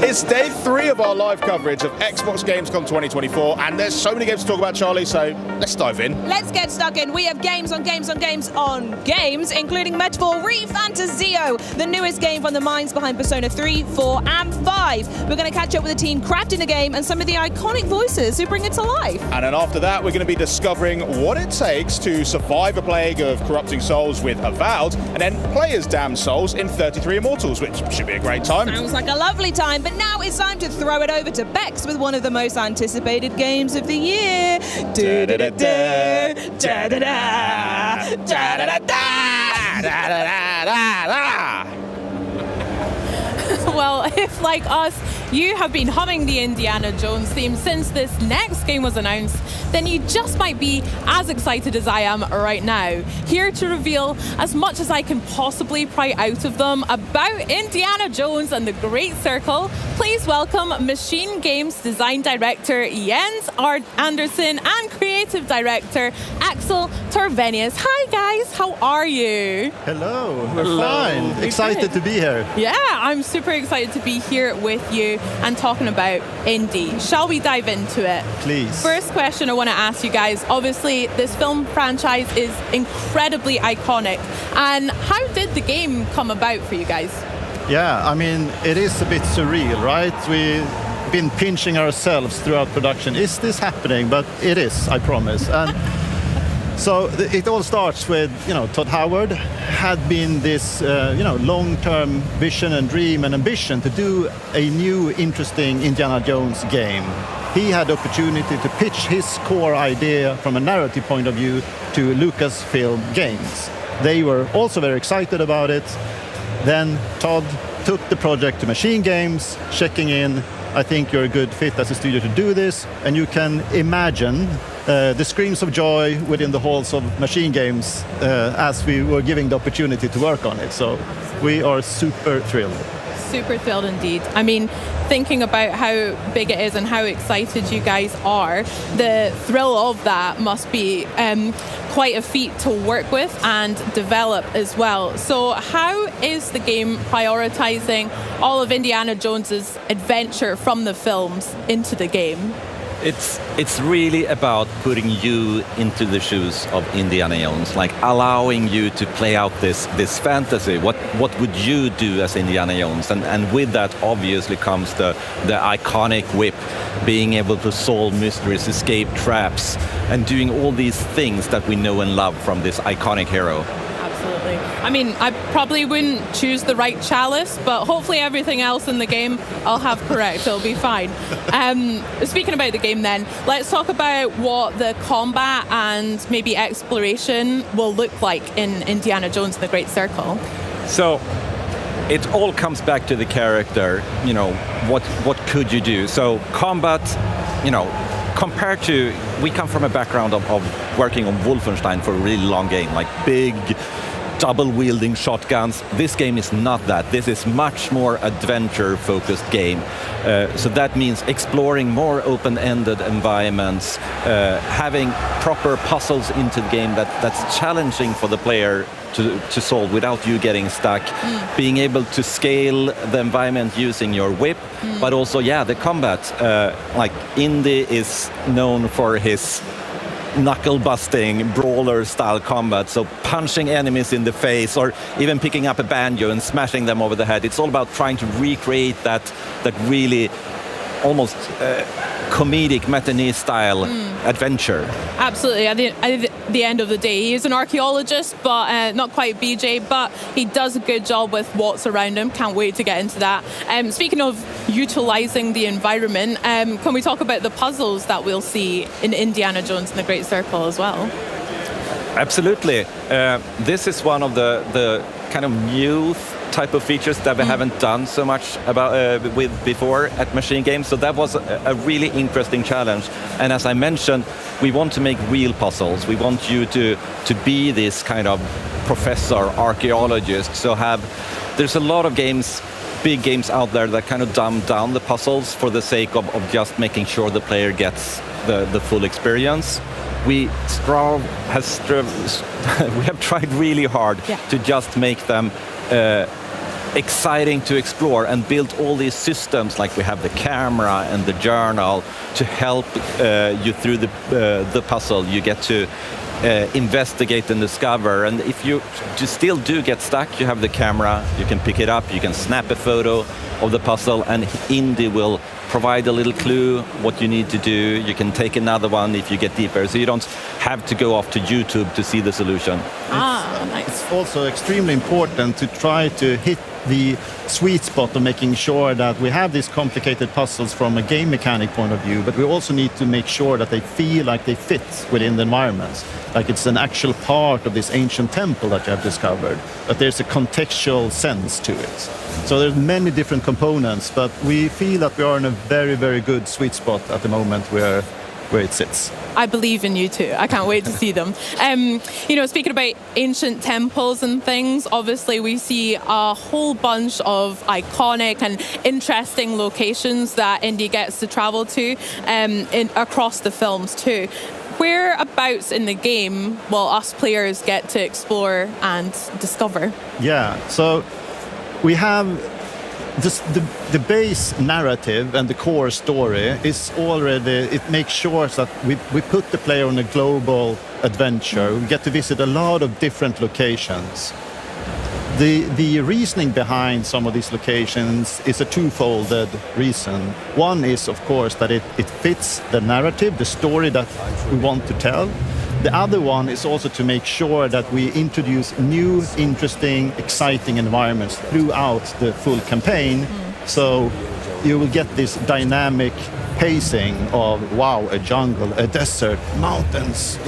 It's day 3 of our live coverage of Xbox Gamescom 2024, and there's so many games to talk about, Charlie, so let's dive in. Let's get stuck in. We have games on games on games on games, including Metaphor ReFantasio, the newest game from the minds behind Persona 3, 4, and 5. We're going to catch up with the team crafting the game and some of the iconic voices who bring it to life. And then after that, we're going to be discovering what it takes to survive a plague of corrupting souls with Avowed, and then play as damned souls in 33 Immortals, which should be a great time. Sounds like a lovely time, but now it's time to throw it over to Bex with one of the most anticipated games of the year. Well, if like us, you have been humming the Indiana Jones theme since this next game was announced, then you just might be as excited as I am right now. Here to reveal as much as I can possibly pry out of them about Indiana Jones and the Great Circle, please welcome Machine Games Design Director Jens Andersen and Creative Director Axel Torvenius. Hi guys, how are you? Hello, we're fine. Excited to be here. Yeah, I'm super excited to be here with you and talking about Indy. Shall we dive into it? Please. First question I want to ask you guys. Obviously, this film franchise is incredibly iconic. And how did the game come about for you guys? Yeah, I mean, it is a bit surreal, right? We've been pinching ourselves throughout production. Is this happening? But it is, I promise. And so it all starts with, Todd Howard had been this, long-term vision and dream and ambition to do a new, interesting Indiana Jones game. He had the opportunity to pitch his core idea from a narrative point of view to Lucasfilm Games. They were also very excited about it. Then Todd took the project to Machine Games, checking in, I think you're a good fit as a studio to do this, and you can imagine the screams of joy within the halls of Machine Games as we were given the opportunity to work on it. So we are super thrilled. Super thrilled indeed. I mean, thinking about how big it is and how excited you guys are, the thrill of that must be quite a feat to work with and develop as well. So how is the game prioritizing all of Indiana Jones's adventure from the films into the game? It's really about putting you into the shoes of Indiana Jones, like allowing you to play out this fantasy. What would you do as Indiana Jones? And with that obviously comes the iconic whip, being able to solve mysteries, escape traps, and doing all these things that we know and love from this iconic hero. Absolutely. I mean, I probably wouldn't choose the right chalice, but hopefully everything else in the game I'll have correct. It'll be fine. Speaking about the game then, let's talk about what the combat and maybe exploration will look like in Indiana Jones and the Great Circle. So it all comes back to the character, what could you do? So combat, compared to, we come from a background of working on Wolfenstein for a really long game, like big, double-wielding shotguns. This game is not that. This is much more adventure-focused game. So that means exploring more open-ended environments, having proper puzzles into the game that's challenging for the player to solve without you getting stuck, being able to scale the environment using your whip, but also, the combat. Like Indy is known for his knuckle-busting, brawler-style combat, so punching enemies in the face or even picking up a banjo and smashing them over the head. It's all about trying to recreate that really almost comedic matinee-style adventure. Absolutely. At the end of the day, he is an archaeologist, but not quite BJ, but he does a good job with what's around him. Can't wait to get into that. Speaking of utilizing the environment, can we talk about the puzzles that we'll see in Indiana Jones and the Great Circle as well? Absolutely. This is one of the kind of new type of features that we haven't done so much about with before at Machine Games. So that was a really interesting challenge. And as I mentioned, we want to make real puzzles. We want you to be this kind of professor, archaeologist. So there's a lot of games, big games out there that kind of dumb down the puzzles for the sake of just making sure the player gets the full experience. We have tried really hard to just make them exciting to explore and build all these systems, like we have the camera and the journal to help you through the puzzle. You get to investigate and discover, and if you still do get stuck, you have the camera, you can pick it up, you can snap a photo of the puzzle, and Indy will provide a little clue what you need to do. You can take another one if you get deeper, so you don't have to go off to YouTube to see the solution. Nice. It's also extremely important to try to hit the sweet spot of making sure that we have these complicated puzzles from a game mechanic point of view, but we also need to make sure that they feel like they fit within the environments, like it's an actual part of this ancient temple that you have discovered, that there's a contextual sense to it. So there's many different components, but we feel that we are in a very, very good sweet spot at the moment where it sits. I believe in you too. I can't wait to see them. Speaking about ancient temples and things, obviously we see a whole bunch of iconic and interesting locations that Indy gets to travel to across the films too. Whereabouts in the game will us players get to explore and discover? Yeah, so we have just the base narrative and the core story is already, it makes sure that we put the player on a global adventure. We get to visit a lot of different locations. The reasoning behind some of these locations is a twofold reason. One is, of course, that it fits the narrative, the story that we want to tell. The other one is also to make sure that we introduce new, interesting, exciting environments throughout the full campaign. So you will get this dynamic pacing of, wow, a jungle, a desert, mountains,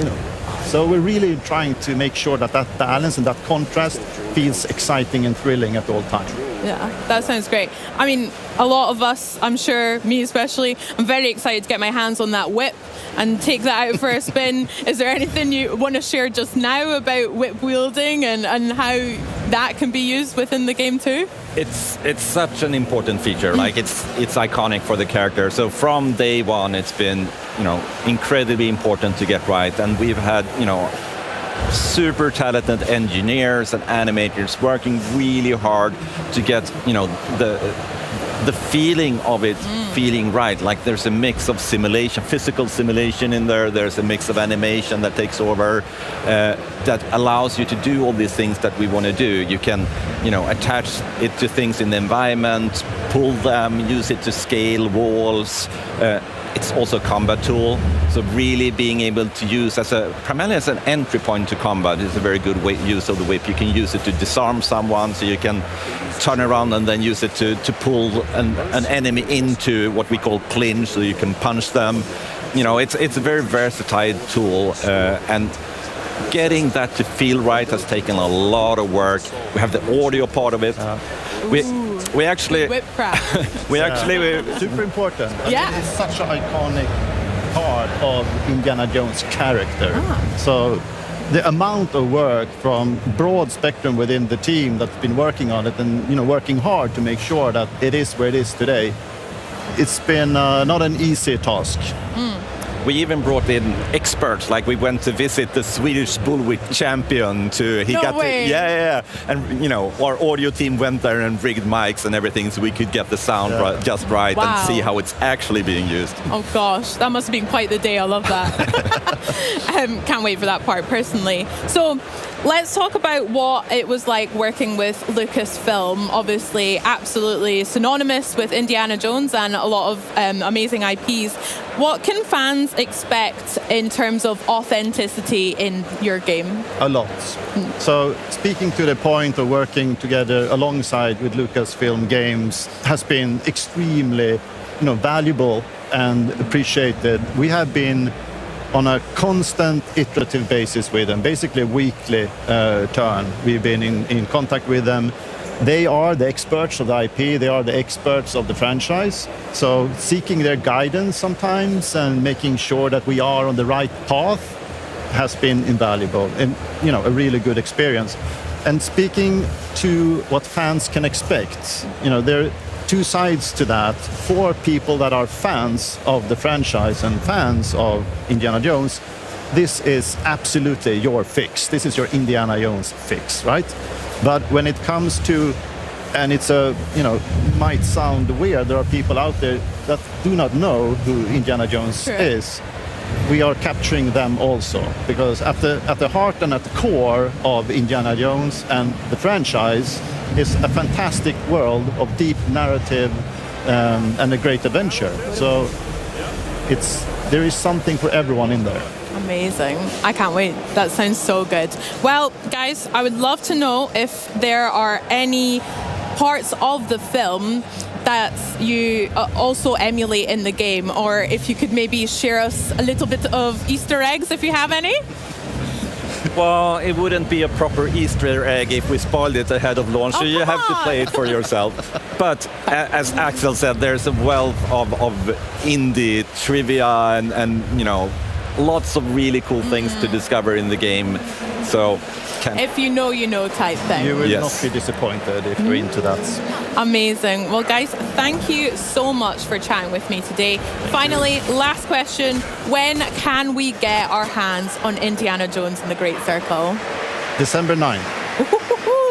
So we're really trying to make sure that that balance and that contrast feels exciting and thrilling at all times. Yeah, that sounds great. I mean, a lot of us, I'm sure, me especially, I'm very excited to get my hands on that whip and take that out for a spin. Is there anything you want to share just now about whip wielding and how that can be used within the game too? It's such an important feature. Like it's iconic for the character. So from day one, it's been incredibly important to get right, and we've had super talented engineers and animators working really hard to get the feeling of it feeling right. Like there's a mix of simulation, physical simulation in there. There's a mix of animation that takes over that allows you to do all these things that we want to do. You can attach it to things in the environment, pull them, use it to scale walls. It's also a combat tool, so really being able to use primarily as an entry point to combat is a very good use of the whip. You can use it to disarm someone, so you can turn around and then use it to pull an enemy into what we call clinch, so you can punch them. It's a very versatile tool, and getting that to feel right has taken a lot of work. We have the audio part of it. We actually super important. Yeah. It's such an iconic part of Indiana Jones' character. So the amount of work from broad spectrum within the team that's been working on it and working hard to make sure that it is where it is today, it's been not an easy task. We even brought in experts, like we went to visit the Swedish bullwhip champion and our audio team went there and rigged mics and everything so we could get the sound just right and see how it's actually being used. Oh gosh, that must have been quite the day. I love that. Can't wait for that part personally. So let's talk about what it was like working with Lucasfilm. Obviously, absolutely synonymous with Indiana Jones and a lot of amazing IPs. What can fans expect in terms of authenticity in your game? A lot. So speaking to the point of working together alongside with Lucasfilm Games has been extremely valuable and appreciated. We have been on a constant iterative basis with them, basically a weekly turn. We've been in contact with them they are the experts of the IP, they are the experts of the franchise. So seeking their guidance sometimes and making sure that we are on the right path has been invaluable and, you know, a really good experience. And speaking to what fans can expect, you know, there are two sides to that. For people that are fans of the franchise and fans of Indiana Jones, this is absolutely your fix. This is your Indiana Jones fix, right? But when it comes to, and it's a, you know, might sound weird, there are people out there that do not know who Indiana Jones is. We are capturing them also, because at the heart and at the core of Indiana Jones and the franchise is a fantastic world of deep narrative and a great adventure. So there is something for everyone in there. Amazing. I can't wait. That sounds so good. Well, guys, I would love to know if there are any parts of the film that you also emulate in the game, or if you could maybe share us a little bit of Easter eggs if you have any. Well, it wouldn't be a proper Easter egg if we spoiled it ahead of launch, so you have to play it for yourself. But as Axel said, there's a wealth of indie trivia and you know, lots of really cool things to discover in the game. So if you know type thing. You will not be disappointed if you're into that. Amazing. Well, guys, thank you so much for chatting with me today. Finally, last question. When can we get our hands on Indiana Jones and the Great Circle? December 9th.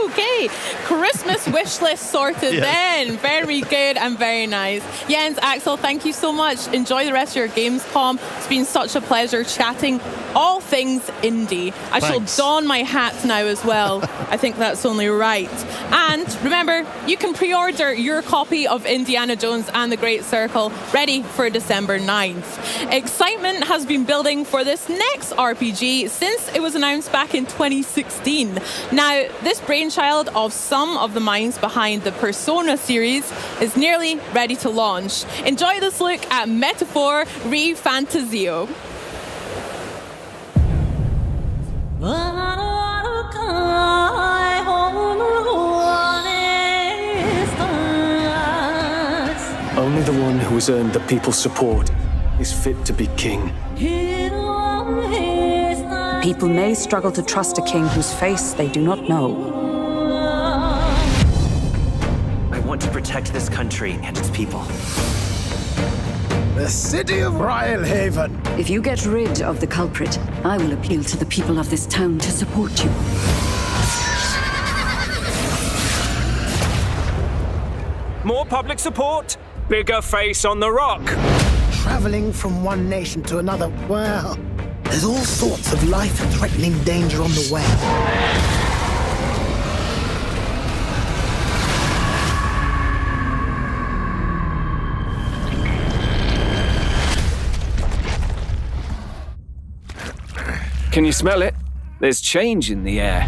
Okay, Christmas wish list sorted then. Very good and very nice. Jens, Axel, thank you so much. Enjoy the rest of your Gamescom. It's been such a pleasure chatting all things indie. I shall don my hat now as well. I think that's only right. And remember, you can pre-order your copy of Indiana Jones and the Great Circle ready for December 9th. Excitement has been building for this next RPG since it was announced back in 2016. Now, this brainchild of some of the minds behind the Persona series is nearly ready to launch. Enjoy this look at Metaphor Re-Fantasio. Only the one who has earned the people's support is fit to be king. People may struggle to trust a king whose face they do not know. I want to protect this country and its people. The city of Rhylehaven. If you get rid of the culprit, I will appeal to the people of this town to support you. More public support, bigger face on the rock. Traveling from one nation to another, well, there's all sorts of life-threatening danger on the way. Can you smell it? There's change in the air.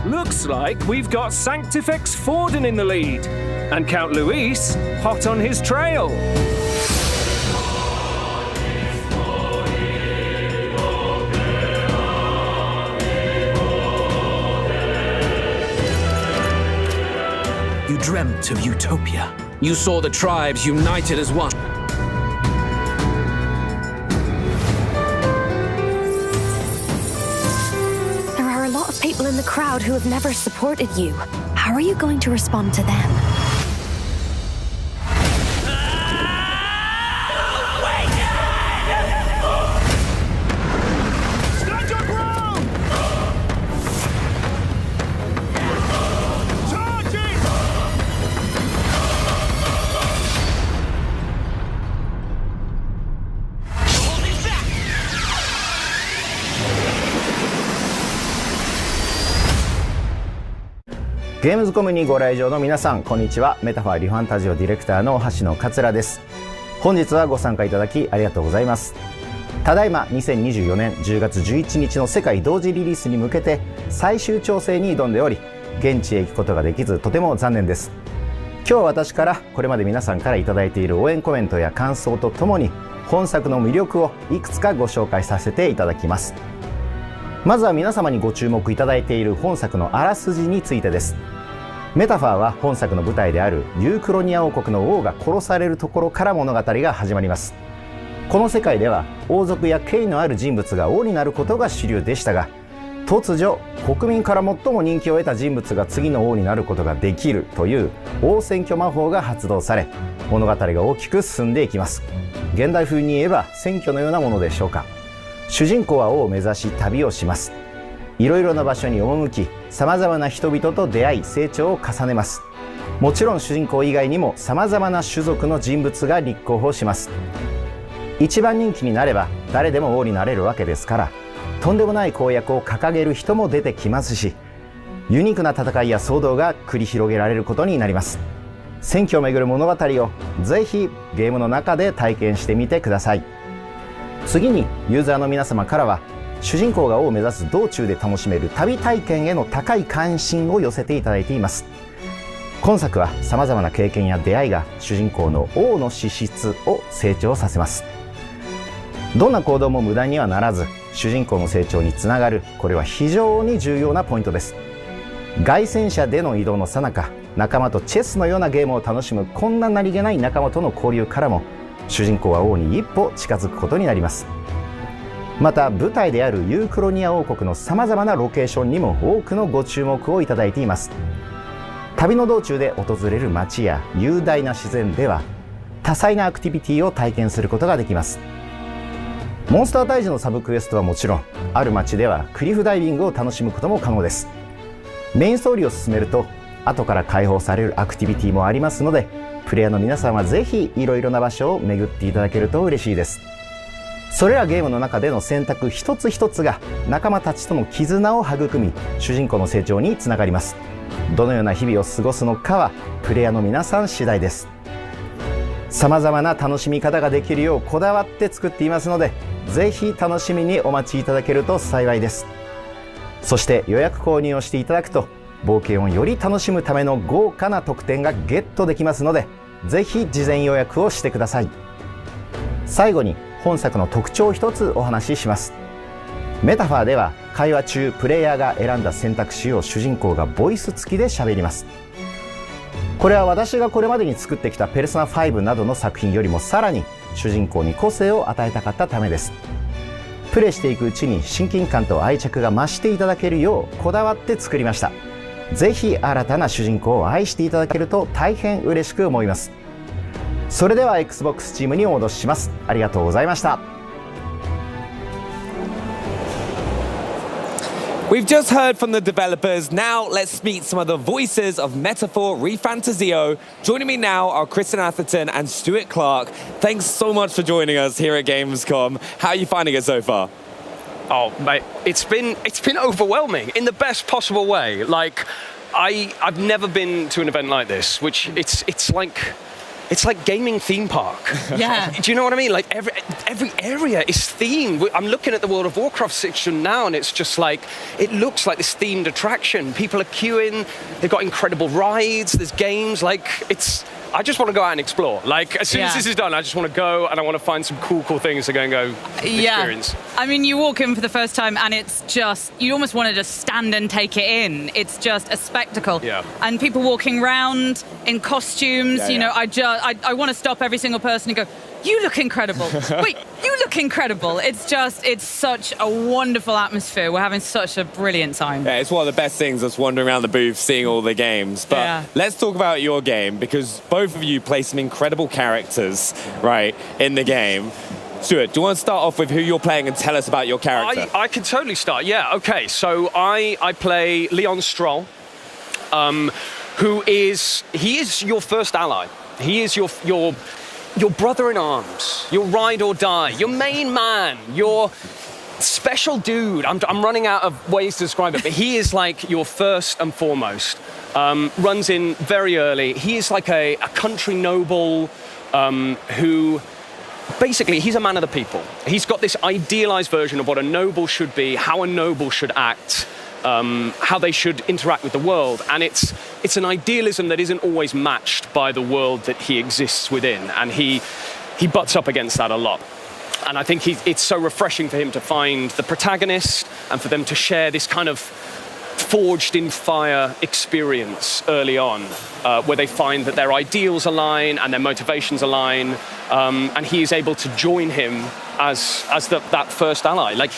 Looks like we've got Sanctifex Forden in the lead, and Count Luis hot on his trail. You dreamt of utopia. You saw the tribes united as one. People in the crowd who have never supported you. How are you going to respond to them?ゲームズコムにご来場の皆さん、こんにちは。メタファーリファンタジオディレクターの橋野桂です。本日はご参加いただきありがとうございます。ただいま2024年10月11日の世界同時リリースに向けて最終調整に挑んでおり、現地へ行くことができずとても残念です。今日は私からこれまで皆さんからいただいている応援コメントや感想とともに本作の魅力をいくつかご紹介させていただきます。まずは皆様にご注目いただいている本作のあらすじについてです。メタファーは本作の舞台であるユークロニア王国の王が殺されるところから物語が始まります。この世界では王族や権威のある人物が王になることが主流でしたが、突如国民から最も人気を得た人物が次の王になることができるという王選挙魔法が発動され、物語が大きく進んでいきます。現代風に言えば選挙のようなものでしょうか。主人公は王を目指し旅をします。いろいろな場所に赴き、さまざまな人々と出会い成長を重ねます。もちろん主人公以外にもさまざまな種族の人物が立候補します。一番人気になれば誰でも王になれるわけですから、とんでもない公約を掲げる人も出てきますし、ユニークな戦いや騒動が繰り広げられることになります。選挙をめぐる物語をぜひゲームの中で体験してみてください。次にユーザーの皆様からは、主人公が王を目指す道中で楽しめる旅体験への高い関心を寄せていただいています。今作はさまざまな経験や出会いが主人公の王の資質を成長させます。どんな行動も無駄にはならず、主人公の成長につながる、これは非常に重要なポイントです。凱旋車での移動の最中、仲間とチェスのようなゲームを楽しむこんな何気ない仲間との交流からも、主人公は王に一歩近づくことになります。また舞台であるユークロニア王国のさまざまなロケーションにも多くのご注目をいただいています。旅の道中で訪れる街や雄大な自然では多彩なアクティビティを体験することができます。モンスター退治のサブクエストはもちろん、ある街ではクリフダイビングを楽しむことも可能です。メインストーリーを進めると後から開放されるアクティビティもありますので、プレイヤーの皆さんはぜひいろいろな場所を巡っていただけると嬉しいです。それらゲームの中での選択一つ一つが仲間たちとの絆を育み、主人公の成長につながります。どのような日々を過ごすのかはプレイヤーの皆さん次第です。さまざまな楽しみ方ができるようこだわって作っていますので、ぜひ楽しみにお待ちいただけると幸いです。そして予約購入をしていただくと冒険をより楽しむための豪華な特典がゲットできますので、ぜひ事前予約をしてください。最後に本作の特徴を一つお話しします。メタファーでは会話中プレイヤーが選んだ選択肢を主人公がボイス付きで喋ります。これは私がこれまでに作ってきたペルソナ5などの作品よりもさらに主人公に個性を与えたかったためです。プレイしていくうちに親近感と愛着が増していただけるようこだわって作りました。ぜひ新たな主人公を愛していただけると大変嬉しく思います。それでは Xbox チームにお戻しします。ありがとうございました。We've just heard from the developers. Now let's meet some of the voices of Metaphor Refantasio. Joining me now are Kristen Atherton and Stuart Clark. Thanks so much for joining us here at Gamescom. How are you finding it so far? Oh, mate, it's been overwhelming in the best possible way. Like, I've never been to an event like this, which it's like gaming theme park. Yeah. Do you know what I mean? Like every area is themed. I'm looking at the World of Warcraft section now, and it's just like it looks like this themed attraction. People are queuing. They've got incredible rides. There's games. Like I just want to go out and explore. Like as soon as this is done, I just want to go and I want to find some cool things to go experience. I mean, you walk in for the first time and it's just, you almost want to just stand and take it in. It's just a spectacle. Yeah. And people walking around in costumes, you know, I want to stop every single person and go, you look incredible. Wait, you look incredible. It's such a wonderful atmosphere. We're having such a brilliant time. Yeah, it's one of the best things, just wandering around the booth, seeing all the games. But let's talk about your game, because both of you play some incredible characters, right, in the game. Stuart, do you want to start off with who you're playing and tell us about your character? I can totally start, yeah. Okay, so I play Leon Stroll, he is your first ally. He is your brother in arms, your ride or die, your main man, your special dude. I'm running out of ways to describe it, but he is like your first and foremost. Runs in very early. He is like a country noble who, basically, he's a man of the people. He's got this idealized version of what a noble should be, how a noble should act, how they should interact with the world, and it's an idealism that isn't always matched by the world that he exists within, and he butts up against that a lot. And I think it's so refreshing for him to find the protagonist and for them to share this kind of forged in fire experience early on, where they find that their ideals align and their motivations align, and he is able to join him as that first ally. Like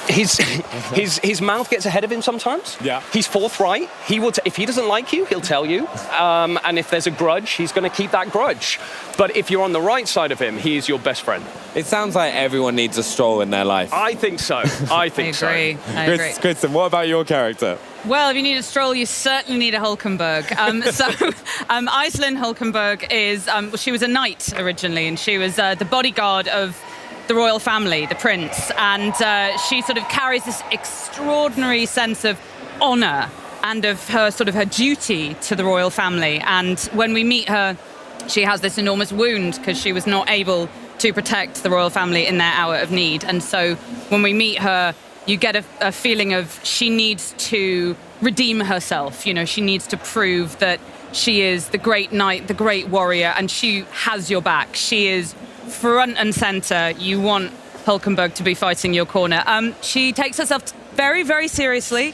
his mouth gets ahead of him sometimes. Yeah. He's forthright. He will if he doesn't like you, he'll tell you. And if there's a grudge, he's going to keep that grudge. But if you're on the right side of him, he is your best friend. It sounds like everyone needs a stroll in their life. I think so. I think I agree. Kristen, what about your character? Well, if you need a stroll, you certainly need a Hulkenberg. Iselin Hulkenberg is, she was a knight originally, and she was the bodyguard of the royal family, the prince, and she sort of carries this extraordinary sense of honour and of her duty to the royal family. And when we meet her, she has this enormous wound because she was not able to protect the royal family in their hour of need. And so when we meet her, you get a feeling of she needs to redeem herself. You know, she needs to prove that she is the great knight, the great warrior, and she has your back. She is front and center. You want Hulkenberg to be fighting your corner. She takes herself very, very seriously.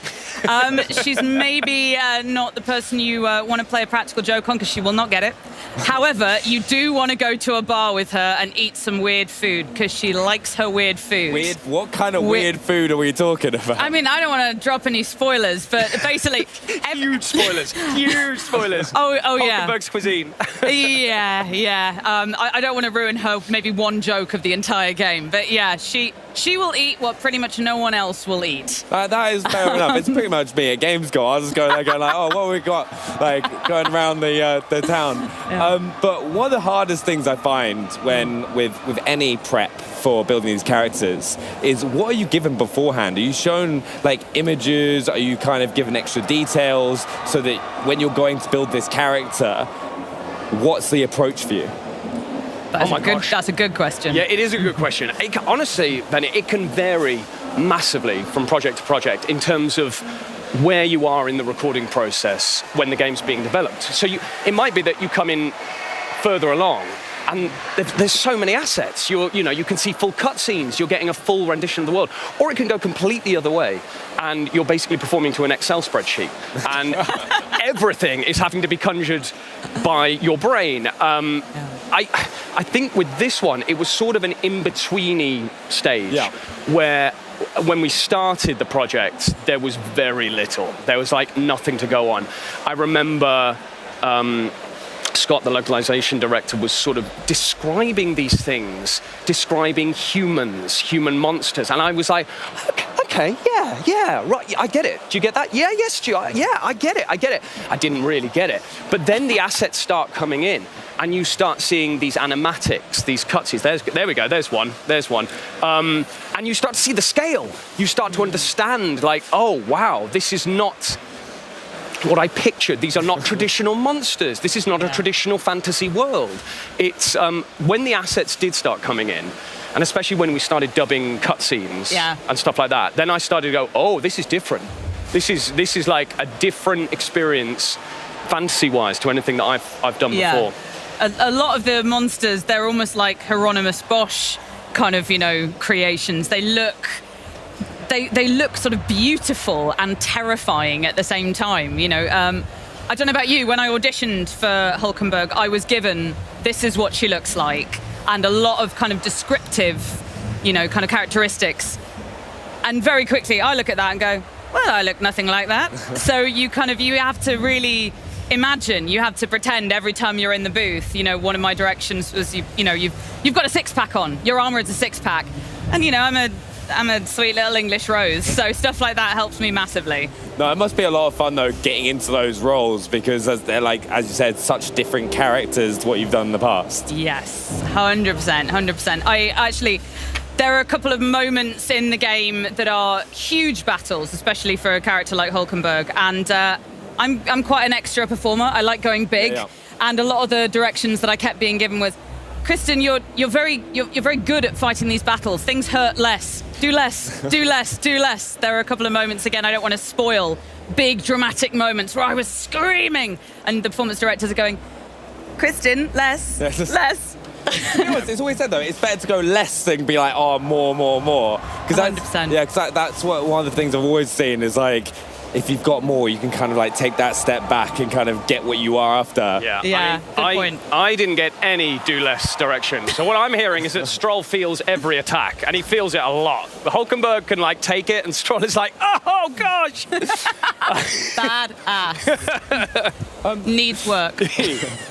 She's maybe not the person you want to play a practical joke on, because she will not get it. However, you do want to go to a bar with her and eat some weird food, because she likes her weird food. Weird? What kind of weird food are we talking about? I mean, I don't want to drop any spoilers, but basically... Huge spoilers. Huge spoilers. Oh yeah. Hulkenberg's cuisine. Yeah. I don't want to ruin her maybe one joke of the entire game, but yeah, she will eat what pretty much no one else will eat. That is fair enough. It's pretty much me at Gamescom. I was just going there going like, oh, what have we got? Like, going around the town. Yeah. But one of the hardest things I find when with any prep for building these characters is, what are you given beforehand? Are you shown like images? Are you kind of given extra details so that when you're going to build this character, what's the approach for you? That's a good question. Yeah, it is a good question. Honestly, Benny, it can vary massively from project to project in terms of where you are in the recording process when the game's being developed. So it might be that you come in further along and there's so many assets. You can see full cutscenes, you're getting a full rendition of the world. Or it can go completely the other way and you're basically performing to an Excel spreadsheet. And everything is having to be conjured by your brain. I think with this one, it was sort of an in-betweeny stage where when we started the project, there was very little. There was like nothing to go on. I remember Scott, the localization director, was sort of describing these things, describing humans, human monsters. And I was like, okay, yeah, right, I get it. Do you get that? Yeah, yes, Stu, yeah, I get it. I didn't really get it. But then the assets start coming in, and you start seeing these animatics, these cutscenes. There we go, there's one. And you start to see the scale. You start to understand, like, oh, wow, this is not what I pictured. These are not traditional monsters. This is not a traditional fantasy world. It's when the assets did start coming in, and especially when we started dubbing cutscenes and stuff like that, then I started to go, oh, this is different. This is like a different experience, fantasy-wise, to anything that I've done before. A lot of the monsters, they're almost like Hieronymus Bosch kind of, creations. They look sort of beautiful and terrifying at the same time. I don't know about you, when I auditioned for Hulkenberg, I was given, this is what she looks like, and a lot of kind of descriptive, kind of characteristics. And very quickly, I look at that and go, well, I look nothing like that. So you have to really imagine, you have to pretend every time you're in the booth. One of my directions was, you've got a six-pack on, your armor is a six-pack. And, I'm a sweet little English rose, so stuff like that helps me massively. No, it must be a lot of fun, though, getting into those roles, because they're, like, as you said, such different characters to what you've done in the past. Yes, 100%. There are a couple of moments in the game that are huge battles, especially for a character like Hulkenberg, and I'm quite an extra performer. I like going big, and a lot of the directions that I kept being given was, Kristen, you're very good at fighting these battles. Things hurt less. Do less. There are a couple of moments, again, I don't want to spoil, big dramatic moments where I was screaming, and the performance directors are going, Kristen, less. You know, it's always said though, it's better to go less than be like, oh, more. Because 100%. Yeah, because that's what one of the things I've always seen is like, if you've got more, you can kind of like take that step back and kind of get what you are after. Yeah, good point. I didn't get any do less direction. So what I'm hearing is that Stroll feels every attack, and he feels it a lot. The Hulkenberg can like take it, and Stroll is like, oh gosh. Badass. Needs work.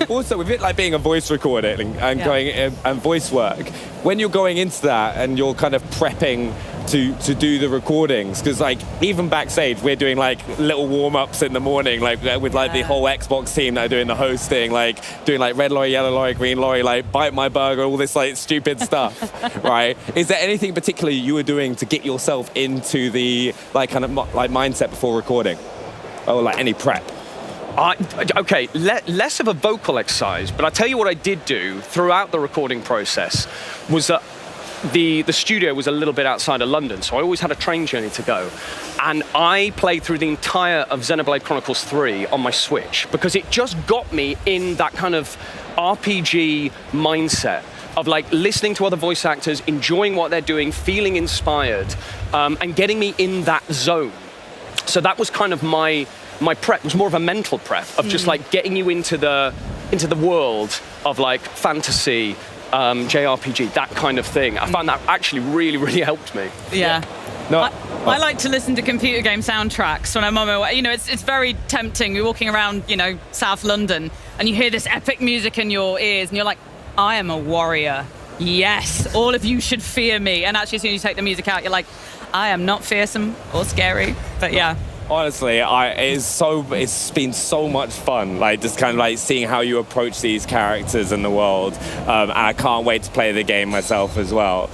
Also, with it like being a voice recording and going and voice work, when you're going into that and you're kind of prepping to do the recordings, because like even backstage we're doing like little warm-ups in the morning, like with like the whole Xbox team that are doing the hosting, like doing like red lorry, yellow lorry, green lorry, like bite my burger, all this like stupid stuff. Right, is there anything particularly you were doing to get yourself into the like kind of like mindset before recording, or like any prep? Okay, less of a vocal exercise, but I tell you what I did do throughout the recording process was that the studio was a little bit outside of London, so I always had a train journey to go. And I played through the entire of Xenoblade Chronicles 3 on my Switch because it just got me in that kind of RPG mindset of like listening to other voice actors, enjoying what they're doing, feeling inspired, and getting me in that zone. So that was kind of my prep. It was more of a mental prep of just like getting you into the world of like fantasy, JRPG, that kind of thing. I found that actually really, really helped me. Yeah. No, I like to listen to computer game soundtracks when I'm on my way. You know, it's very tempting. You're walking around, you know, South London, and you hear this epic music in your ears, and you're like, I am a warrior. Yes, all of you should fear me. And actually, as soon as you take the music out, you're like, I am not fearsome or scary. But yeah. Honestly, it's been so much fun, like just kind of like seeing how you approach these characters in the world, and I can't wait to play the game myself as well.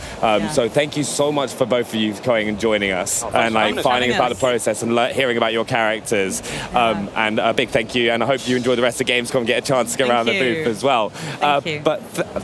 So thank you so much for both of you coming and joining us and like finding about the process and hearing about your characters. And a big thank you, and I hope you enjoy the rest of Gamescom and get a chance to get around the booth as well.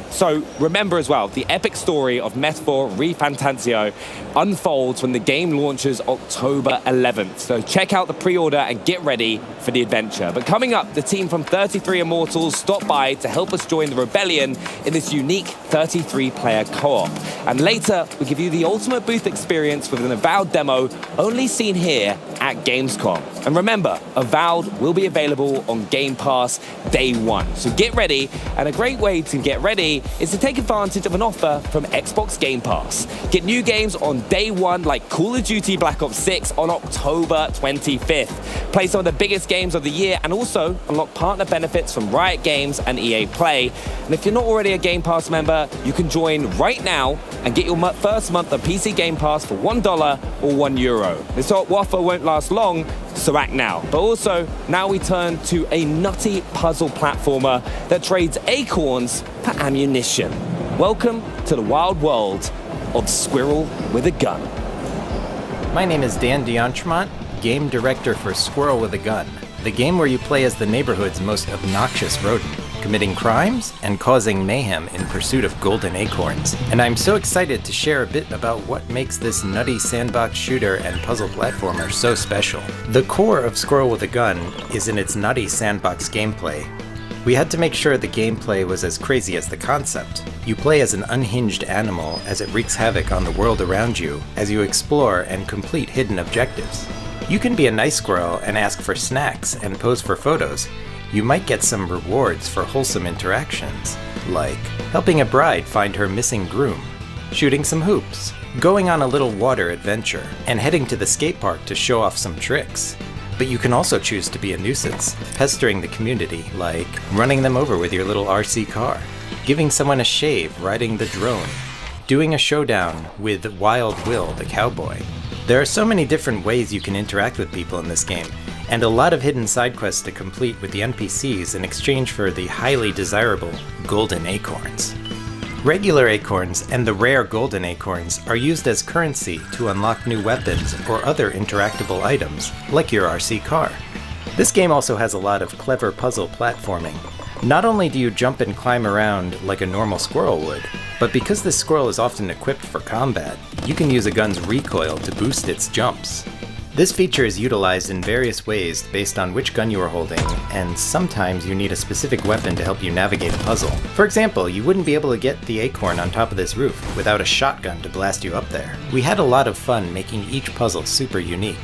So remember as well, the epic story of Metaphor ReFantazio unfolds when the game launches October 11th. So check out the pre-order and get ready for the adventure. But coming up, the team from 33 Immortals stopped by to help us join the rebellion in this unique 33-player co-op. And later, we give you the ultimate booth experience with an Avowed demo only seen here at Gamescom. And remember, Avowed will be available on Game Pass day one. So get ready, and a great way to get ready is to take advantage of an offer from Xbox Game Pass. Get new games on day one like Call of Duty Black Ops 6 on October 25th. Play some of the biggest games of the year and also unlock partner benefits from Riot Games and EA Play. And if you're not already a Game Pass member, you can join right now and get your first month of PC Game Pass for $1 or €1. This offer won't last long, so act now. But also, now we turn to a nutty puzzle platformer that trades acorns for ammunition. Welcome to the wild world of Squirrel with a Gun. My name is Dan D'Entremont, game director for Squirrel with a Gun, the game where you play as the neighborhood's most obnoxious rodent, committing crimes and causing mayhem in pursuit of golden acorns. And I'm so excited to share a bit about what makes this nutty sandbox shooter and puzzle platformer so special. The core of Squirrel with a Gun is in its nutty sandbox gameplay. We had to make sure the gameplay was as crazy as the concept. You play as an unhinged animal as it wreaks havoc on the world around you as you explore and complete hidden objectives. You can be a nice squirrel and ask for snacks and pose for photos. You might get some rewards for wholesome interactions, like helping a bride find her missing groom, shooting some hoops, going on a little water adventure, and heading to the skate park to show off some tricks. But you can also choose to be a nuisance, pestering the community, like running them over with your little RC car, giving someone a shave riding the drone, doing a showdown with Wild Will the cowboy. There are so many different ways you can interact with people in this game, and a lot of hidden side quests to complete with the NPCs in exchange for the highly desirable golden acorns. Regular acorns and the rare golden acorns are used as currency to unlock new weapons or other interactable items, like your RC car. This game also has a lot of clever puzzle platforming. Not only do you jump and climb around like a normal squirrel would, but because this squirrel is often equipped for combat, you can use a gun's recoil to boost its jumps. This feature is utilized in various ways based on which gun you are holding, and sometimes you need a specific weapon to help you navigate a puzzle. For example, you wouldn't be able to get the acorn on top of this roof without a shotgun to blast you up there. We had a lot of fun making each puzzle super unique.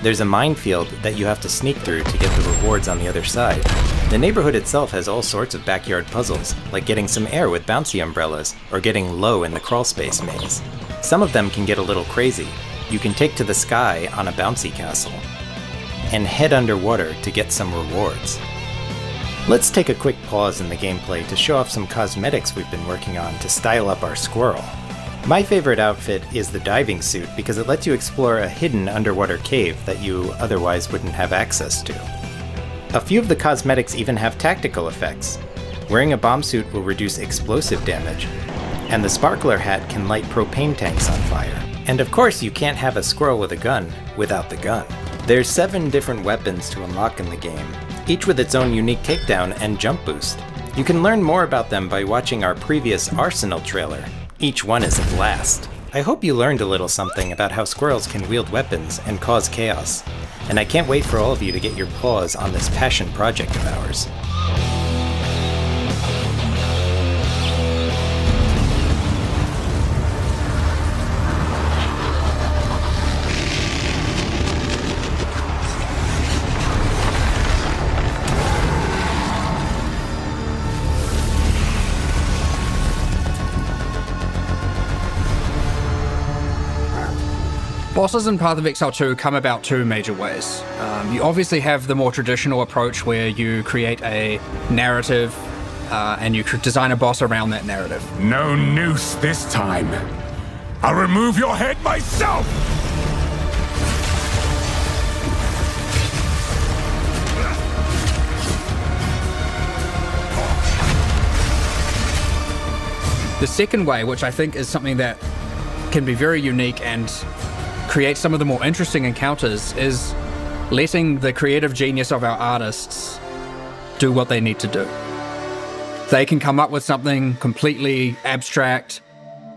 There's a minefield that you have to sneak through to get the rewards on the other side. The neighborhood itself has all sorts of backyard puzzles, like getting some air with bouncy umbrellas, or getting low in the crawlspace maze. Some of them can get a little crazy. You can take to the sky on a bouncy castle, and head underwater to get some rewards. Let's take a quick pause in the gameplay to show off some cosmetics we've been working on to style up our squirrel. My favorite outfit is the diving suit because it lets you explore a hidden underwater cave that you otherwise wouldn't have access to. A few of the cosmetics even have tactical effects. Wearing a bomb suit will reduce explosive damage, and the sparkler hat can light propane tanks on fire. And of course, you can't have a squirrel with a gun without the gun. There's 7 different weapons to unlock in the game, each with its own unique takedown and jump boost. You can learn more about them by watching our previous Arsenal trailer. Each one is a blast. I hope you learned a little something about how squirrels can wield weapons and cause chaos, and I can't wait for all of you to get your paws on this passion project of ours. Bosses in Path of Exile 2 come about 2 major ways. You obviously have the more traditional approach where you create a narrative and you design a boss around that narrative. No noose this time. I'll remove your head myself! The second way, which I think is something that can be very unique and create some of the more interesting encounters, is letting the creative genius of our artists do what they need to do. They can come up with something completely abstract,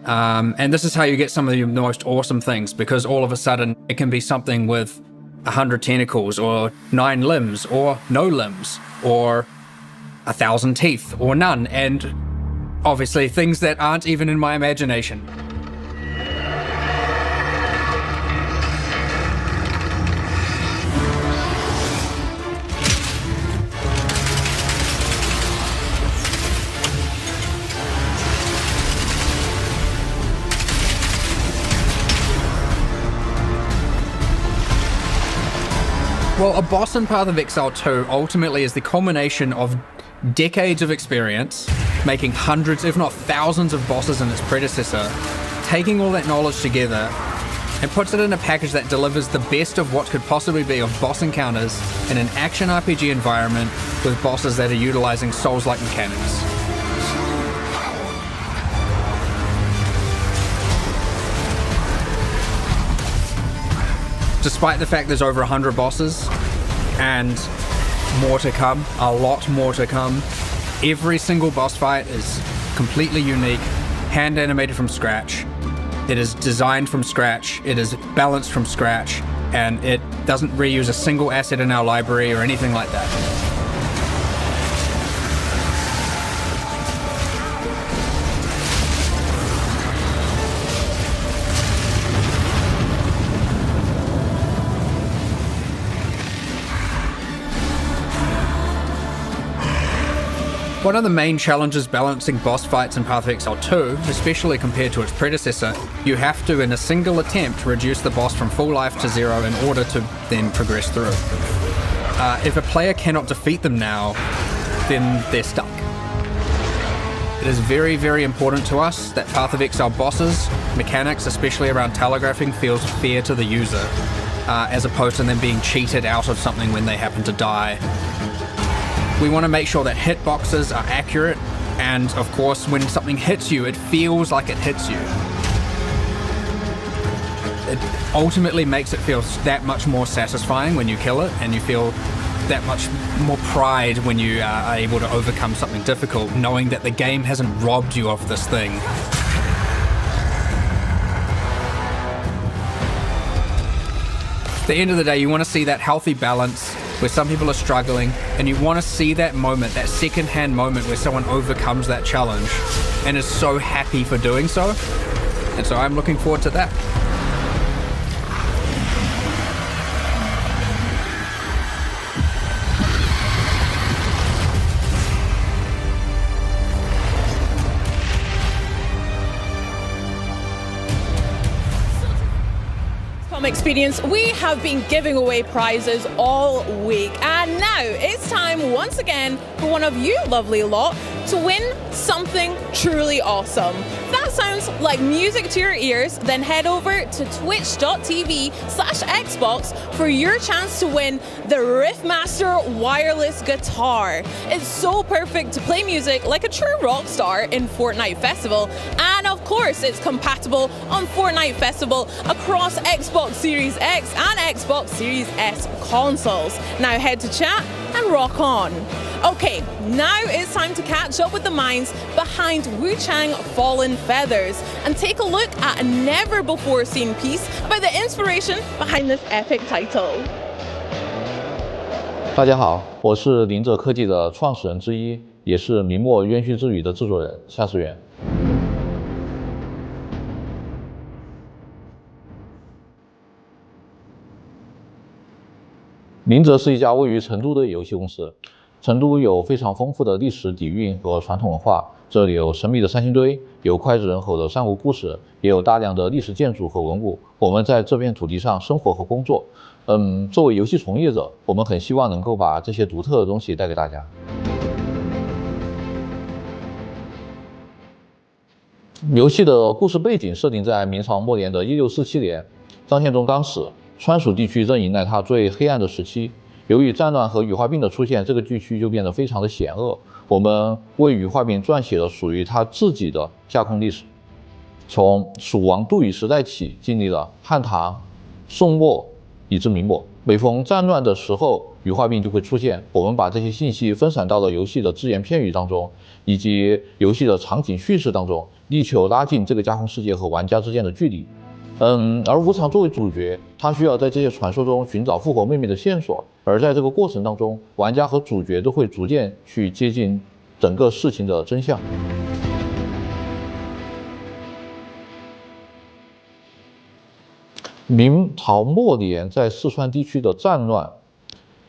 and this is how you get some of the most awesome things, because all of a sudden it can be something with 100 tentacles, or 9 limbs, or no limbs, or 1,000 teeth, or none, and obviously things that aren't even in my imagination. Well, a boss in Path of Exile 2 ultimately is the culmination of decades of experience, making hundreds, if not thousands of bosses in its predecessor, taking all that knowledge together, and puts it in a package that delivers the best of what could possibly be of boss encounters in an action RPG environment with bosses that are utilizing Souls-like mechanics. Despite the fact there's over 100 bosses, and more to come, a lot more to come, every single boss fight is completely unique, hand animated from scratch. It is designed from scratch, it is balanced from scratch, and it doesn't reuse a single asset in our library or anything like that. One of the main challenges balancing boss fights in Path of Exile 2, especially compared to its predecessor, you have to, in a single attempt, reduce the boss from full life to 0 in order to then progress through. If a player cannot defeat them now, then they're stuck. It is very, very important to us that Path of Exile bosses, mechanics, especially around telegraphing, feels fair to the user, as opposed to them being cheated out of something when they happen to die. We want to make sure that hitboxes are accurate, and of course, when something hits you, it feels like it hits you. It ultimately makes it feel that much more satisfying when you kill it, and you feel that much more pride when you are able to overcome something difficult, knowing that the game hasn't robbed you of this thing. the end of the day, you want to see that healthy balance where some people are struggling, and you want to see that moment, that second-hand moment where someone overcomes that challenge and is so happy for doing so. And so I'm looking forward to that. Experience, we have been giving away prizes all week, and now it's time once again for one of you lovely lot to win something truly awesome. If that sounds like music to your ears, then head over to twitch.tv/Xbox for your chance to win the Riffmaster wireless guitar. It's so perfect to play music like a true rock star in Fortnite Festival, and of course it's compatible on Fortnite Festival across Xbox Series X and Xbox Series S consoles. Now head to chat and rock on. Okay, now it's time to catch up with the minds behind Wu Chang Fallen Feathers and take a look at a never before seen piece about the inspiration behind this epic title. 大家好，我是林者科技的创始人之一，也是明末冤虚之语的制作人夏世元。林者是一家位于成都的游戏公司。成都有非常丰富的历史底蕴和传统文化，这里有神秘的三星堆，有脍炙人口的三国故事，也有大量的历史建筑和文物。我们在这片土地上生活和工作。作为游戏从业者，我们很希望能够把这些独特的东西带给大家。游戏的故事背景设定在明朝末年的1647年，张献忠刚死，川蜀地区正迎来它最黑暗的时期。由于战乱和羽化病的出现，这个地区就变得非常的险恶。我们为羽化病撰写了属于它自己的架空历史，从蜀王杜宇时代起，经历了汉唐、宋末以至明末。每逢战乱的时候，羽化病就会出现。我们把这些信息分散到了游戏的只言片语当中，以及游戏的场景叙事当中，力求拉近这个架空世界和玩家之间的距离。而无常作为主角，他需要在这些传说中寻找复活妹妹的线索，而在这个过程当中，玩家和主角都会逐渐去接近整个事情的真相。明朝末年，在四川地区的战乱、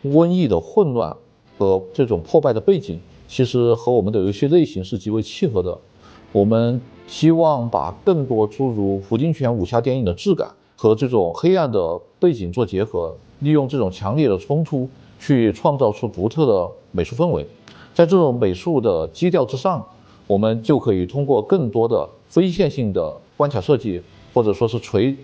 瘟疫的混乱和这种破败的背景，其实和我们的游戏类型是极为契合的。我们希望把更多诸如胡金铨武侠电影的质感和这种黑暗的背景做结合，利用这种强烈的冲突去创造出独特的美术氛围。在这种美术的基调之上，我们就可以通过更多的非线性的关卡设计，或者说是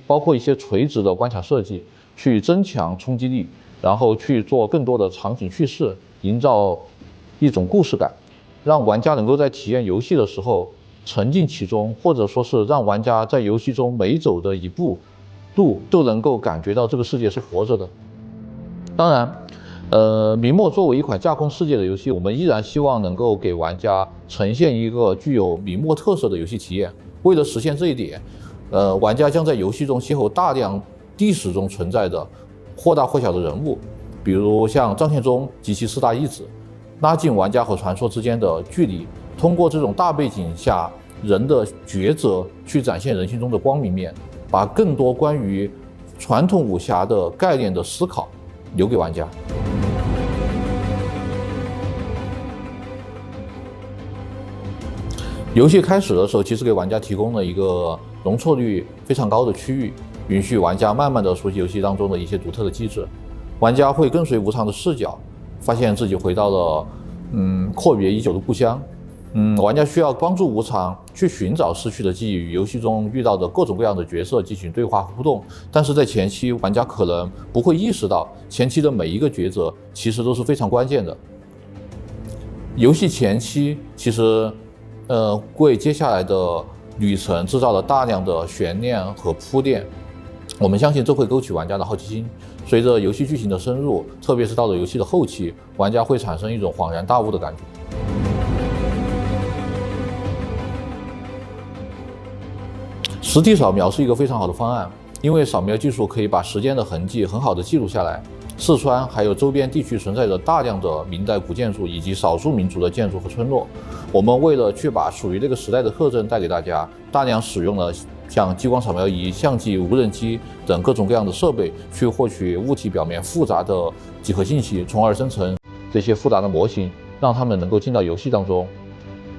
包括一些垂直的关卡设计，去增强冲击力，然后去做更多的场景叙事，营造一种故事感，让玩家能够在体验游戏的时候沉浸其中，或者说是让玩家在游戏中每走的一步路都能够感觉到这个世界是活着的。当然，明末作为一款架空世界的游戏，我们依然希望能够给玩家呈现一个具有明末特色的游戏体验。为了实现这一点，玩家将在游戏中邂逅大量历史中存在的或大或小的人物，比如像张献忠及其4大义子，拉近玩家和传说之间的距离。通过这种大背景下人的抉择，去展现人性中的光明面，把更多关于传统武侠的概念的思考留给玩家。游戏开始的时候，其实给玩家提供了一个容错率非常高的区域，允许玩家慢慢的熟悉游戏当中的一些独特的机制。玩家会跟随无常的视角，发现自己回到了阔别已久的故乡。玩家需要帮助无常去寻找失去的记忆，与游戏中遇到的各种各样的角色进行对话互动。但是在前期，玩家可能不会意识到，前期的每一个抉择其实都是非常关键的。游戏前期其实，为接下来的旅程制造了大量的悬念和铺垫。我们相信这会勾起玩家的好奇心。随着游戏剧情的深入，特别是到了游戏的后期，玩家会产生一种恍然大悟的感觉。实体扫描是一个非常好的方案，因为扫描技术可以把时间的痕迹很好的记录下来。四川还有周边地区存在着大量的明代古建筑以及少数民族的建筑和村落。我们为了去把属于那个时代的特征带给大家，大量使用了像激光扫描仪、相机、无人机等各种各样的设备，去获取物体表面复杂的几何信息，从而生成这些复杂的模型，让它们能够进到游戏当中。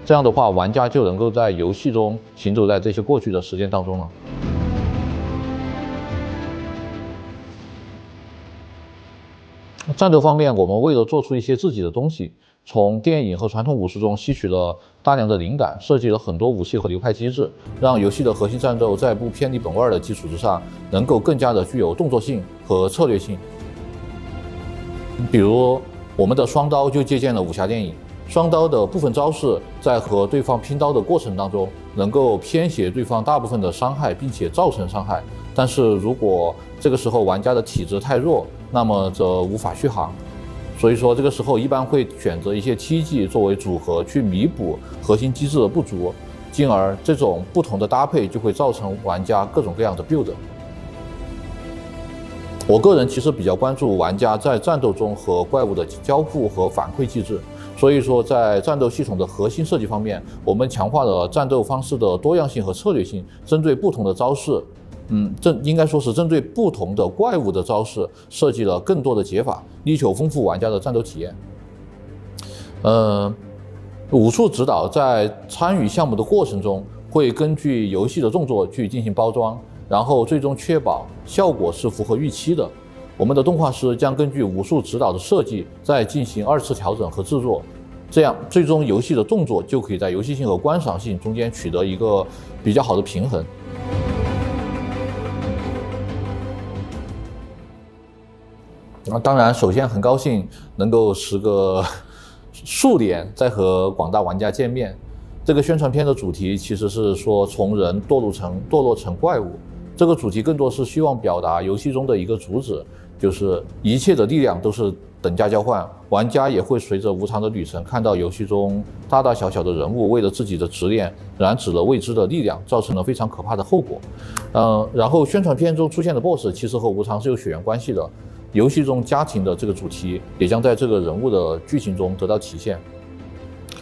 这样的话，玩家就能够在游戏中行走在这些过去的时间当中了。战斗方面，我们为了做出一些自己的东西，从电影和传统武术中吸取了大量的灵感，设计了很多武器和流派机制，让游戏的核心战斗在不偏离本味的基础之上，能够更加的具有动作性和策略性。比如我们的双刀就借鉴了武侠电影，双刀的部分招式在和对方拼刀的过程当中，能够偏斜对方大部分的伤害，并且造成伤害。但是如果这个时候玩家的体质太弱，那么则无法续航。所以说这个时候一般会选择一些踢技作为组合，去弥补核心机制的不足，进而这种不同的搭配就会造成玩家各种各样的 build。我个人其实比较关注玩家在战斗中和怪物的交互和反馈机制，所以说在战斗系统的核心设计方面，我们强化了战斗方式的多样性和策略性，针对不同的招式，应该说是针对不同的怪物的招式，设计了更多的解法，力求丰富玩家的战斗体验。武术指导在参与项目的过程中，会根据游戏的动作去进行包装，然后最终确保效果是符合预期的。我们的动画师将根据武术指导的设计，再进行2次调整和制作，这样最终游戏的动作就可以在游戏性和观赏性中间取得一个比较好的平衡。当然，首先很高兴能够时隔数年再和广大玩家见面。这个宣传片的主题其实是说从人堕落成怪物。这个主题更多是希望表达游戏中的一个主旨，就是一切的力量都是等价交换，玩家也会随着无常的旅程，看到游戏中大大小小的人物为了自己的执念染指了未知的力量，造成了非常可怕的后果。然后宣传片中出现的 BOSS 其实和无常是有血缘关系的。游戏中家庭的这个主题也将在这个人物的剧情中得到体现。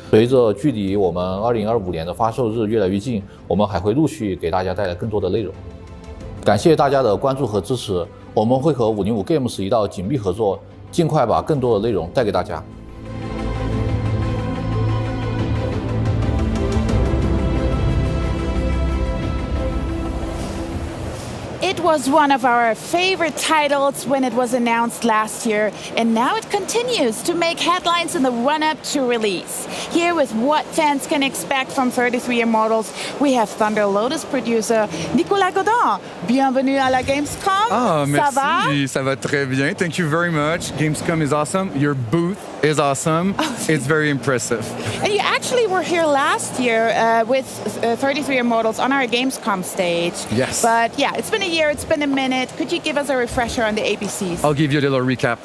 随着距离我们2025年的发售日越来越近，我们还会陆续给大家带来更多的内容。感谢大家的关注和支持，我们会和505 Games 一道紧密合作，尽快把更多的内容带给大家。It was one of our favorite titles when it was announced last year, and now it continues to make headlines in the run-up to release. Here with what fans can expect from 33 Immortals, we have Thunder Lotus producer Nicolas Godin. Bienvenue à la Gamescom. Ah, Ça va? merci, ça va très bien. Thank you very much. Gamescom is awesome. Your booth is awesome. It's very impressive. And you actually were here last year with 33 Immortals on our Gamescom stage. Yes. But yeah, it's been a year, it's been a minute. Could you give us a refresher on the ABCs? I'll give you a little recap.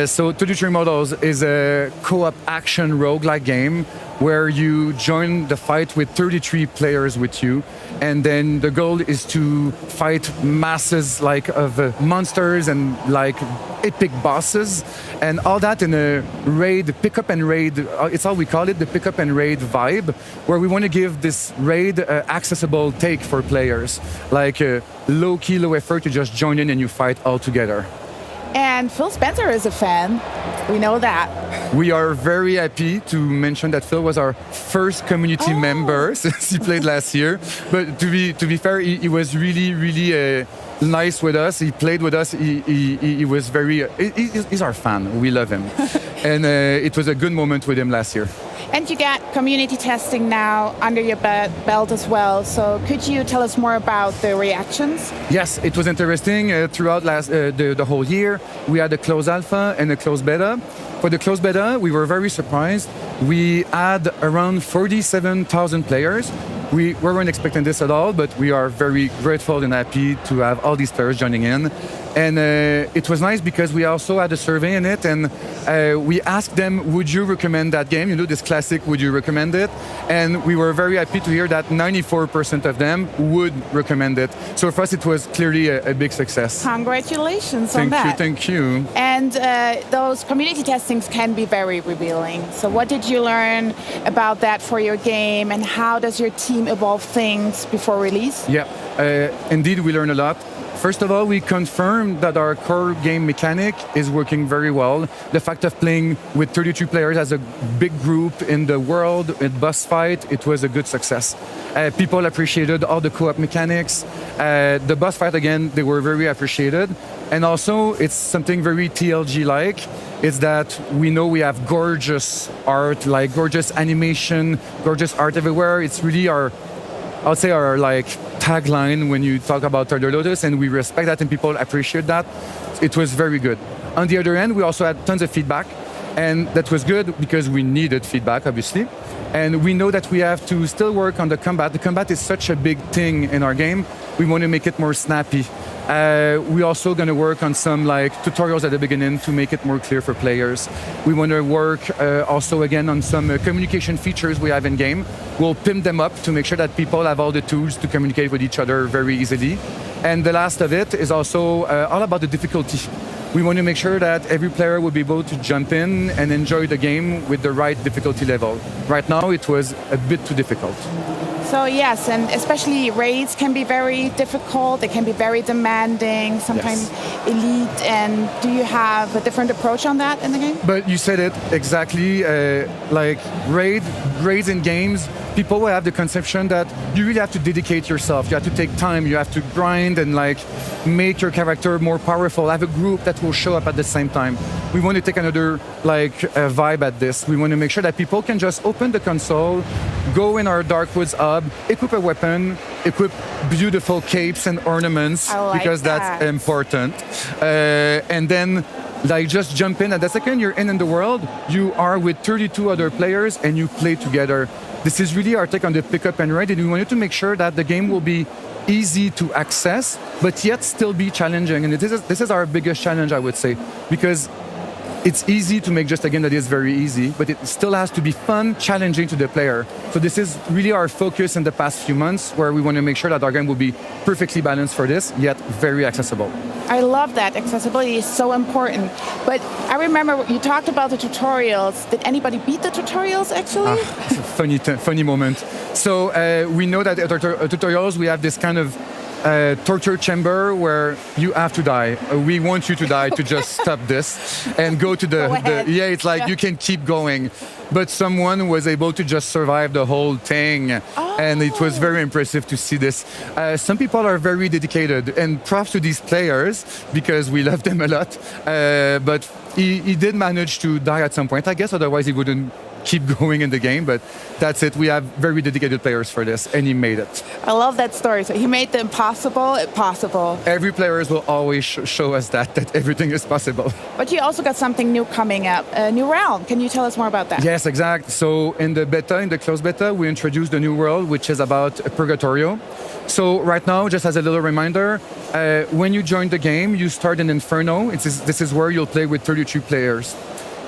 So 33 Models is a co-op action roguelike game where you join the fight with 33 players with you, and then the goal is to fight masses of monsters and epic bosses, and all that in a raid, pick up and raid. It's how we call it, the pick up and raid vibe, where we want to give this raid accessible take for players, low key, low effort. You just join in and you fight all together. And Phil Spencer is a fan. We know that. We are very happy to mention that Phil was our first community member since he played last year. But to be fair, he was really nice with us. He played with us. He was very. He's our fan. We love him, and it was a good moment with him last year. And you got community testing now under your belt as well. So could you tell us more about the reactions? Yes, it was interesting. Throughout the whole year, we had a closed alpha and a closed beta. For the closed beta, we were very surprised. We had around 47,000 players. We weren't expecting this at all, but we are very grateful and happy to have all these players joining in. And it was nice because we also had a survey in it, and we asked them, would you recommend that game? You know, this classic, would you recommend it? And we were very happy to hear that 94% of them would recommend it. So for us, it was clearly a big success. Congratulations on that. Thank you. And those community testings can be very revealing. So what did you learn about that for your game, and how does your team evolve things before release? Yeah, indeed, we learned a lot. First of all, we confirmed that our core game mechanic is working very well. The fact of playing with 32 players as a big group in the world, in boss fight, it was a good success. People appreciated all the co-op mechanics. The boss fight, again, they were very appreciated. And also, it's something very TLG-like. It's that we know we have gorgeous art, like gorgeous animation, gorgeous art everywhere. It's really our like tagline when you talk about Thunder Lotus, and we respect that and people appreciate that. It was very good. On the other end, we also had tons of feedback, and that was good because we needed feedback, obviously. And we know that we have to still work on the combat. The combat is such a big thing in our game. We want to make it more snappy. We're also going to work on some like tutorials at the beginning to make it more clear for players. We want to work also again on some communication features we have in game. We'll pimp them up to make sure that people have all the tools to communicate with each other very easily. And the last of it is also all about the difficulty. We want to make sure that every player will be able to jump in and enjoy the game with the right difficulty level. Right now, it was a bit too difficult. So yes, and especially raids can be very difficult. They can be very demanding, sometimes elite. And do you have a different approach on that in the game? But you said it exactly. Like raids in games, people will have the conception that you really have to dedicate yourself. You have to take time. You have to grind and like make your character more powerful. Have a group that will show up at the same time. We want to take another vibe at this. We want to make sure that people can just open the console, go in our Darkwoods hub, equip a weapon, equip beautiful capes and ornaments because that's important. And then just jump in. And the second you're in the world, you are with 32 other players and you play together. This is really our take on the pickup and raid, and we wanted to make sure that the game will be easy to access, but yet still be challenging. And this is our biggest challenge, I would say, because it's easy to make just a game that is very easy, but it still has to be fun, challenging to the player. So this is really our focus in the past few months, where we want to make sure that our game will be perfectly balanced for this, yet very accessible. I love that. Accessibility is so important. But I remember you talked about the tutorials. Did anybody beat the tutorials, actually? Funny moment. So we know that at tutorials, we have this kind of torture chamber where you have to die. We want you to die to just stop this and go to it's like you can keep going. But someone was able to just survive the whole thing. And it was very impressive to see this. Some people are very dedicated, and props to these players because we love them a lot. But he did manage to die at some point, I guess, otherwise he wouldn't keep going in the game, but that's it. We have very dedicated players for this, and he made it. I love that story. So he made the impossible possible. Every player will always show us that everything is possible. But you also got something new coming up, a new realm. Can you tell us more about that? Yes, exact. So in the closed beta, we introduced a new world, which is about Purgatorio. So right now, just as a little reminder, when you join the game, you start in Inferno. This is where you'll play with 32 players.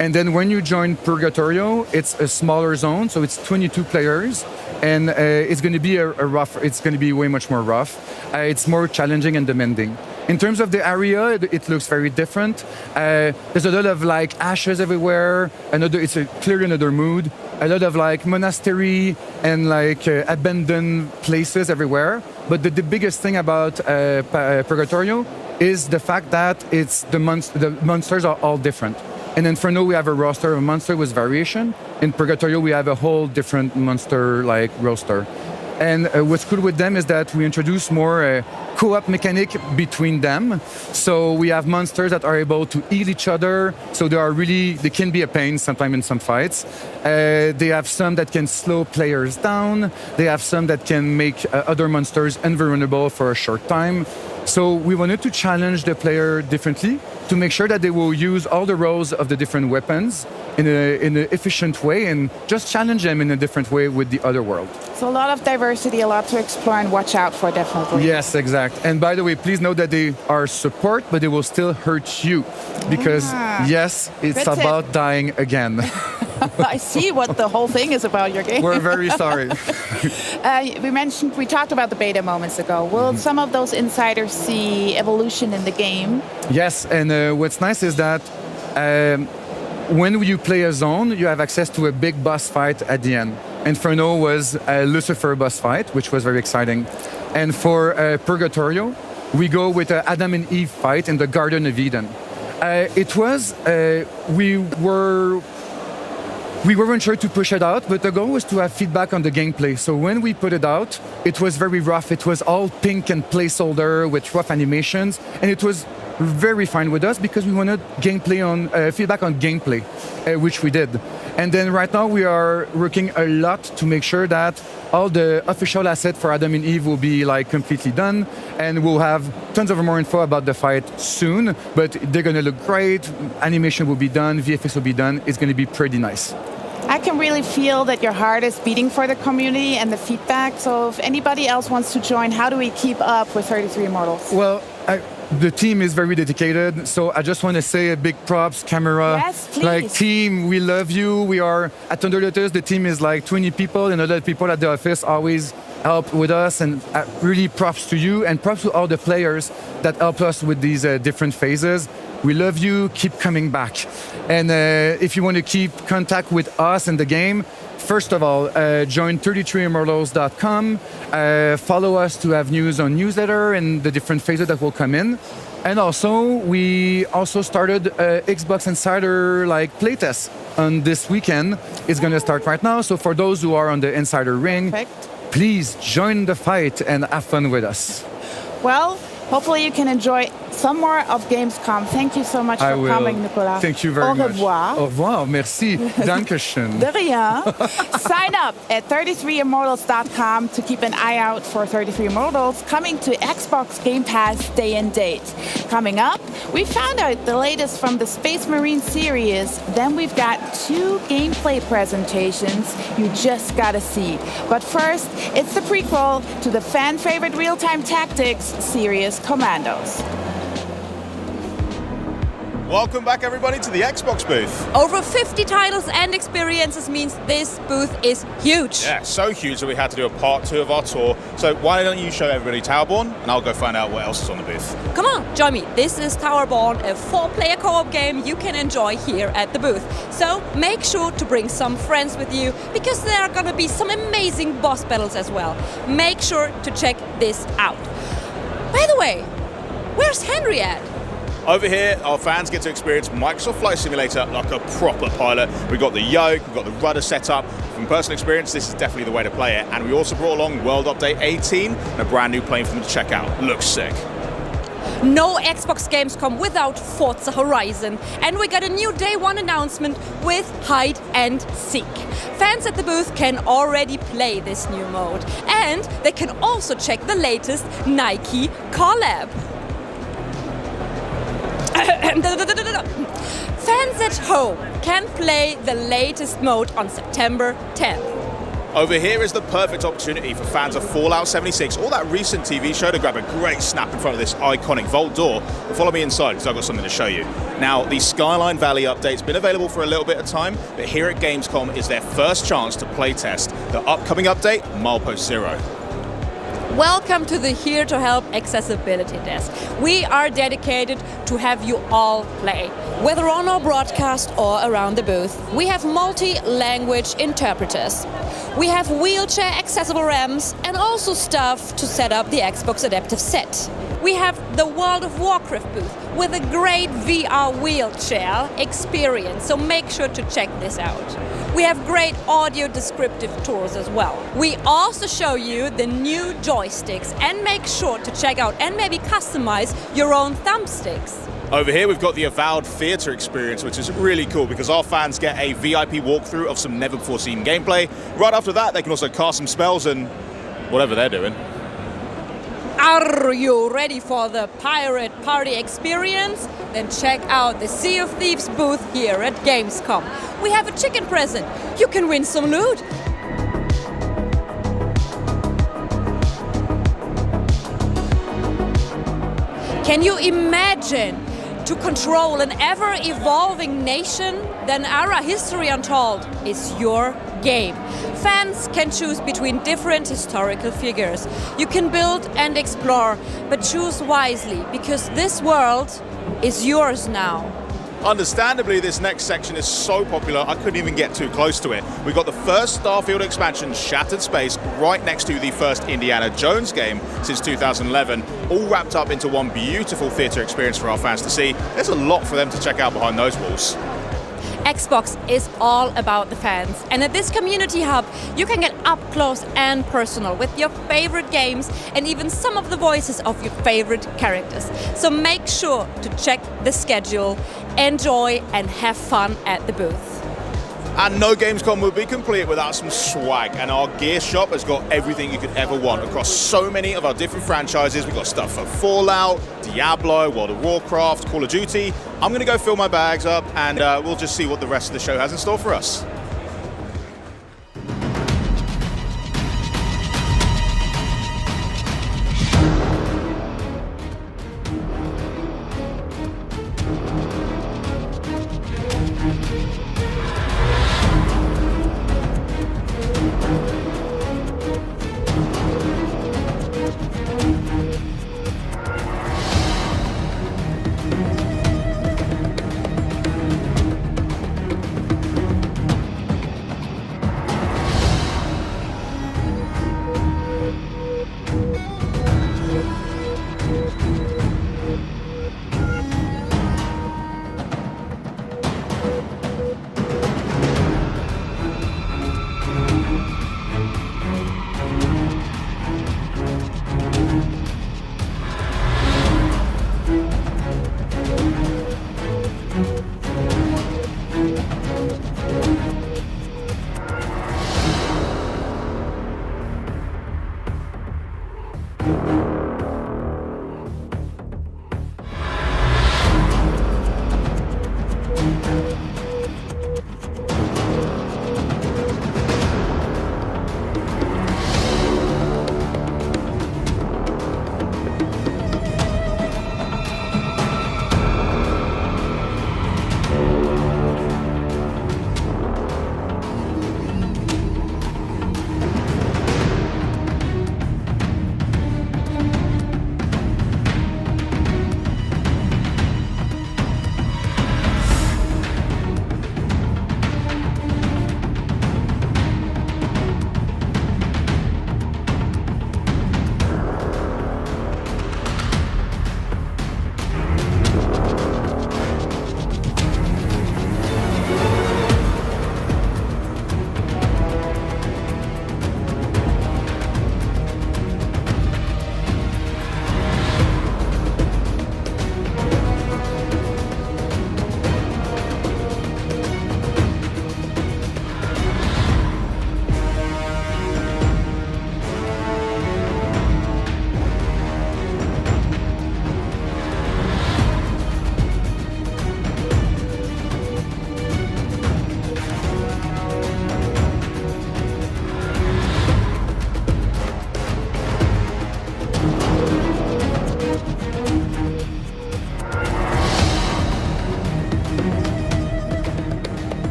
And then when you join Purgatorio, it's a smaller zone, so it's 22 players, and it's going to be it's going to be way much more rough. It's more challenging and demanding. In terms of the area, it looks very different. There's a lot of like ashes everywhere. It's clearly another mood. A lot of like monastery and like abandoned places everywhere. But the biggest thing about Purgatorio is the fact that the monsters are all different. In Inferno, we have a roster of monster with variation. In Purgatorio, we have a whole different monster-like roster. And what's cool with them is that we introduce more co-op mechanic between them. So we have monsters that are able to heal each other. So they can be a pain sometimes in some fights. They have some that can slow players down. They have some that can make other monsters invulnerable for a short time. So we wanted to challenge the player differently to make sure that they will use all the roles of the different weapons in an efficient way and just challenge them in a different way with the other world. So a lot of diversity, a lot to explore and watch out for, definitely. Yes, exactly. Correct. And by the way, please know that they are support, but they will still hurt you. Because, yes, it's Good tip. about dying again. I see what the whole thing is about your game. We're very sorry. We talked about the beta moments ago. Will some of those insiders see evolution in the game? Yes, and what's nice is that when you play a zone, you have access to a big boss fight at the end. Inferno was a Lucifer boss fight, which was very exciting. And for Purgatorio, we go with an Adam and Eve fight in the Garden of Eden. We weren't sure to push it out, but the goal was to have feedback on the gameplay. So when we put it out, it was very rough. It was all pink and placeholder with rough animations, and it was very fine with us because we wanted gameplay on feedback on gameplay, which we did. And then right now we are working a lot to make sure that all the official assets for Adam and Eve will be like completely done, and we'll have tons of more info about the fight soon. But they're gonna look great. Animation will be done. VFX will be done. It's gonna be pretty nice. I can really feel that your heart is beating for the community and the feedback. So if anybody else wants to join, how do we keep up with 33 Immortals? Well, the team is very dedicated, so I just want to say a big props, camera. Yes, please. Like team, we love you. We are at Thunder Lotus. The team is like 20 people, and other people at the office always help with us. And really props to you, and props to all the players that help us with these different phases. We love you. Keep coming back. And if you want to keep contact with us and the game, first of all, join 33immortals.com. Follow us to have news on newsletter and the different phases that will come in. And also, we also started Xbox Insider playtest on this weekend. It's going to start right now. So for those who are on the Insider ring, please join the fight and have fun with us. Well, hopefully you can enjoy some more of Gamescom. Thank you so much for coming, Nicolas. Thank you very much. Au revoir. Au revoir. Merci. Dankeschön. De rien. Sign up at 33immortals.com to keep an eye out for 33 Immortals coming to Xbox Game Pass day and date. Coming up, we found out the latest from the Space Marine series. Then we've got 2 gameplay presentations you just gotta see. But first, it's the prequel to the fan-favorite real-time tactics series Commandos. Welcome back, everybody, to the Xbox booth. Over 50 titles and experiences means this booth is huge. Yeah, so huge that we had to do a part 2 of our tour. So why don't you show everybody Towerborn, and I'll go find out what else is on the booth. Come on, join me. This is Towerborn, a 4-player co-op game you can enjoy here at the booth. So make sure to bring some friends with you, because there are gonna be some amazing boss battles as well. Make sure to check this out. By the way, where's Henry at? Over here, our fans get to experience Microsoft Flight Simulator like a proper pilot. We've got the yoke, we've got the rudder set up. From personal experience, this is definitely the way to play it. And we also brought along World Update 18 and a brand new plane for them to check out. Looks sick. No Xbox Gamescom without Forza Horizon. And we got a new Day 1 announcement with Hide and Seek. Fans at the booth can already play this new mode. And they can also check the latest Nike collab. Fans at home can play the latest mode on September 10th. Over here is the perfect opportunity for fans of Fallout 76 or that recent TV show to grab a great snap in front of this iconic vault door. But follow me inside because I've got something to show you. Now, the Skyline Valley update's been available for a little bit of time, but here at Gamescom is their first chance to playtest the upcoming update, Milepost Zero. Welcome to the Here to Help Accessibility Desk. We are dedicated to have you all play. Whether on our broadcast or around the booth, we have multi-language interpreters. We have wheelchair accessible ramps and also stuff to set up the Xbox Adaptive Set. We have the World of Warcraft booth with a great VR wheelchair experience, so make sure to check this out. We have great audio descriptive tours as well. We also show you the new joysticks and make sure to check out and maybe customize your own thumbsticks. Over here we've got the Avowed Theatre experience, which is really cool because our fans get a VIP walkthrough of some never before seen gameplay. Right after that they can also cast some spells and whatever they're doing. Are you ready for the pirate party experience? Then check out the Sea of Thieves booth here at Gamescom. We have a chicken present. You can win some loot. Can you imagine to control an ever-evolving nation? Then Ara History Untold is your game. Fans can choose between different historical figures. You can build and explore, but choose wisely, because this world is yours now. Understandably, this next section is so popular, I couldn't even get too close to it. We've got the first Starfield expansion, Shattered Space, right next to the first Indiana Jones game since 2011, all wrapped up into one beautiful theatre experience for our fans to see. There's a lot for them to check out behind those walls. Xbox is all about the fans, and at this community hub you can get up close and personal with your favorite games and even some of the voices of your favorite characters. So make sure to check the schedule, enjoy and have fun at the booth. And no Gamescom would be complete without some swag, and our gear shop has got everything you could ever want across so many of our different franchises. We've got stuff for Fallout, Diablo, World of Warcraft, Call of Duty. I'm going to go fill my bags up, and we'll just see what the rest of the show has in store for us.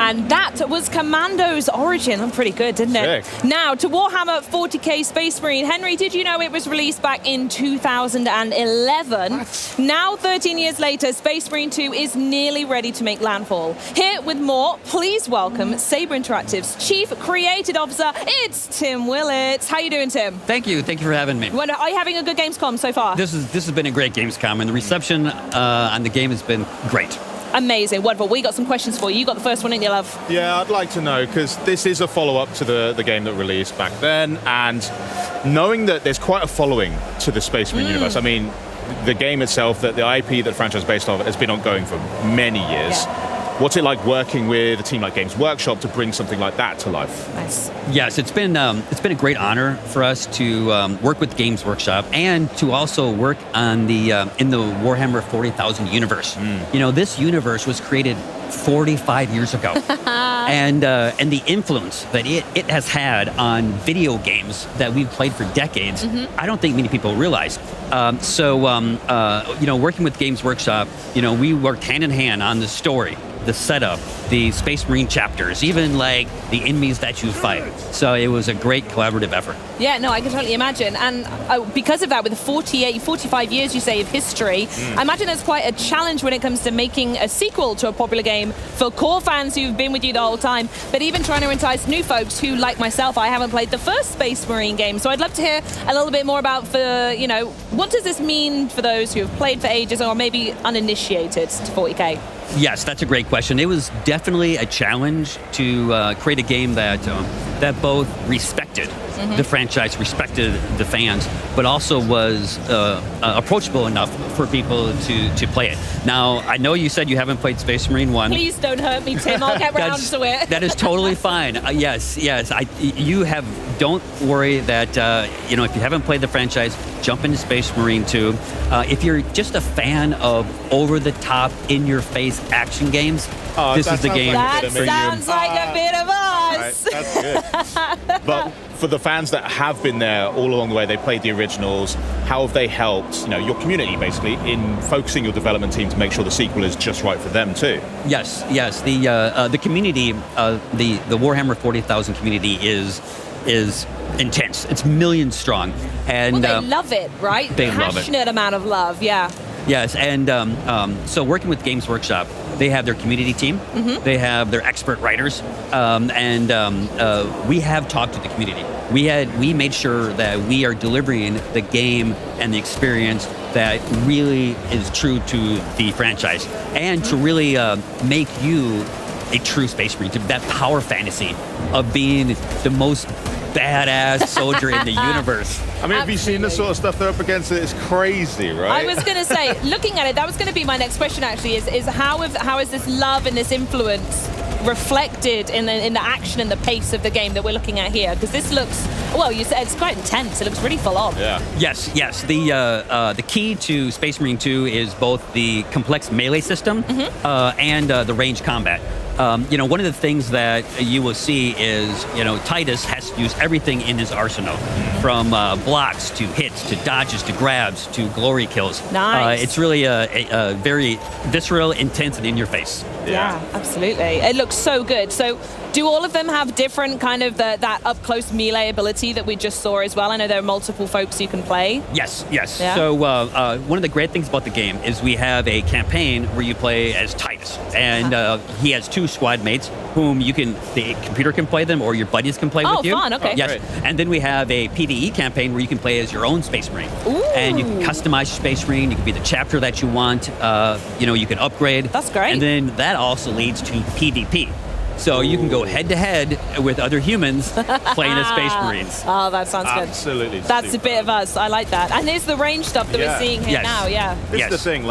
And that was Commando's Origin. That's pretty good, didn't it? Sick. Now, to Warhammer 40k Space Marine. Henry, did you know it was released back in 2011? What? Now, 13 years later, Space Marine 2 is nearly ready to make landfall. Here with more, please welcome Saber Interactive's Chief Creative Officer, it's Tim Willits. How you doing, Tim? Thank you for having me. Well, are you having a good Gamescom so far? This has been a great Gamescom, and the reception on the game has been great. Amazing, wonderful. We got some questions for you. You got the first one, didn't you, love? Yeah, I'd like to know, because this is a follow-up to the game that released back then, and knowing that there's quite a following to the Space Marine universe. I mean, the game itself, the IP that the franchise is based on, has been ongoing for many years. Yeah. What's it like working with a team like Games Workshop to bring something like that to life? Nice. Yes, it's been a great honor for us to work with Games Workshop and to also work on the in the Warhammer 40,000 universe. You know, this universe was created 45 years ago. and the influence that it has had on video games that we've played for decades, I don't think many people realize. Working with Games Workshop, we worked hand in hand on the story, the setup, the Space Marine chapters, even like the enemies that you fight. So it was a great collaborative effort. Yeah, no, I can totally imagine. And because of that, with 45 years, you say, of history, I imagine there's quite a challenge when it comes to making a sequel to a popular game for core fans who've been with you the whole time, but even trying to entice new folks who, like myself, I haven't played the first Space Marine game. So I'd love to hear a little bit more about, what does this mean for those who have played for ages or maybe uninitiated to 40K? Yes, that's a great question. It was definitely a challenge to create a game that both respected the franchise, respected the fans, but also was approachable enough for people to play it. Now, I know you said you haven't played Space Marine 1. Please don't hurt me, Tim. I'll get round to it. That is totally fine. Yes. Don't worry that, if you haven't played the franchise, jump into Space Marine 2. If you're just a fan of over-the-top, in-your-face action games, this is the game That for you. sounds like a bit of us. Right, that's good. But for the fans that have been there all along the way, they played the originals, how have they helped, your community basically in focusing your development team to make sure the sequel is just right for them too? Yes. The community, the Warhammer 40,000 community is intense. It's millions strong, and they love it, right? They love it. Passionate amount of love, yeah. Yes, and so working with Games Workshop, they have their community team, they have their expert writers, and we have talked to the community. We made sure that we are delivering the game and the experience that really is true to the franchise, and to really make you a true Space Marine, to that power fantasy of being the most badass soldier in the universe. I mean, have you seen the sort of stuff they're up against? It's crazy, right? I was going to say, looking at it, that was going to be my next question actually, is how is this love and this influence reflected in the action and the pace of the game that we're looking at here? Because this looks, well, you said it's quite intense. It looks really full on. Yeah. Yes. The key to Space Marine 2 is both the complex melee system and the range combat. One of the things that you will see is, Titus has to use everything in his arsenal, from blocks to hits to dodges to grabs to glory kills. Nice. It's really a very visceral, intense, and in your face. Yeah, absolutely. It looks so good. So do all of them have different kind of that up-close melee ability that we just saw as well? I know there are multiple folks you can play. Yes. Yeah. So one of the great things about the game is we have a campaign where you play as Titus, and he has two squad mates whom the computer can play them, or your buddies can play with you. Oh, fun, okay. Yes. And then we have a PvE campaign where you can play as your own Space Marine. Ooh. And you can customize your Space Marine, you can be the chapter that you want, you can upgrade. That's great. And then that also leads to PvP. So you can go head-to-head with other humans playing as Space Marines. Oh, that sounds good. Absolutely. That's super. a bit of us. I like that. And there's the range stuff that we're seeing here now, yeah. This is the thing,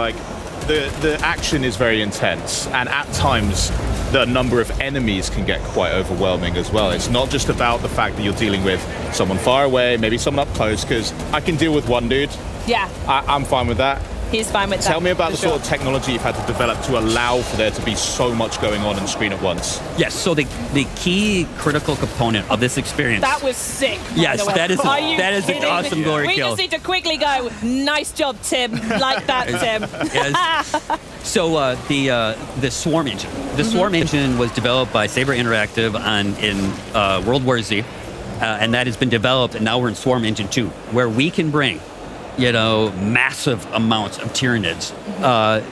the action is very intense, and at times the number of enemies can get quite overwhelming as well. It's not just about the fact that you're dealing with someone far away, maybe someone up close, because I can deal with one dude. Yeah. I'm fine with that. He's fine with that. Tell me about the for sure. sort of technology you've had to develop to allow for there to be so much going on the screen at once. Yes, so the key critical component of this experience. That was sick. Yes, by the way. that is Are you an awesome kidding? glory We kill. just need to quickly go, nice job, Tim. Like that, Tim. Yes. So the Swarm engine. The Swarm engine was developed by Saber Interactive in World War Z, and that has been developed, and now we're in Swarm Engine 2, where we can bring massive amounts of Tyranids,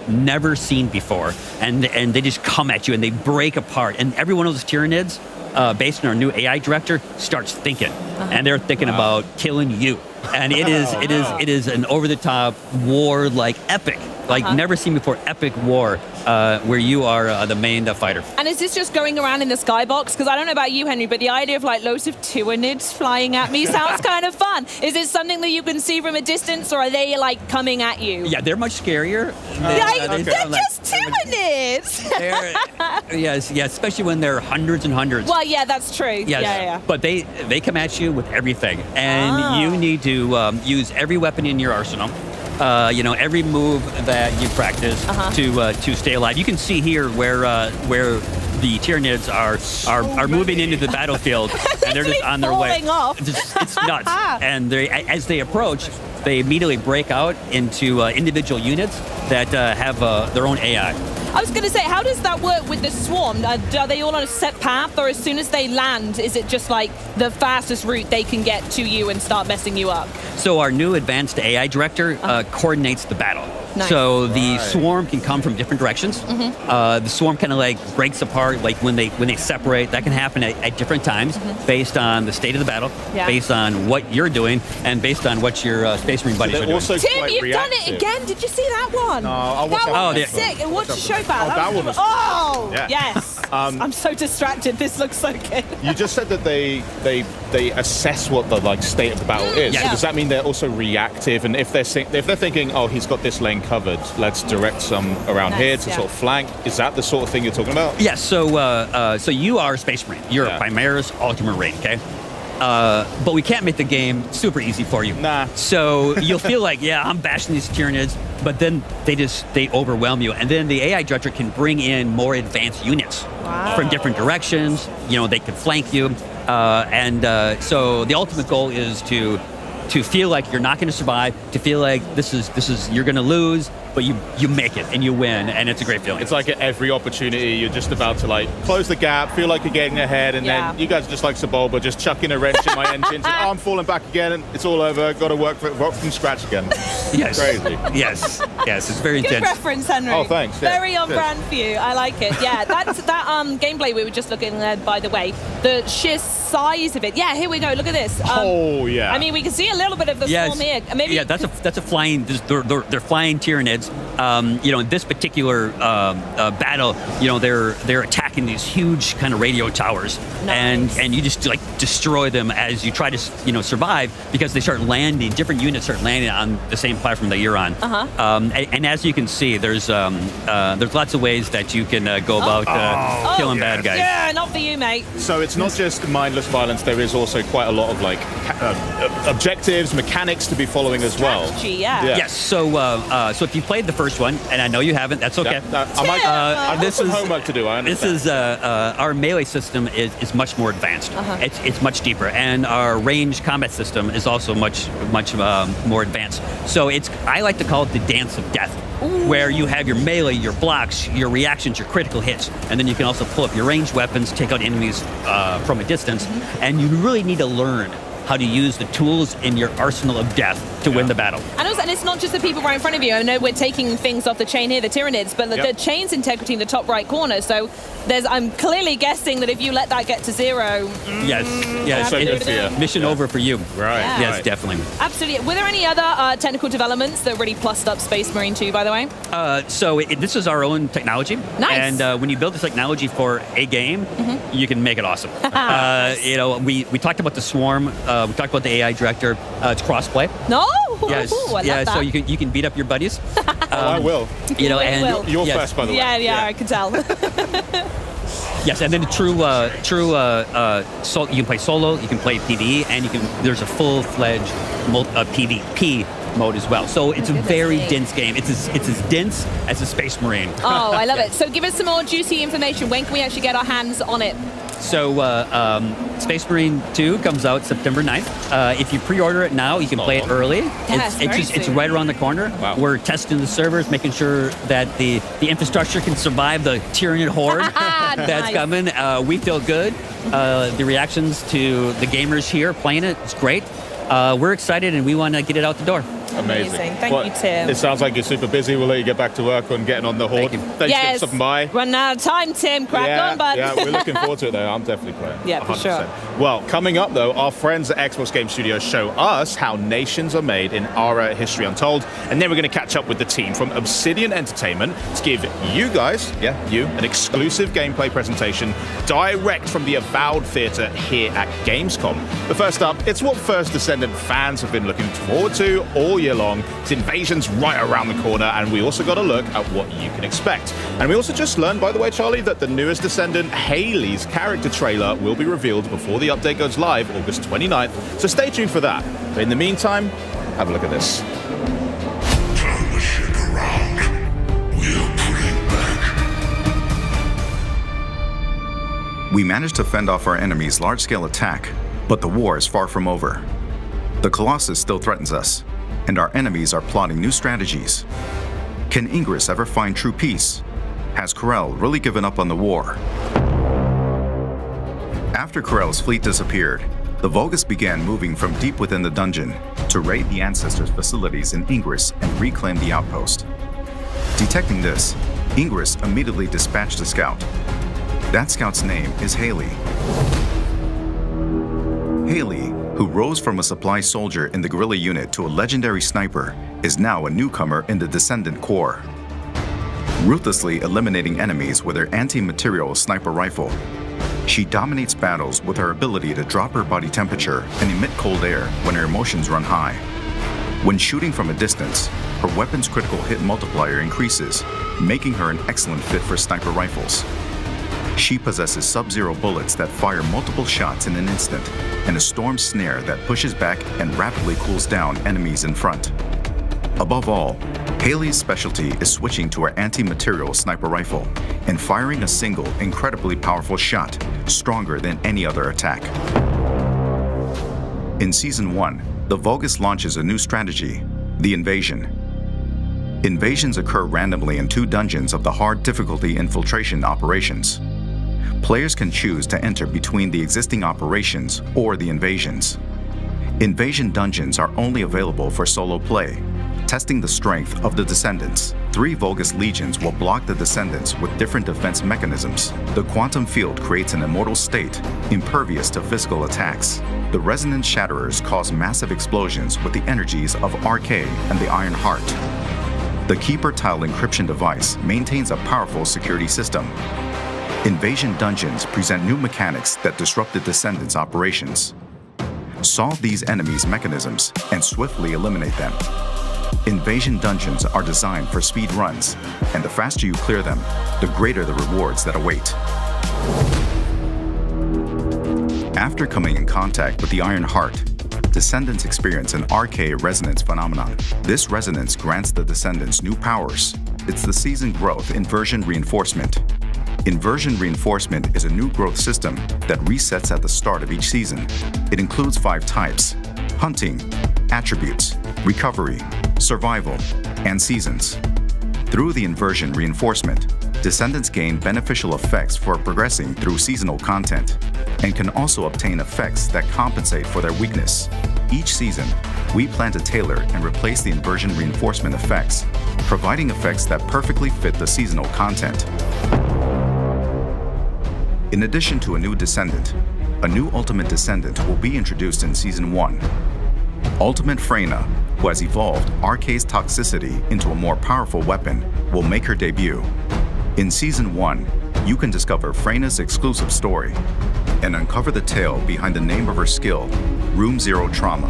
never seen before, and they just come at you and they break apart. And every one of those Tyranids, based on our new AI director, starts thinking, and they're thinking about killing you. And it is an over-the-top war, epic, never seen before, epic war, where you are the main fighter. And is this just going around in the skybox? Because I don't know about you, Henry, but the idea of loads of Tyranids flying at me sounds kind of fun. Is it something that you can see from a distance, or are they coming at you? Yeah, they're much scarier. They're just Tyranids. Yes, especially when they're hundreds and hundreds. Well, yeah, that's true. Yes. Yeah. But they come at you with everything, and you need to use every weapon in your arsenal. Every move that you practice to stay alive. You can see here where the Tyranids are moving into the battlefield, and they're just on their way. Falling off. It's nuts. And as they approach, they immediately break out into individual units that have their own AI. I was going to say, how does that work with the swarm? Are they all on a set path, or as soon as they land, is it just like the fastest route they can get to you and start messing you up? So our new advanced AI director coordinates the battle. Nice. So the swarm can come from different directions. The swarm kind of like breaks apart, like when they separate. That can happen at different times, based on the state of the battle, based on what you're doing, and based on what your Space Marine buddies are doing. Tim, you've done it again. Did you see that one? No, I'll watch that that one one. was sick. And what's the show about? that one was yes. I'm so distracted. This looks so good. You just said that they assess what the state of the battle is. Yeah. Does that mean they're also reactive? And if they're thinking, oh, he's got this lane covered, let's direct some around here to sort of flank. Is that the sort of thing you're talking about? Yes. So you are a Space Marine. You're a Primaris Ultramarine. Okay. But we can't make the game super easy for you. Nah. So you'll feel like, I'm bashing these Tyranids, but then they overwhelm you. And then the AI director can bring in more advanced units from different directions. They can flank you. So the ultimate goal is to feel like you're not going to survive, to feel like this is you're going to lose, but you make it and you win, and it's a great feeling. It's like at every opportunity you're just about to close the gap, feel like you're getting ahead, and then you guys are just like Sebulba, just chucking a wrench in my engines, and I'm falling back again, and it's all over. Got to work from scratch again. Yes. Crazy. Yes. It's very Good intense. reference, Henry. Oh, thanks. Yeah. Very on brand for you. I like it. Yeah, that gameplay we were just looking at, by the way, the sheer size of it. Yeah, here we go. Look at this. I mean, we can see a little bit of the swarm here. Maybe. Yeah, that's a flying. They're flying Tyranids. In this particular battle, they're attacking these huge kind of radio towers, and you just destroy them as you try to survive, because they start landing. Different units start landing on the same platform that you're on. And as you can see, there's lots of ways that you can go about killing bad guys. Yeah, not for you, mate. So it's not just mindless violence. There is also quite a lot of objectives, mechanics to be following as well. Strategy, Yes. So if you played the first one, and I know you haven't, that's okay. This is homework to do. I understand. This is our melee system is much more advanced. It's much deeper, and our range combat system is also much more advanced. So I like to call it the dance of death, where you have your melee, your blocks, your reactions, your critical hits, and then you can also pull up your ranged weapons, take out enemies from a distance, and you really need to learn how to use the tools in your arsenal of death to win the battle. And it's not just the people right in front of you. I know we're taking things off the chain here, the Tyranids, but the chain's integrity in the top right corner. So I'm clearly guessing that if you let that get to zero... Yes. Mission over for you. Right. Yeah. Yes, definitely. Absolutely. Were there any other technical developments that really plussed up Space Marine 2, by the way? This is our own technology. Nice. And when you build the technology for a game, you can make it awesome. We talked about the swarm. We talked about the AI director. It's crossplay. No. Yes. I love that. So you can beat up your buddies. I will. will. You're first, by the way. Yeah, I can tell. Yes, and then you can play solo, you can play PvE, and there's a full-fledged PvP mode as well. So it's a very dense game. It's as dense as a Space Marine. Oh, I love it. So give us some more juicy information. When can we actually get our hands on it? So Space Marine 2 comes out September 9th. If you pre-order it now, you can play it early. It's right around the corner. Wow. We're testing the servers, making sure that the infrastructure can survive the Tyranid horde that's coming. We feel good. The reactions to the gamers here playing it is great. We're excited, and we want to get it out the door. Amazing. Thank you, Tim. It sounds like you're super busy. We'll let you get back to work on getting on the horde. Thanks for stopping by. Run out of time, Tim. Crack on, bud. Yeah, we're looking forward to it, though. I'm definitely playing. Yeah, for 100%. sure. Well, coming up, though, our friends at Xbox Game Studios show us how nations are made in Ara History Untold. And then we're going to catch up with the team from Obsidian Entertainment to give you guys, an exclusive gameplay presentation direct from the Avowed Theatre here at Gamescom. But first up, it's what First Descendant fans have been looking forward to all year long. It's Invasion's right around the corner, and we also got a look at what you can expect. And we also just learned, by the way, Charlie, that the newest Descendant, Haley's character trailer, will be revealed before the update goes live August 29th. So stay tuned for that. But in the meantime, have a look at this. Turn the ship around. We're putting back. We managed to fend off our enemy's large-scale attack, but the war is far from over. The Colossus still threatens us, and our enemies are plotting new strategies. Can Ingress ever find true peace? Has Corel really given up on the war? After Corel's fleet disappeared, the Vulgus began moving from deep within the dungeon to raid the Ancestors' facilities in Ingress and reclaim the outpost. Detecting this, Ingress immediately dispatched a scout. That scout's name is Haley. Haley, who rose from a supply soldier in the guerrilla unit to a legendary sniper, is now a newcomer in the Descendant Corps. Ruthlessly eliminating enemies with her anti-material sniper rifle, she dominates battles with her ability to drop her body temperature and emit cold air when her emotions run high. When shooting from a distance, her weapon's critical hit multiplier increases, making her an excellent fit for sniper rifles. She possesses sub-zero bullets that fire multiple shots in an instant, and a storm snare that pushes back and rapidly cools down enemies in front. Above all, Haley's specialty is switching to her anti-material sniper rifle and firing a single, incredibly powerful shot, stronger than any other attack. In Season 1, the Vulgus launches a new strategy, the Invasion. Invasions occur randomly in 2 dungeons of the hard difficulty infiltration operations. Players can choose to enter between the existing operations or the invasions. Invasion dungeons are only available for solo play, testing the strength of the Descendants. 3 Vulgus legions will block the Descendants with different defense mechanisms. The quantum field creates an immortal state, impervious to physical attacks. The Resonance Shatterers cause massive explosions with the energies of RK and the Iron Heart. The Keeper Tile encryption device maintains a powerful security system. Invasion dungeons present new mechanics that disrupt the Descendants' operations. Solve these enemies' mechanisms and swiftly eliminate them. Invasion dungeons are designed for speed runs, and the faster you clear them, the greater the rewards that await. After coming in contact with the Iron Heart, Descendants experience an RK resonance phenomenon. This resonance grants the Descendants new powers. It's the season growth inversion reinforcement. Inversion reinforcement is a new growth system that resets at the start of each season. It includes 5 types: hunting, attributes, recovery, survival, and seasons. Through the inversion reinforcement, Descendants gain beneficial effects for progressing through seasonal content, and can also obtain effects that compensate for their weakness. Each season, we plan to tailor and replace the inversion reinforcement effects, providing effects that perfectly fit the seasonal content. In addition to a new Descendant, a new Ultimate Descendant will be introduced in Season 1. Ultimate Freyna, who has evolved RK's toxicity into a more powerful weapon, will make her debut. In Season 1, you can discover Freyna's exclusive story and uncover the tale behind the name of her skill, Room Zero Trauma.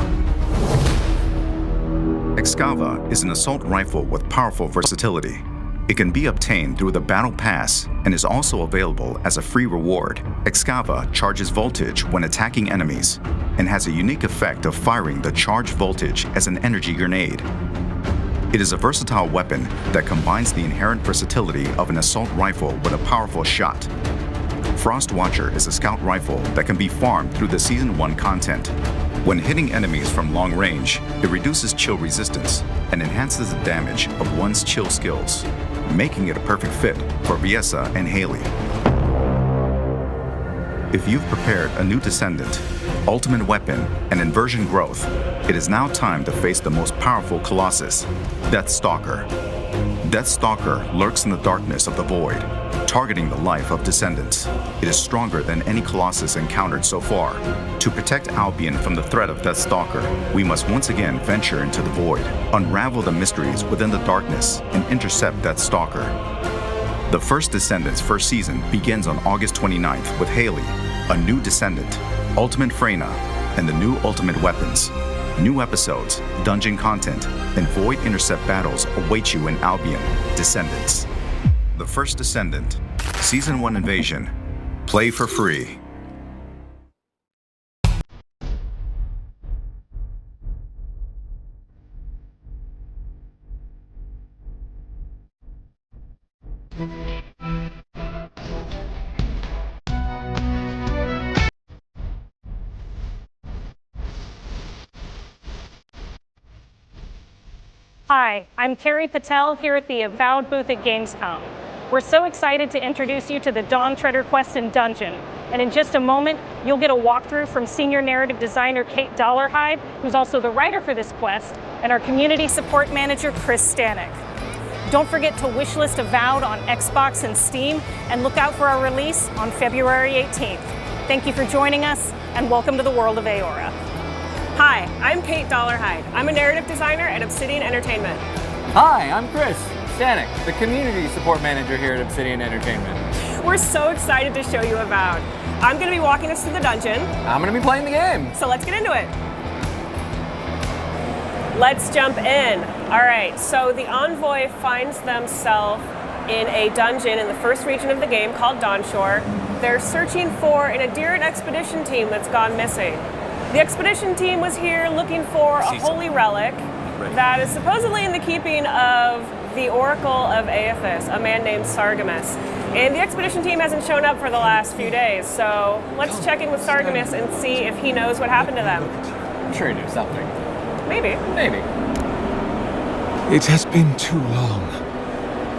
Excava is an assault rifle with powerful versatility. It can be obtained through the Battle Pass and is also available as a free reward. Excava charges voltage when attacking enemies and has a unique effect of firing the charged voltage as an energy grenade. It is a versatile weapon that combines the inherent versatility of an assault rifle with a powerful shot. Frost Watcher is a scout rifle that can be farmed through the Season 1 content. When hitting enemies from long range, it reduces chill resistance and enhances the damage of one's chill skills, making it a perfect fit for Viessa and Haley. If you've prepared a new Descendant, ultimate weapon, and inversion growth, it is now time to face the most powerful Colossus, Deathstalker. Deathstalker lurks in the darkness of the void, targeting the life of Descendants. It is stronger than any Colossus encountered so far. To protect Albion from the threat of Deathstalker, we must once again venture into the void, unravel the mysteries within the darkness, and intercept Deathstalker. The first Descendants first season begins on August 29th with Haley, a new Descendant, Ultimate Freyna, and the new Ultimate Weapons. New episodes, dungeon content, and void intercept battles await you in Albion, Descendants. The first Descendant, Season 1 Invasion. Play for free. Hi, I'm Carrie Patel here at the Avowed booth at Gamescom. We're so excited to introduce you to the Dawn Treader quest and dungeon. And in just a moment, you'll get a walkthrough from senior narrative designer Kate Dollarhide, who's also the writer for this quest, and our community support manager, Chris Stanek. Don't forget to wishlist Avowed on Xbox and Steam, and look out for our release on February 18th. Thank you for joining us, and welcome to the world of Aora. Hi, I'm Kate Dollarhide. I'm a narrative designer at Obsidian Entertainment. Hi, I'm Chris Stanek, the community support manager here at Obsidian Entertainment. We're so excited to show you Avowed. I'm going to be walking us through the dungeon. I'm going to be playing the game. So let's get into it. Let's jump in. All right, so the Envoy finds themselves in a dungeon in the first region of the game called Dawnshore. They're searching for an Adherent expedition team that's gone missing. The expedition team was here looking for a holy relic that is supposedly in the keeping of the Oracle of Aethys, a man named Sargamus. And the expedition team hasn't shown up for the last few days, so let's check in with Sargamus and see if he knows what happened to them. I'm sure he knew something. Maybe. Maybe. It has been too long.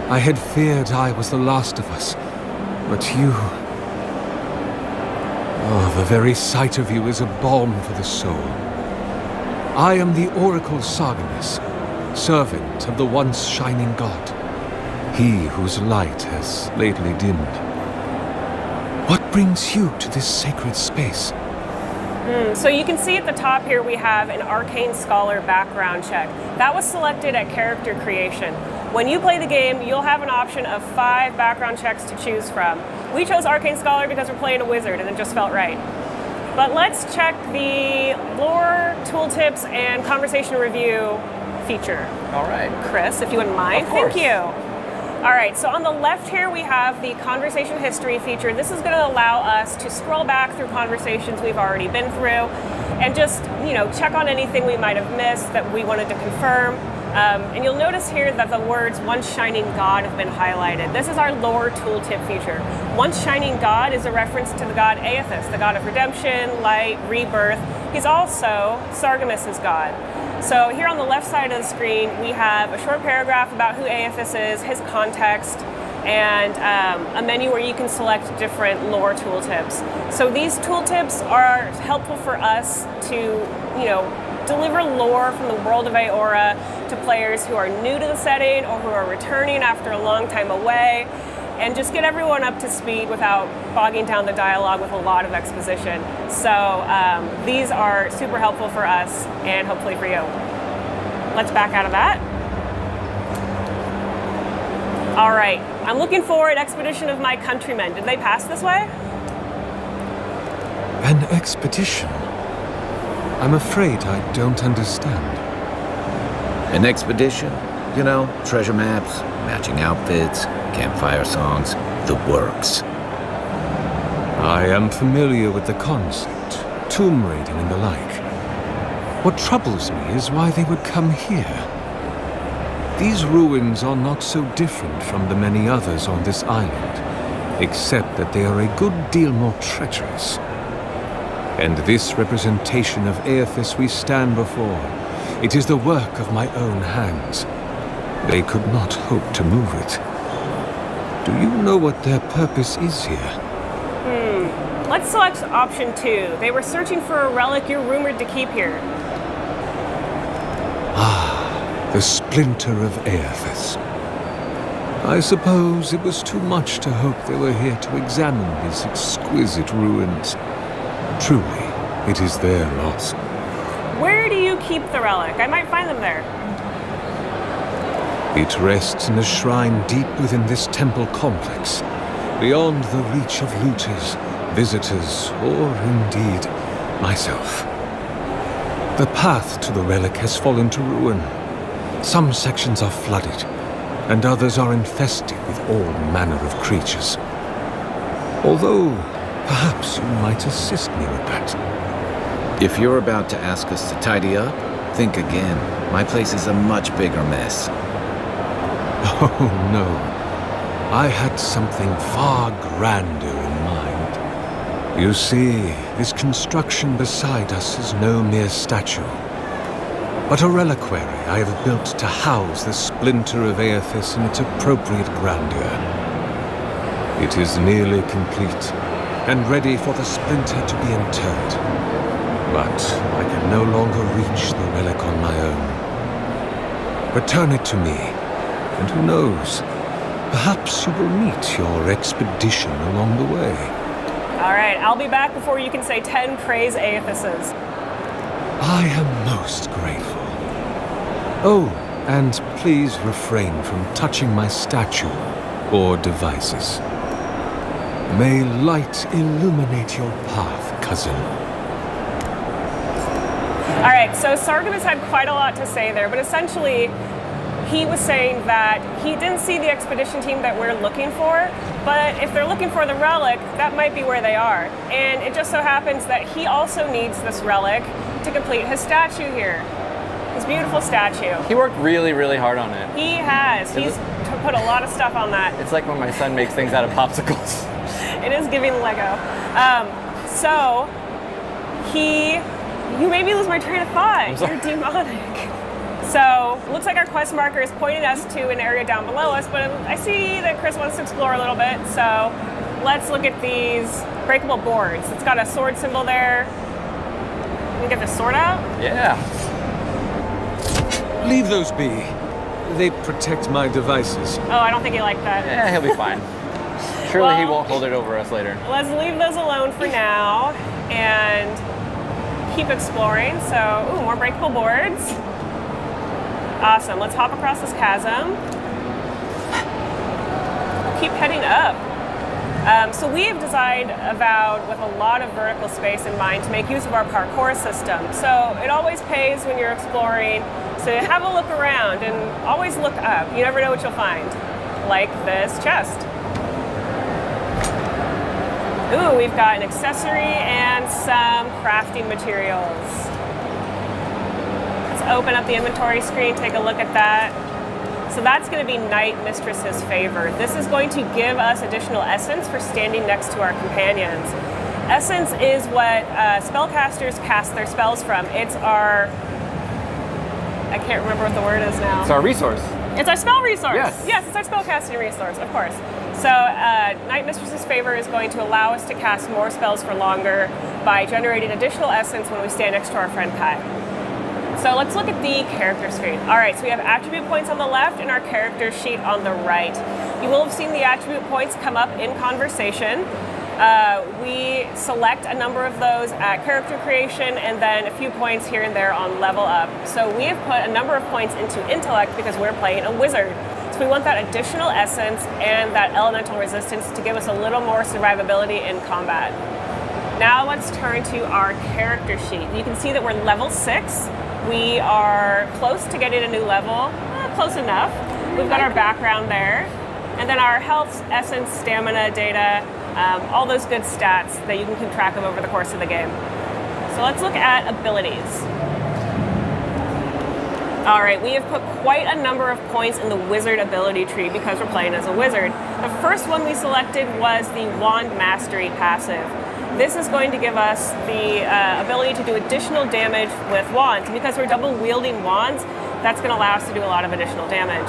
I had feared I was the last of us, but you... Oh, the very sight of you is a balm for the soul. I am the Oracle Sargamus, servant of the once shining god, he whose light has lately dimmed. What brings you to this sacred space? So you can see at the top here we have an Arcane Scholar background check. That was selected at character creation. When you play the game, you'll have an option of 5 background checks to choose from. We chose Arcane Scholar because we're playing a wizard and it just felt right. But let's check the lore, tooltips, and conversation review feature. All right. Chris, if you wouldn't mind. Of course. Thank you. All right, so on the left here we have the conversation history feature. This is going to allow us to scroll back through conversations we've already been through and just, check on anything we might have missed that we wanted to confirm. And you'll notice here that the words Once Shining God have been highlighted. This is our lore tooltip feature. Once Shining God is a reference to the god Aethys, the god of redemption, light, rebirth. He's also Sargamus's god. So here on the left side of the screen, we have a short paragraph about who Aethys is, his context, and a menu where you can select different lore tooltips. So these tooltips are helpful for us to, deliver lore from the world of Aora to players who are new to the setting or who are returning after a long time away, and just get everyone up to speed without bogging down the dialogue with a lot of exposition. So these are super helpful for us and hopefully for you. Let's back out of that. All right, I'm looking for an expedition of my countrymen. Did they pass this way? An expedition? I'm afraid I don't understand. An expedition? Treasure maps, matching outfits, campfire songs, the works. I am familiar with the concept, tomb raiding and the like. What troubles me is why they would come here. These ruins are not so different from the many others on this island, except that they are a good deal more treacherous. And this representation of Aethys we stand before, it is the work of my own hands. They could not hope to move it. Do you know what their purpose is here? Let's select option 2. They were searching for a relic you're rumored to keep here. Ah, the splinter of Aethys. I suppose it was too much to hope they were here to examine these exquisite ruins. Truly, it is their loss. Where do you keep the relic? I might find them there. It rests in a shrine deep within this temple complex, beyond the reach of looters, visitors, or indeed, myself. The path to the relic has fallen to ruin. Some sections are flooded, and others are infested with all manner of creatures. Although, perhaps you might assist me with that. If you're about to ask us to tidy up, think again. My place is a much bigger mess. Oh, no. I had something far grander in mind. You see, this construction beside us is no mere statue. but a reliquary I have built to house the splinter of Aethys in its appropriate grandeur. It is nearly complete, and ready for the splinter to be interred. But I can no longer reach the relic on my own. Return it to me, and who knows, perhaps you will meet your expedition along the way. All right, I'll be back before you can say 10 praise Aethyses. I am most grateful. Oh, and please refrain from touching my statue or devices. May light illuminate your path, cousin. All right, so Sargon has had quite a lot to say there, but essentially he was saying that he didn't see the expedition team that we're looking for, but if they're looking for the relic, that might be where they are. And it just so happens that he also needs this relic to complete his statue here. His beautiful statue. He worked really, really hard on it. He has. He's put a lot of stuff on that. It's like when my son makes things out of popsicles. It is giving Lego. So you made me lose my train of thought. You're demonic. So it looks like our quest marker is pointing us to an area down below us, but I see that Chris wants to explore a little bit. So let's look at these breakable boards. It's got a sword symbol there. Can we get the sword out? Yeah. Leave those be. They protect my devices. Oh, I don't think he liked that. Yeah, he'll be fine. Surely he won't hold it over us later. Let's leave those alone for now and keep exploring. So, ooh, more breakable boards. Awesome. Let's hop across this chasm. Keep heading up. So we have designed Avowed with a lot of vertical space in mind to make use of our parkour system. So it always pays when you're exploring. So have a look around and always look up. You never know what you'll find. Like this chest. Ooh, we've got an accessory and some crafting materials. Let's open up the inventory screen, take a look at that. So that's going to be Night Mistress's favor. This is going to give us additional essence for standing next to our companions. Essence is what spellcasters cast their spells from. It's our... I can't remember what the word is now. It's our resource. It's our spell resource. Yes. Yes, it's our spellcasting resource, of course. So Night Mistress's favor is going to allow us to cast more spells for longer by generating additional essence when we stand next to our friend Kai. So let's look at the character screen. All right, so we have attribute points on the left and our character sheet on the right. You will have seen the attribute points come up in conversation. We select a number of those at character creation and then a few points here and there on level up. So we have put a number of points into intellect because we're playing a wizard. So we want that additional essence and that elemental resistance to give us a little more survivability in combat. Now let's turn to our character sheet. You can see that we're level 6. We are close to getting a new level, close enough. We've got our background there. And then our health, essence, stamina, data, all those good stats that you can keep track of over the course of the game. So let's look at abilities. All right, we have put quite a number of points in the wizard ability tree because we're playing as a wizard. The first one we selected was the Wand Mastery passive. This is going to give us the ability to do additional damage with wands. And because we're double wielding wands, that's going to allow us to do a lot of additional damage.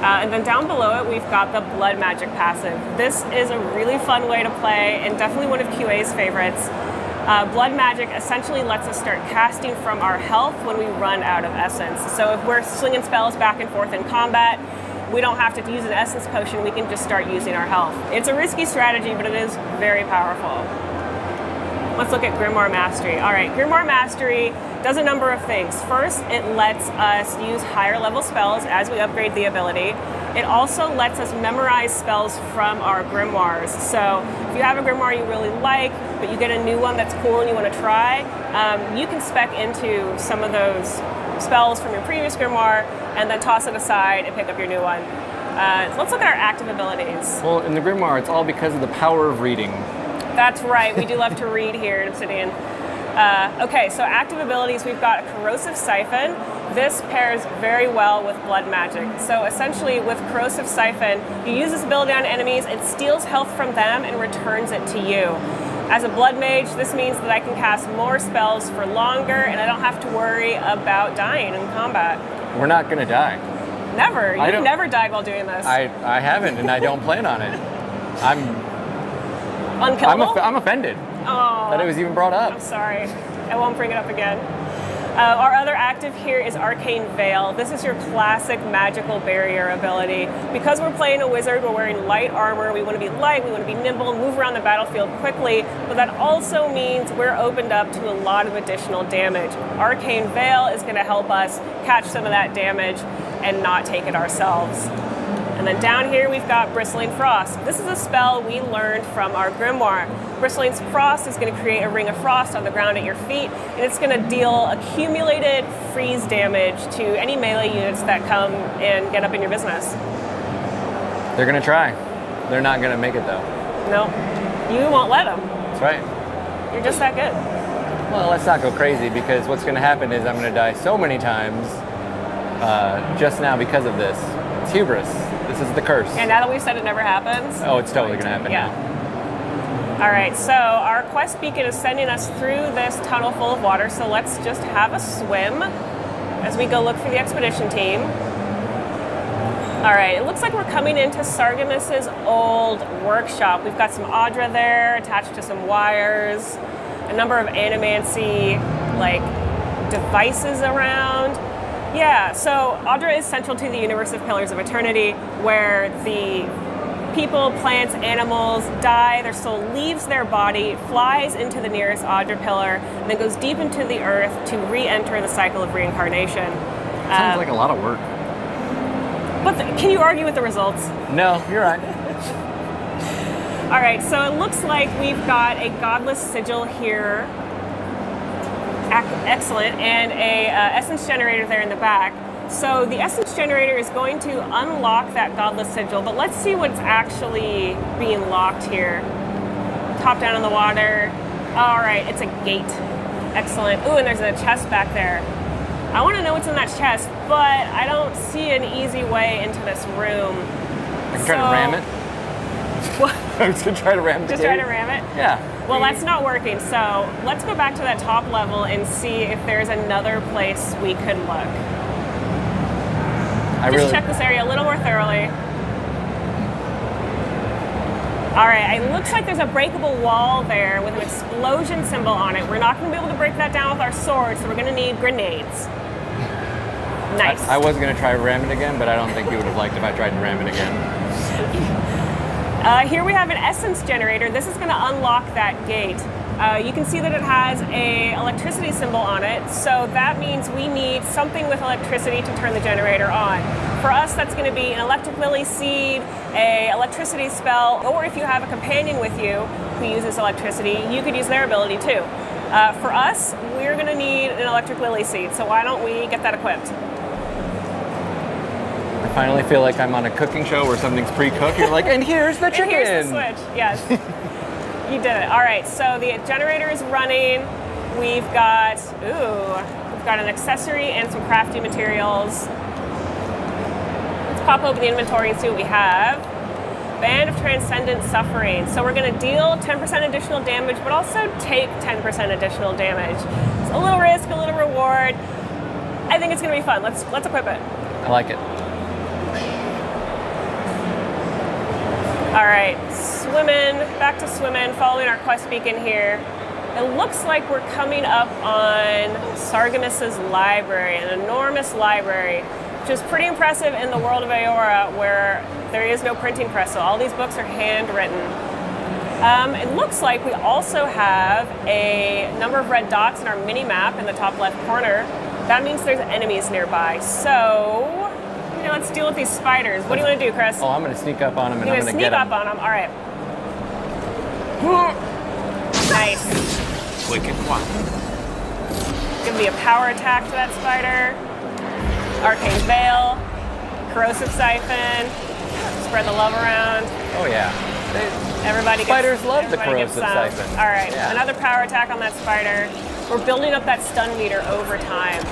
And then down below it, we've got the Blood Magic passive. This is a really fun way to play and definitely one of QA's favorites. Blood Magic essentially lets us start casting from our health when we run out of essence. So if we're slinging spells back and forth in combat, we don't have to use an essence potion, we can just start using our health. It's a risky strategy, but it is very powerful. Let's look at Grimoire Mastery. All right, Grimoire Mastery does a number of things. First, it lets us use higher level spells as we upgrade the ability. It also lets us memorize spells from our grimoires. So if you have a grimoire you really like, but you get a new one that's cool and you want to try, you can spec into some of those spells from your previous grimoire and then toss it aside and pick up your new one. Let's look at our active abilities. Well, in the grimoire, it's all because of the power of reading. That's right, we do love to read here at Obsidian. Okay, so active abilities, we've got a Corrosive Siphon. This pairs very well with Blood Magic. So essentially with Corrosive Siphon, you use this ability on enemies, it steals health from them and returns it to you. As a blood mage, this means that I can cast more spells for longer, and I don't have to worry about dying in combat. We're not gonna die. Never. You've never died while doing this. I haven't, and I don't plan on it. I'm unkillable. I'm offended that it was even brought up. I'm sorry. I won't bring it up again. Our other active here is Arcane Veil. This is your classic magical barrier ability. Because we're playing a wizard, we're wearing light armor. We want to be light, we want to be nimble, move around the battlefield quickly, but that also means we're opened up to a lot of additional damage. Arcane Veil is going to help us catch some of that damage and not take it ourselves. And then down here we've got Bristling Frost. This is a spell we learned from our grimoire. Bristling Frost is going to create a ring of frost on the ground at your feet, and it's going to deal accumulated freeze damage to any melee units that come and get up in your business. They're gonna try. They're not gonna make it though. No, you won't let them. That's right. You're just that good. Well, let's not go crazy, because what's gonna happen is I'm gonna die so many times just now because of this. It's hubris. This is the curse. And now that we've said it never happens. Oh, it's totally gonna happen now. All right, so our quest beacon is sending us through this tunnel full of water, so let's just have a swim as we go look for the expedition team. All right, it looks like we're coming into Sargemus's old workshop. We've got some Audra there attached to some wires, a number of animancy devices around. Yeah, so Audra is central to the universe of Pillars of Eternity, where the people, plants, animals die, their soul leaves their body, flies into the nearest Audra pillar, and then goes deep into the earth to re-enter the cycle of reincarnation. Sounds like a lot of work. But can you argue with the results? No, you're right. All right, so it looks like we've got a godless sigil here. Excellent, and a essence generator there in the back. So the essence generator is going to unlock that godless sigil, but let's see what's actually being locked here. Top down in the water. All right, it's a gate. Excellent. Ooh, and there's a chest back there. I want to know what's in that chest, but I don't see an easy way into this room. I'm trying to ram it. What? I'm just gonna try to ram it. Just try to ram it? Yeah. Well, that's not working, so let's go back to that top level and see if there's another place we could look. Just check this area a little more thoroughly. All right, it looks like there's a breakable wall there with an explosion symbol on it. We're not going to be able to break that down with our swords, so we're going to need grenades. Nice. I was going to try ram it again, but I don't think you would have liked if I tried to ram it again. Here we have an essence generator. This is going to unlock that gate. You can see that it has a electricity symbol on it, so that means we need something with electricity to turn the generator on. For us, that's going to be an electric lily seed, a electricity spell, or if you have a companion with you who uses electricity, you could use their ability too. For us, we're going to need an electric lily seed, so why don't we get that equipped? I finally feel like I'm on a cooking show where something's pre-cooked. You're like, and here's the chicken. And here's the switch, yes. You did it. All right, so the generator is running. We've got an accessory and some crafting materials. Let's pop open the inventory and see what we have. Band of Transcendent Suffering. So we're gonna deal 10% additional damage, but also take 10% additional damage. It's a little risk, a little reward. I think it's gonna be fun. Let's equip it. I like it. All right, back to swimming, following our quest beacon here. It looks like we're coming up on Sargemus's library, an enormous library, which is pretty impressive in the world of Aora, where there is no printing press, so all these books are handwritten. It looks like we also have a number of red dots in our mini-map in the top left corner. That means there's enemies nearby, so let's deal with these spiders. What do you want to do, Chris? Oh, I'm going to sneak up on them and I'm going to get them. Sneak up on them. All right. Nice. Quick and quiet. Give me a power attack to that spider. Arcane Veil. Corrosive Siphon. Spread the love around. Oh, yeah. Spiders love the corrosive siphon. All right. Yeah. Another power attack on that spider. We're building up that stun meter over time.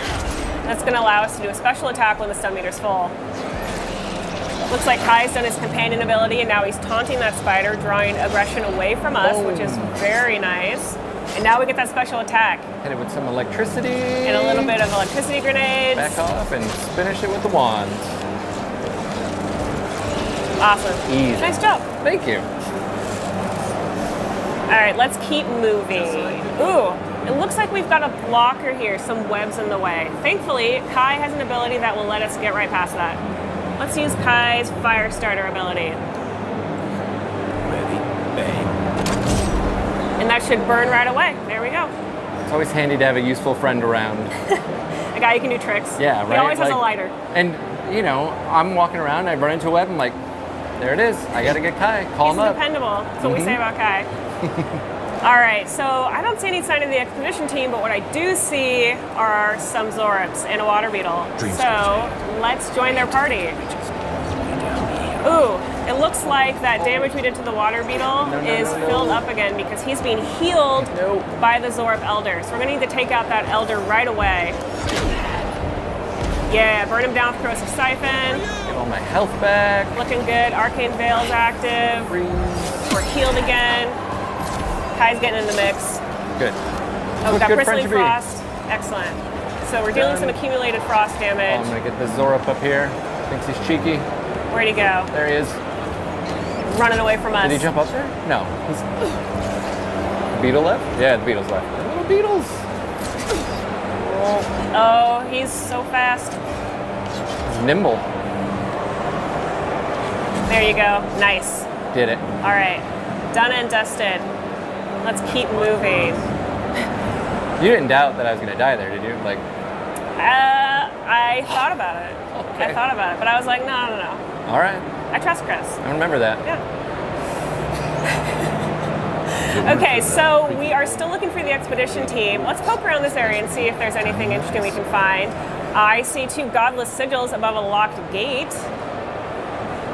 That's going to allow us to do a special attack when the stun meter's full. Looks like Kai's done his companion ability, and now he's taunting that spider, drawing aggression away from us, which is very nice. And now we get that special attack. Hit it with some electricity. And a little bit of electricity grenades. Back off and finish it with the wand. Awesome. Easy. Nice job. Thank you. All right, let's keep moving. Ooh, it looks like we've got a blocker here, some webs in the way. Thankfully, Kai has an ability that will let us get right past that. Let's use Kai's fire starter ability. Ready, bang. And that should burn right away. There we go. It's always handy to have a useful friend around. A guy who can do tricks. Yeah, right? He always has a Like- lighter. And, you know, I'm walking around, I run into a web, I'm like, there it is. I gotta get Kai. Call him He's up. dependable. That's what we say about Kai. All right, so I don't see any sign of the expedition team, but what I do see are some Zorops and a water beetle. So let's join their party. Ooh, it looks like that damage we did to the water beetle is filled up again because he's being healed by the Zorop Elder. So we're gonna need to take out that Elder right away. Yeah, burn him down with Corrosive Siphon. Get all my health back. Looking good. Arcane Veil's active. We're healed again. Kai's getting in the mix. Good. Oh, we got good Bristling friend to be. Frost. Excellent. So we're dealing with some accumulated frost Oh, damage. I'm gonna get the Zorop up here. Thinks he's cheeky. Where'd he go? There he is. Running away from us. Did he jump up there? No. He's... Beetle left? Yeah, the beetle's left. The little beetles. Oh, he's so fast. He's nimble. There you go. Nice. Did it. All right. Done and dusted. Let's keep moving. You didn't doubt that I was gonna die there, did you? Like, I thought about it. Okay. I thought about it, but I was like, no. all right. I trust Chris. I remember that. Yeah. Okay, so we are still looking for the expedition team. Let's poke around this area and see if there's anything interesting we can find. I see 2 godless sigils above a locked gate.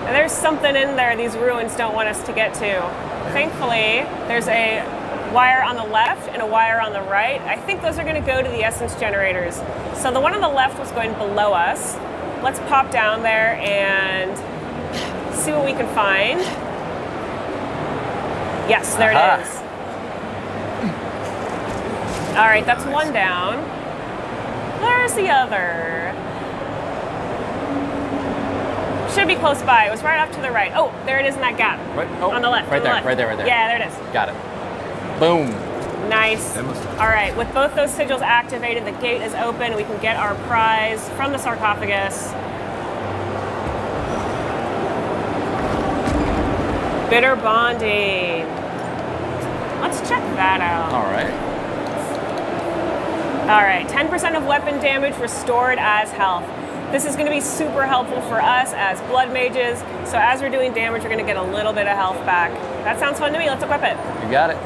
And there's something in there these ruins don't want us to get to. Thankfully, there's a wire on the left and a wire on the right. I think those are going to go to the essence generators. So the one on the left was going below us. Let's pop down there and see what we can find. Yes, there it is. All right, that's one down. Where's the other? Should be close by. It was right off to the right. Oh, there it is in that gap. Right, oh, on the left. Right on the there, left. right there, right there. Yeah, there it is. Got it. Boom. Nice. All right, with both those sigils activated, the gate is open. We can get our prize from the sarcophagus. Bitter bonding. Let's check that out. All right. All right, 10% of weapon damage restored as health. This is going to be super helpful for us as blood mages. So as we're doing damage, we're going to get a little bit of health back. That sounds fun to me. Let's equip it. You got it.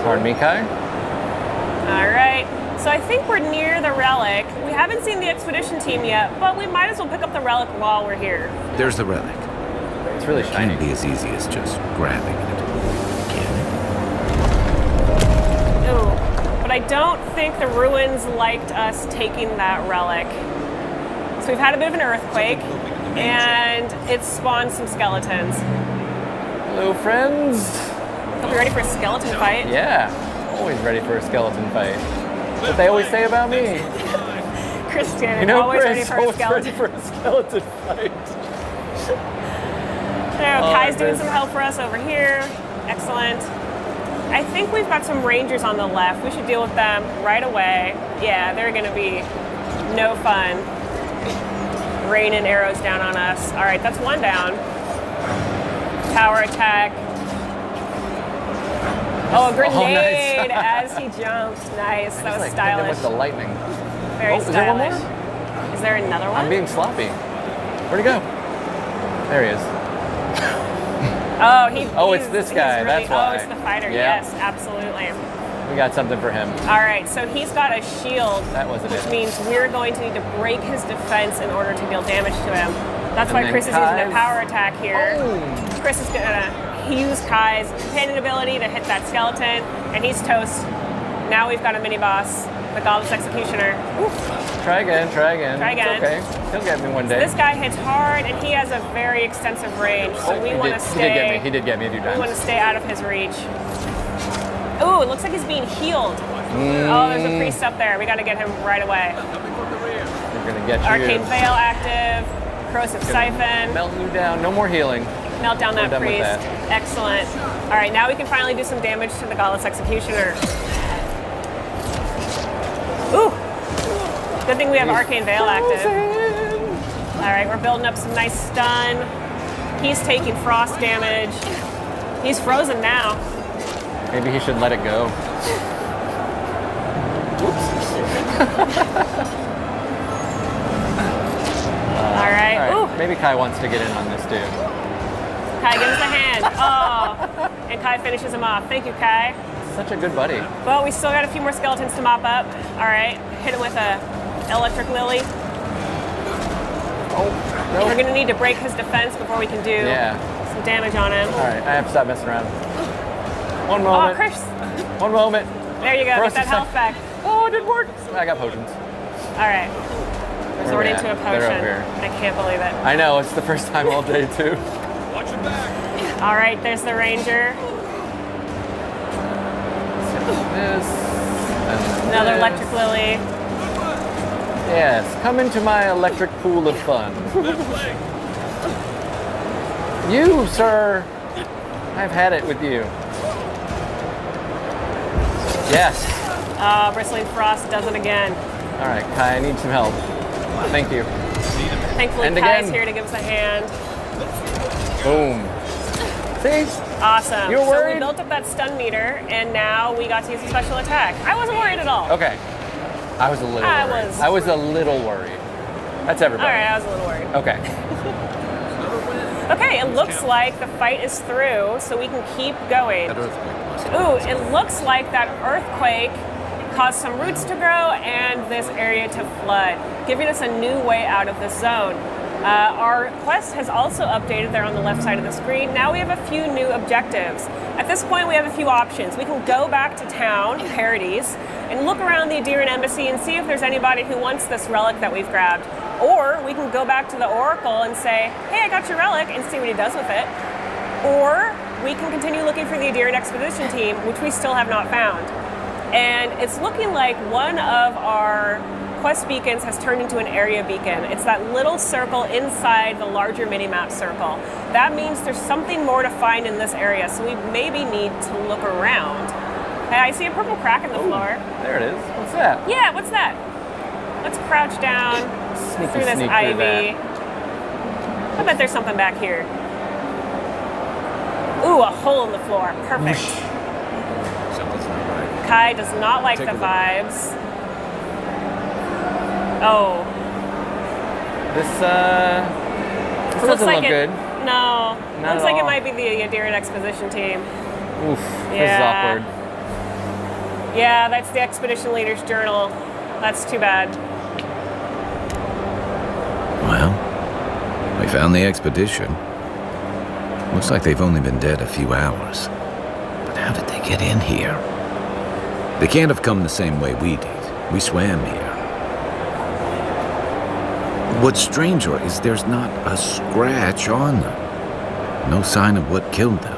Pardon me, Kai. All right. So I think we're near the relic. We haven't seen the expedition team yet, but we might as well pick up the relic while we're here. There's the relic. It's really shiny. Can't be as easy as just grabbing it. Ooh. But I don't think the ruins liked us taking that relic. So we've had a bit of an earthquake, and it spawned some skeletons. Hello, friends. Hope you're ready for a skeleton fight. Yeah, always ready for a skeleton fight. What they always say about me. Christian, You know, always Chris, ready for a always skeleton. ready for a skeleton fight. There, Oh, Kai's doing Chris. some help for us over here. Excellent. I think we've got some rangers on the left. We should deal with them right away. Yeah, they're gonna be no fun. Raining arrows down on us. All right, that's one down. Tower attack. Oh, a grenade nice. as he jumped. Nice, that was Like, hit them stylish. with the lightning. Very is there one more? stylish. Is there another one? I'm being sloppy. Where'd he go? There he is. Oh, it's this guy, Really, that's why. Oh, it's the fighter. Yeah. Yes, absolutely. We got something for him. All right, so he's got a shield, That wasn't which it. means we're going to need to break his defense in order to deal damage to him. That's And why then Chris is using a Kai's- power attack here. Chris is gonna use Kai's companion ability to hit that skeleton, and he's toast. Now we've got a mini boss. the Godless Executioner. Oof. Try again, try again. Try again. It's okay. He'll get me one day. This guy hits hard, and he has a very extensive range, so we want to stay. He did get me a few times. We want to stay out of his reach. Ooh, it looks like he's being healed. Oh, there's a priest up there. We got to get him right away. We're gonna get you. Arcane Veil active. Corrosive Siphon. Melt you down. No more healing. Melt down We're that done with priest. that. Excellent. All right, now we can finally do some damage to the Godless Executioner. Ooh. Good thing we have Arcane Veil active. All right, we're building up some nice stun. He's taking frost damage. He's frozen now. Maybe he should let it go. All right. Ooh. Maybe Kai wants to get in on this too. Kai, give us a hand. Oh, and Kai finishes him off. Thank you, Kai. Such a good buddy. Well, we still got a few more skeletons to mop up. All right, hit him with a electric lily. Oh, no. We're gonna need to break his defense before we can do some damage on him. All right, I have to stop messing around. One moment. Oh, Chris. One moment. There you go. Get that health back. Oh, it didn't work. I got potions. All right. Resorting to a They're potion. over here. I can't believe it. I know, it's the first time all day too. Watch your back. All right, there's the ranger. This. And Another this. electric lily. Yes, come into my electric pool of fun. You, sir. I've had it with you. Yes. Bristling Frost does it again. All right, Kai, I need some help. Thank you. Thankfully, And Kai's again. here to give us a hand. Boom. See? Awesome. You were So worried? we built up that stun meter, and now we got to use a special attack. I wasn't worried at all. Okay. I was a little I worried. was- I was a little worried. That's All everybody. right, I was a little worried. Okay. Okay, it looks like the fight is through, so we can keep going. Ooh, it looks like that earthquake caused some roots to grow and this area to flood, giving us a new way out of this zone. Our quest has also updated there on the left side of the screen. Now we have a few new objectives. At this point, we have a few options. We can go back to town, Parodies, and look around the Adirian Embassy and see if there's anybody who wants this relic that we've grabbed. Or we can go back to the Oracle and say, hey, I got your relic, and see what he does with it. Or we can continue looking for the Adirian Expedition team, which we still have not found. And it's looking like one of our quest beacons has turned into an area beacon. It's that little circle inside the larger minimap circle. That means there's something more to find in this area, so we maybe need to look around. Hey, I see a purple crack in the floor. There it is. What's that? Yeah, what's that? Let's crouch down through this sneak through ivy. I bet there's something back here. Ooh, a hole in the floor. Perfect. Something's not right. Kai does not like the Take a look. vibes. Oh. This Looks doesn't like look it, good. No. Not Looks at like it all. might be the Adirian Expedition team. Oof, this is Yeah. awkward. Yeah, that's the Expedition Leader's journal. That's too bad. Well, we found the expedition. Looks like they've only been dead a few hours. But how did they get in here? They can't have come the same way we did. We swam here. What's stranger is there's not a scratch on them. No sign of what killed them.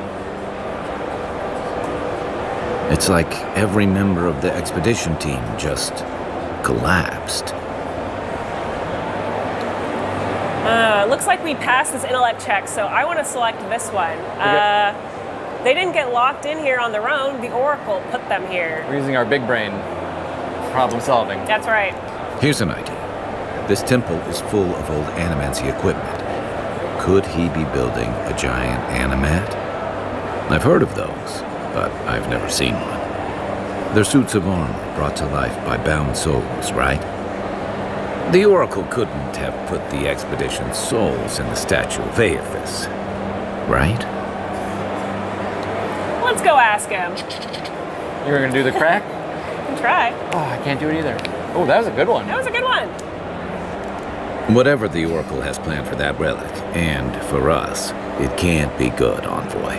It's like every member of the expedition team just collapsed. Looks like we passed this intellect check, so I want to select this one. They didn't get locked in here on their own. The Oracle put them here. We're using our big brain. Problem solving. That's right. Here's an idea. This temple is full of old animancy equipment. Could he be building a giant animat? I've heard of those, but I've never seen one. They're suits of armor brought to life by bound souls, right? The Oracle couldn't have put the expedition's souls in the statue of Aethys, right? Let's go ask him. You were gonna do the crack? Try. Oh, I can't do it either. Oh, that was a good one. That was a good one. Whatever the Oracle has planned for that relic, and for us, it can't be good, Envoy.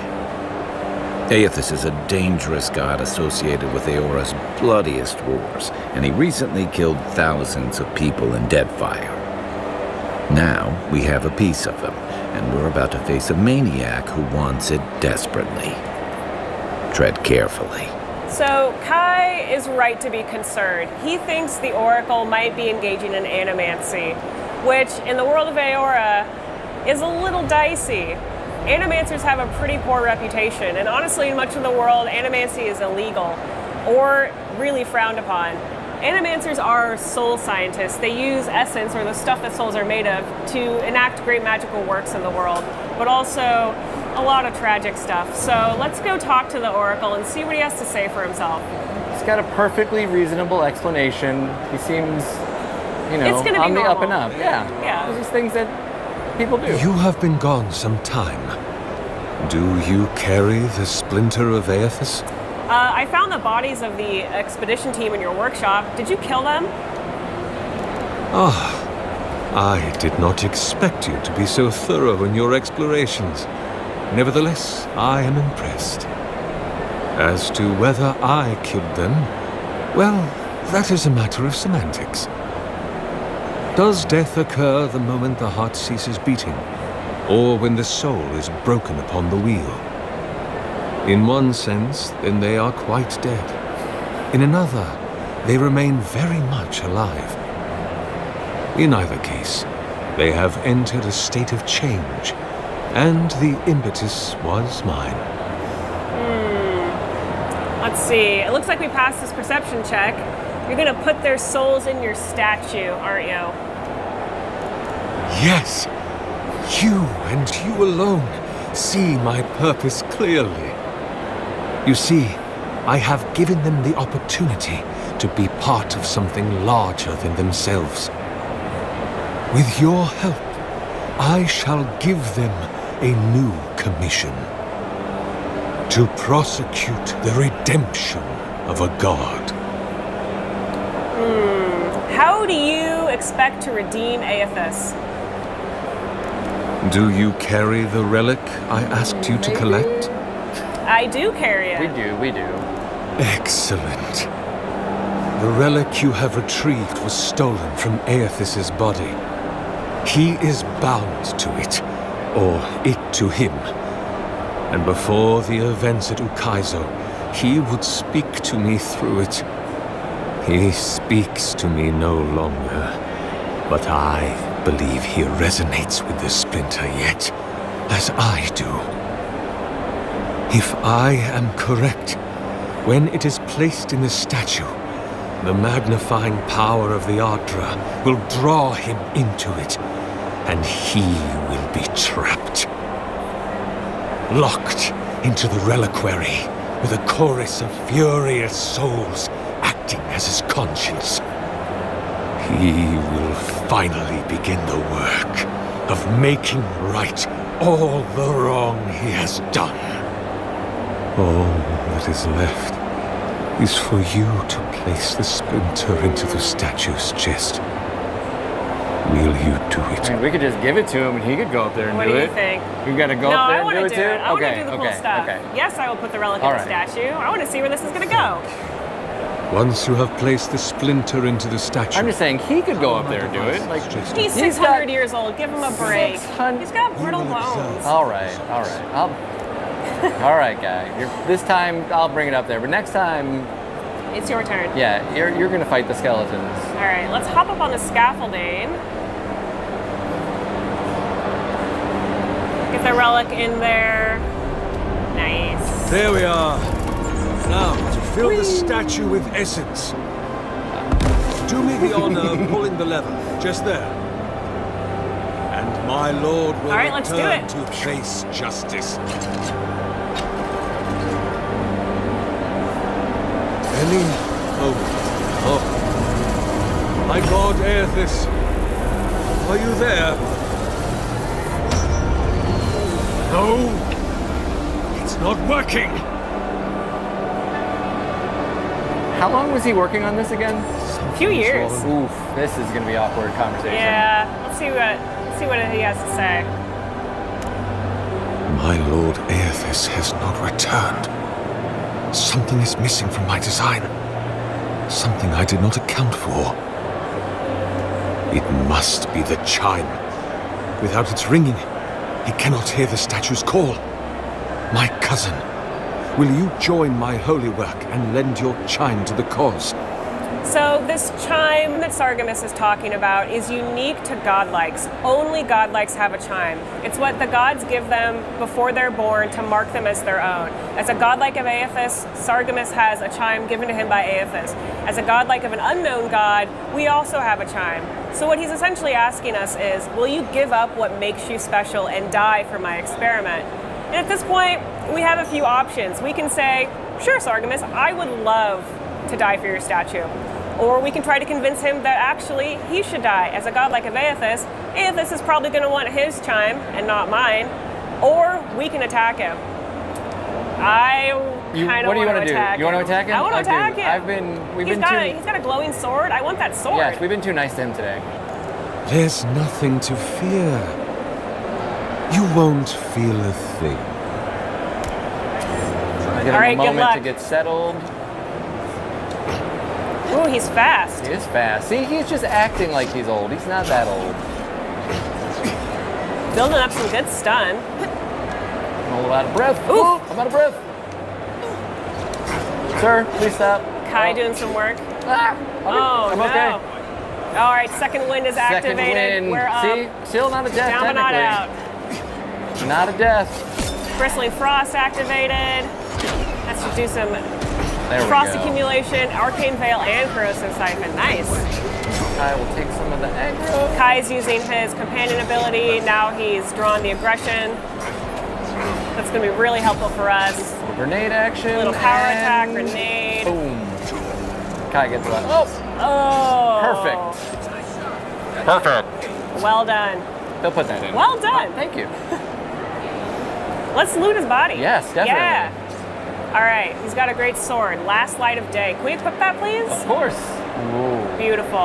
Aethys is a dangerous god associated with Eora's bloodiest wars, and he recently killed thousands of people in Deadfire. Now, we have a piece of him, and we're about to face a maniac who wants it desperately. Tread carefully. So Kai is right to be concerned. He thinks the Oracle might be engaging in animancy, which in the world of Eora is a little dicey. Animancers have a pretty poor reputation, and honestly, in much of the world, animancy is illegal or really frowned upon. Animancers are soul scientists. They use essence, or the stuff that souls are made of, to enact great magical works in the world, but also a lot of tragic stuff. So let's go talk to the Oracle and see what he has to say for himself. He's got a perfectly reasonable explanation. He seems, It's gonna be on the up normal. and up. Yeah. Those are things that people do. You have been gone some time. Do you carry the splinter of Aethys? I found the bodies of the expedition team in your workshop. Did you kill them? Ah, I did not expect you to be so thorough in your explorations. Nevertheless, I am impressed. As to whether I killed them, well, that is a matter of semantics. Does death occur the moment the heart ceases beating, or when the soul is broken upon the wheel? In one sense, then they are quite dead. In another, they remain very much alive. In either case, they have entered a state of change, and the impetus was mine. Let's see. It looks like we passed this perception check. You're gonna put their souls in your statue, aren't you? Yes, you and you alone see my purpose clearly. You see, I have given them the opportunity to be part of something larger than themselves. With your help, I shall give them a new commission. To prosecute the redemption of a god. How do you expect to redeem Aethys? Do you carry the relic I asked you to collect? I do carry it. We do. Excellent. The relic you have retrieved was stolen from Aethys' body. He is bound to it, or it to him. And before the events at Ukaizo, he would speak to me through it. He speaks to me no longer, but I believe he resonates with the splinter yet, as I do. If I am correct, when it is placed in the statue, the magnifying power of the Ardra will draw him into it, and he will be trapped. Locked into the reliquary with a chorus of furious souls acting as his conscience. He will finally begin the work of making right all the wrong he has done. All that is left is for you to place the splinter into the statue's chest. Will you do it? I mean, we could just give it to him and he could go up there and What do do it. you think? We gotta go No, up there I and want do to it do too? it. I want to Okay, do the cool okay, stuff. okay. Yes, I will put the relic in All the right. statue. I want to see where this is going to go. Once you have placed the splinter into the statue... I'm just saying he could go up there and do it. Like, He's 600 years old. Give him a break. He's got brittle bones. All right. All right, guy. This time I'll bring it up there, but next time, It's your turn. yeah, you're gonna fight the skeletons. All right, let's hop up on the scaffolding. Get the relic in there. Nice. There we are. Now, to fill the statue with essence. Do me the honor of pulling the lever, just there. And my lord will All right, let's do return it. to face justice. Any moment. Oh. My god, Aethys. Are you there? No. It's not working. How long was he working on this again? A few years. Oof, this is gonna be awkward conversation. Yeah. Let's see what he has to say. My Lord Aethys has not returned. Something is missing from my design. Something I did not account for. It must be the chime. Without its ringing, he cannot hear the statue's call. My cousin, will you join my holy work and lend your chime to the cause? So this chime that Sargemus is talking about is unique to godlikes. Only godlikes have a chime. It's what the gods give them before they're born to mark them as their own. As a godlike of Aethys, Sargemus has a chime given to him by Aethys. As a godlike of an unknown god, we also have a chime. So what he's essentially asking us is, will you give up what makes you special and die for my experiment? And at this point, we have a few options. We can say, sure, Sargemus, I would love to die for your statue. Or we can try to convince him that actually he should die. As a godlike of Aethys, Aethys is probably going to want his chime and not mine. Or we can attack him. I kind of want to attack him. You want to attack him? I want to attack him. He's got a glowing sword. I want that sword. Yes, we've been too nice to him today. There's nothing to fear. You won't feel a thing. Give him a moment to get settled. Ooh, he's fast. He is fast. See, he's just acting like he's old. He's not that old. Building up some good stun. I'm a little out of breath. Ooh, I'm out of breath. Sir, please stop. Kai doing some work. I'm no. okay. All right, second wind is activated. Second wind. We're up. See, still not a death. Down but not out. Not a death. Bristling Frost activated. That should do some There frost we go. accumulation, Arcane Veil, and Corrosive Siphon. Nice. Kai will take some of the aggro. Kai's using his companion ability. Now he's drawn the aggression. That's going to be really helpful for us. Grenade action. A little power attack, grenade. Boom. Kai gets that. Oh. Perfect. Perfect. Well done. He'll put that in. Well done. Oh, thank you. Let's loot his body. Yes, definitely. Yeah. All right, he's got a great sword. Last Light of Day. Can we equip that, please? Of course. Ooh. Beautiful.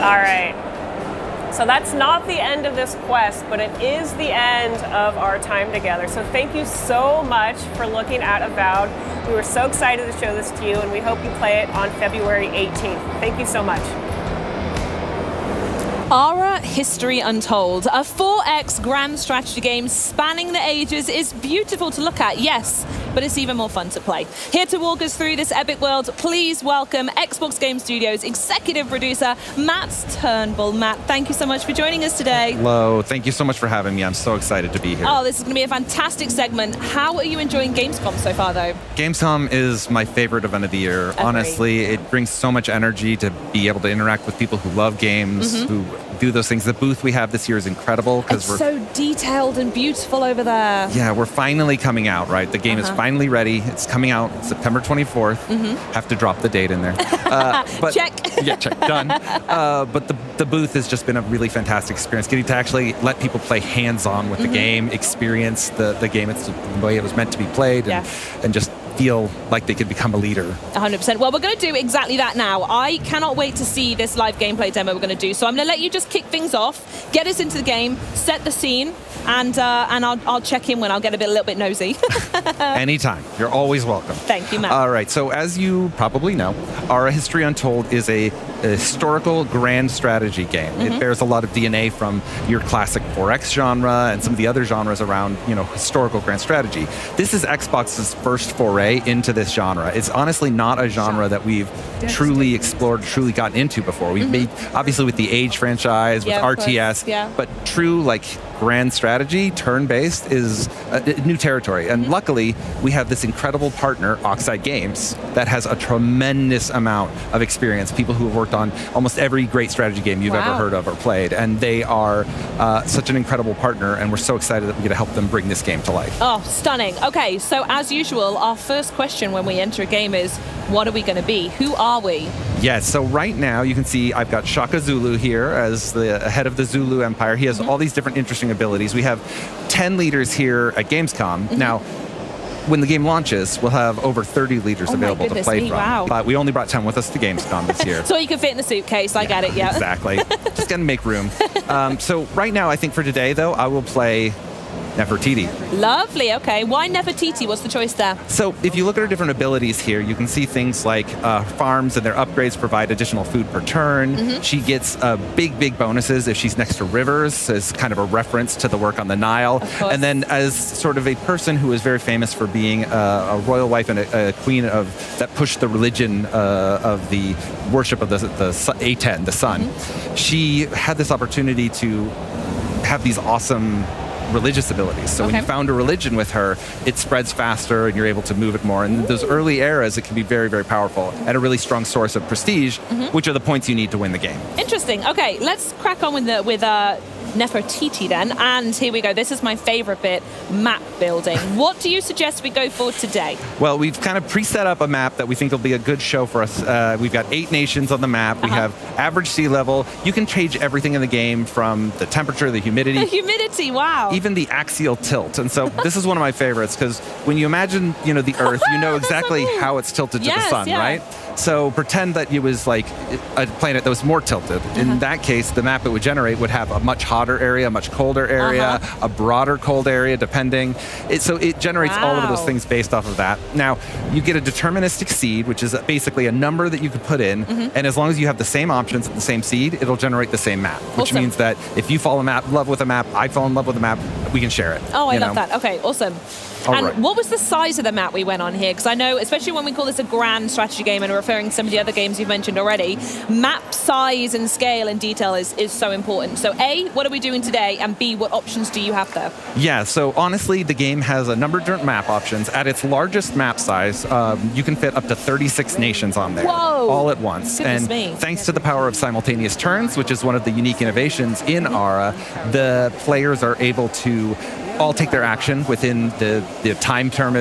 All right. So that's not the end of this quest, but it is the end of our time together. So thank you so much for looking at Avowed. We were so excited to show this to you, and we hope you play it on February 18th. Thank you so much. Ara History Untold, a 4X grand strategy game spanning the ages, is beautiful to look at, yes, but it's even more fun to play. Here to walk us through this epic world, please welcome Xbox Game Studios executive producer Matt Turnbull. Matt, thank you so much for joining us today. Hello, thank you so much for having me. I'm so excited to be here. Oh, this is going to be a fantastic segment. How are you enjoying Gamescom so far, though? Gamescom is my favorite event of the year. Agreed. Honestly, it brings so much energy to be able to interact with people who love games, who do those things. The booth we have this year is incredible because It's so detailed and beautiful over there. Yeah, we're finally coming out, right? The game is finally ready. It's coming out September 24th. Have to drop the date in there. But Check. Yeah, check. Done. But the booth has just been a really fantastic experience. Getting to actually let people play hands-on with the game, experience the game. It's the way it was meant to be played, and just feel like they could become a leader. 100%. Well, we're going to do exactly that now. I cannot wait to see this live gameplay demo we're going to do. So I'm going to let you just kick things off, get us into the game, set the scene, and I'll check in when I'll get a little bit nosy. Anytime. You're always welcome. Thank you, Matt. All right. So as you probably know, Ara History Untold is a historical grand strategy game. It bears a lot of DNA from your classic 4X genre and some of the other genres around, historical grand strategy. This is Xbox's first foray into this genre. It's honestly not a genre that we've truly explored, truly gotten into before. We've made, obviously, with the Age franchise, with RTS, but true, grand strategy, turn-based, is new territory. And luckily, we have this incredible partner, Oxide Games, that has a tremendous amount of experience, people who have worked on almost every great strategy game you've ever heard of or played. And they are such an incredible partner, and we're so excited that we get to help them bring this game to life. Oh, stunning. Okay, so as usual, our first question when we enter a game is, what are we going to be? Who are we? Yes, so right now you can see I've got Shaka Zulu here as the head of the Zulu Empire. He has all these different interesting abilities. We have 10 leaders here at Gamescom. Now, when the game launches, we'll have over 30 leaders available to play from. Wow. But we only brought 10 with us to Gamescom this year. So you can fit in the suitcase, I get it, yeah. Exactly. Just gonna make room. So right now, I think for today, though, I will play Nefertiti. Lovely, okay. Why Nefertiti? What's the choice there? So if you look at her different abilities here, you can see things like farms and their upgrades provide additional food per turn. She gets big bonuses if she's next to rivers, as kind of a reference to the work on the Nile. And then as sort of a person who is very famous for being a royal wife and a queen that pushed the religion of the worship of the Aten, the sun, she had this opportunity to have these awesome religious abilities. So when you found a religion with her, it spreads faster and you're able to move it more. And in those early eras, it can be very, very powerful and a really strong source of prestige, which are the points you need to win the game. Interesting. Okay, let's crack on with Nefertiti then. And here we go. This is my favorite bit, map building. What do you suggest we go for today? Well, we've kind of pre-set up a map that we think will be a good show for us. We've got 8 nations on the map. We have average sea level. You can change everything in the game from the temperature, the humidity. The humidity, wow. Even the axial tilt. And so this is one of my favorites because when you imagine, the Earth, you know exactly how it's tilted to the sun, right? So pretend that it was like a planet that was more tilted. In that case, the map it would generate would have a much hotter area, a much colder area, a broader cold area, depending. So it generates all of those things based off of that. Now, you get a deterministic seed, which is basically a number that you could put in, and as long as you have the same options at the same seed, it'll generate the same map, which means that if you fall in love with a map, I fall in love with a map, we can share it. Oh, I love that. Okay, awesome. What was the size of the map we went on here? Because I know, especially when we call this a grand strategy game and referring to some of the other games you've mentioned already, map size and scale and detail is so important. So A, what are we doing today? And B, what options do you have there? Yeah, so honestly, the game has a number of different map options. At its largest map size, you can fit up to 36 nations on there. Whoa! All at once. Goodness me. Thanks to the power of simultaneous turns, which is one of the unique innovations in ARA, the players are able to all take their action within the time term,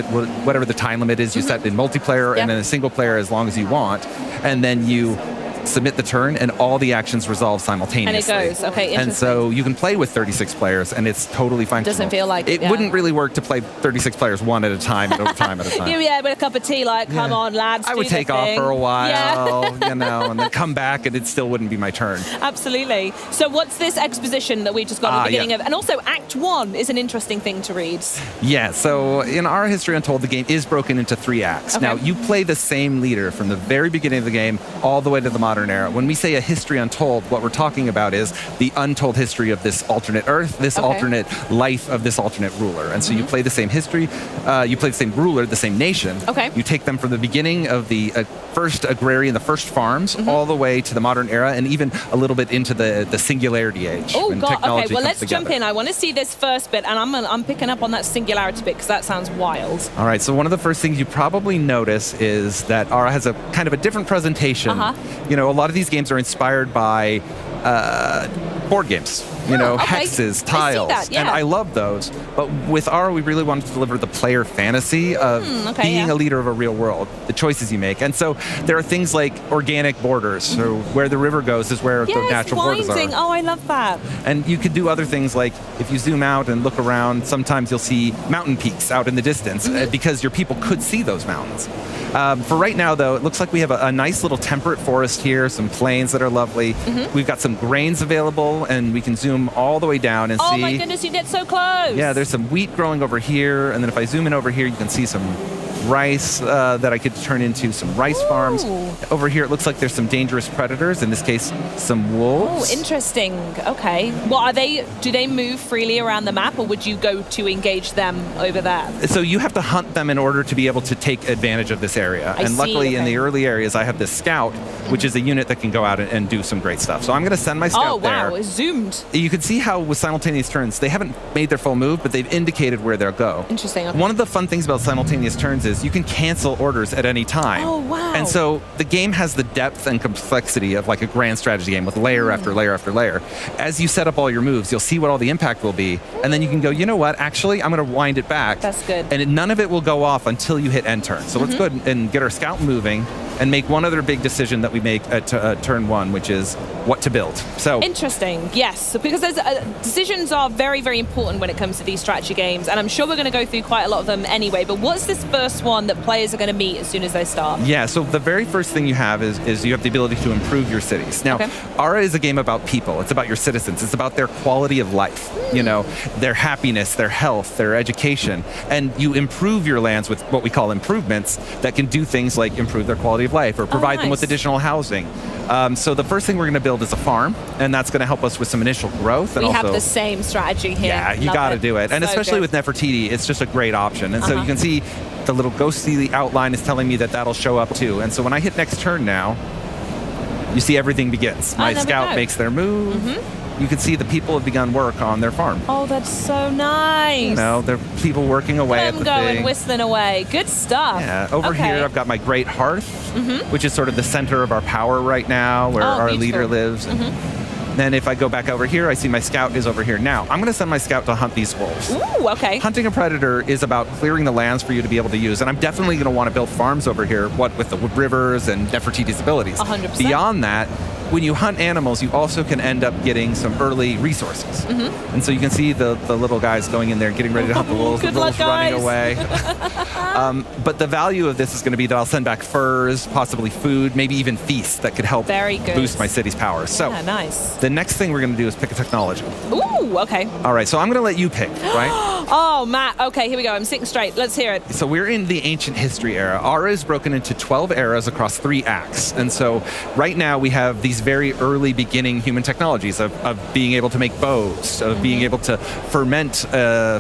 whatever the time limit is you set in multiplayer and in a single player as long as you want. And then you submit the turn, and all the actions resolve simultaneously. And it goes, okay, interesting. And so you can play with 36 players, and it's totally functional. Doesn't feel like it. It wouldn't really work to play 36 players one at a time and over time at a time. Yeah, with a cup of tea, like, come on, lads, I would take off for a while, and then come back, and it still wouldn't be my turn. Absolutely. So what's this exposition that we just got at the beginning of? And also, Act 1 is an interesting thing to read. Yeah, so in our History Untold, the game is broken into 3 acts. Okay. Now, you play the same leader from the very beginning of the game all the way to the modern era. When we say a History Untold, what we're talking about is the untold history of this alternate Earth, this alternate life of this alternate ruler. And so you play the same history, you play the same ruler, the same nation. Okay. You take them from the beginning of the first agrarian, the first farms, all the way to the modern era, and even a little bit into the singularity age. Oh, God. Okay, well, let's together. jump in. I want to see this first bit, and I'm picking up on that singularity bit because that sounds wild. All right, so one of the first things you probably notice is that ARA has a kind of a different presentation. A lot of these games are inspired by board games, hexes, tiles, and I love those. But with ARA, we really wanted to deliver the player fantasy of being a leader of a real world, the choices you make. And so there are things like organic borders, so where the river goes is where the natural borders are. Oh, I love that. And you could do other things like, if you zoom out and look around, sometimes you'll see mountain peaks out in the distance because your people could see those mountains. For right now, though, it looks like we have a nice little temperate forest here, some plains that are lovely. We've got some grains available, and we can zoom all the way down and see. Oh my goodness, you get so close. Yeah, there's some wheat growing over here, and then if I zoom in over here, you can see some rice that I could turn into some rice farms. Over here, it looks like there's some dangerous predators, in this case, some wolves. Oh, interesting. Okay. Well, do they move freely around the map, or would you go to engage them over there? So you have to hunt them in order to be able to take advantage of this area. Luckily, in the early areas, I have this scout, which is a unit that can go out and do some great stuff. So I'm going to send my scout there. Oh, wow, it's zoomed. You can see how with simultaneous turns, they haven't made their full move, but they've indicated where they'll go. Interesting. Okay. One of the fun things about simultaneous turns is you can cancel orders at any time. Oh, wow. And so the game has the depth and complexity of like a grand strategy game with layer after layer after layer. As you set up all your moves, you'll see what all the impact will be, and then you can go, you know what, actually, I'm going to wind it back. That's good. And none of it will go off until you hit end turn. So let's go ahead and get our scout moving. and make one other big decision that we make at turn 1, which is what to build. So interesting, yes, because there's decisions are very, very important when it comes to these strategy games, and I'm sure we're going to go through quite a lot of them anyway. But what's this first one that players are going to meet as soon as they start? Yeah, so the very first thing you have is you have the ability to improve your cities. Now, Ara is a game about people. It's about your citizens. It's about their quality of life, you know, their happiness, their health, their education, and you improve your lands with what we call improvements that can do things like improve their quality of life or provide them with additional housing. So the first thing we're going to build is a farm, and that's going to help us with some initial growth. And we also, have the same strategy here. Yeah, you got to do it. And so especially good. with Nefertiti, it's just a great option. And so you can see the little ghostly outline is telling me that that'll show up too. And so when I hit next turn now, you see everything begins. My scout makes their move. You can see the people have begun work on their farm. Oh, that's so nice. You know, there are people working away at the thing. Whistling away. Good stuff. Yeah, over here I've got my great hearth, which is sort of the center of our power right now, where our leader lives. Then if I go back over here, I see my scout is over here. Now, I'm going to send my scout to hunt these wolves. Ooh, okay. Hunting a predator is about clearing the lands for you to be able to use, and I'm definitely going to want to build farms over here, with the rivers and Nefertiti's abilities. 100%. Beyond that, when you hunt animals, you also can end up getting some early resources. And so you can see the little guys going in there, getting ready to hunt the wolves. Good the wolves luck, running guys. away. But the value of this is going to be that I'll send back furs, possibly food, maybe even feasts that could help boost my city's power. So nice. the next thing we're going to do is pick a technology. Ooh, okay. All right, so I'm going to let you pick, right? Oh, Matt. Okay, here we go. I'm sitting straight. Let's hear it. So we're in the ancient history era. Ara is broken into 12 eras across 3 acts. And so right now we have these very early beginning human technologies of being able to make bows, of being able to ferment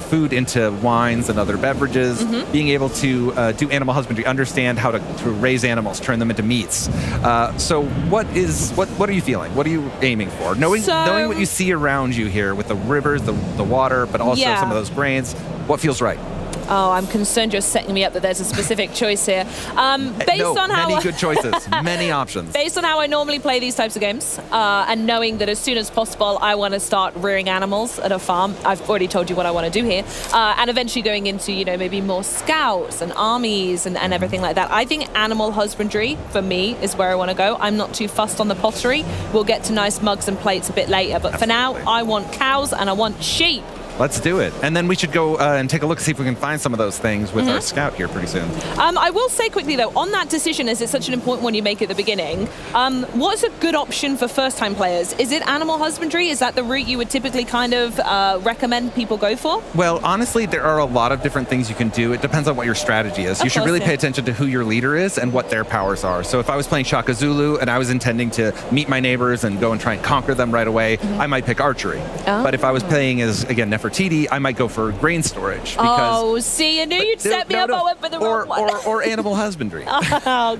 food into wines and other beverages, being able to do animal husbandry, understand how to raise animals, turn them into meats. So what are you feeling? What are you aiming for? Knowing what you see around you here with the rivers, the water, but also some of those grains, what feels right? Oh, I'm concerned you're setting me up that there's a specific choice here. Based on how many good choices, many options. Based on how I normally play these types of games, and knowing that as soon as possible I want to start rearing animals at a farm, I've already told you what I want to do here, and eventually going into, you know, maybe more scouts and armies and everything like that. I think animal husbandry, for me, is where I want to go. I'm not too fussed on the pottery. We'll get to nice mugs and plates a bit later, but for now, I want cows and I want sheep. Let's do it. And then we should go and take a look, see if we can find some of those things with our scout here pretty soon. I will say quickly, though, on that decision, as it's such an important one you make at the beginning, what's a good option for first-time players? Is it animal husbandry? Is that the route you would typically kind of recommend people go for? Well, honestly, there are a lot of different things you can do. It depends on what your strategy is. You should really pay attention to who your leader is and what their powers are. So if I was playing Shaka Zulu and I was intending to meet my neighbors and go and try and conquer them right away, I might pick archery. But if I was playing as, again, Nefertiti, I might go for grain storage. Because, see, I knew you'd set me up. I went for the wrong one. Or animal husbandry.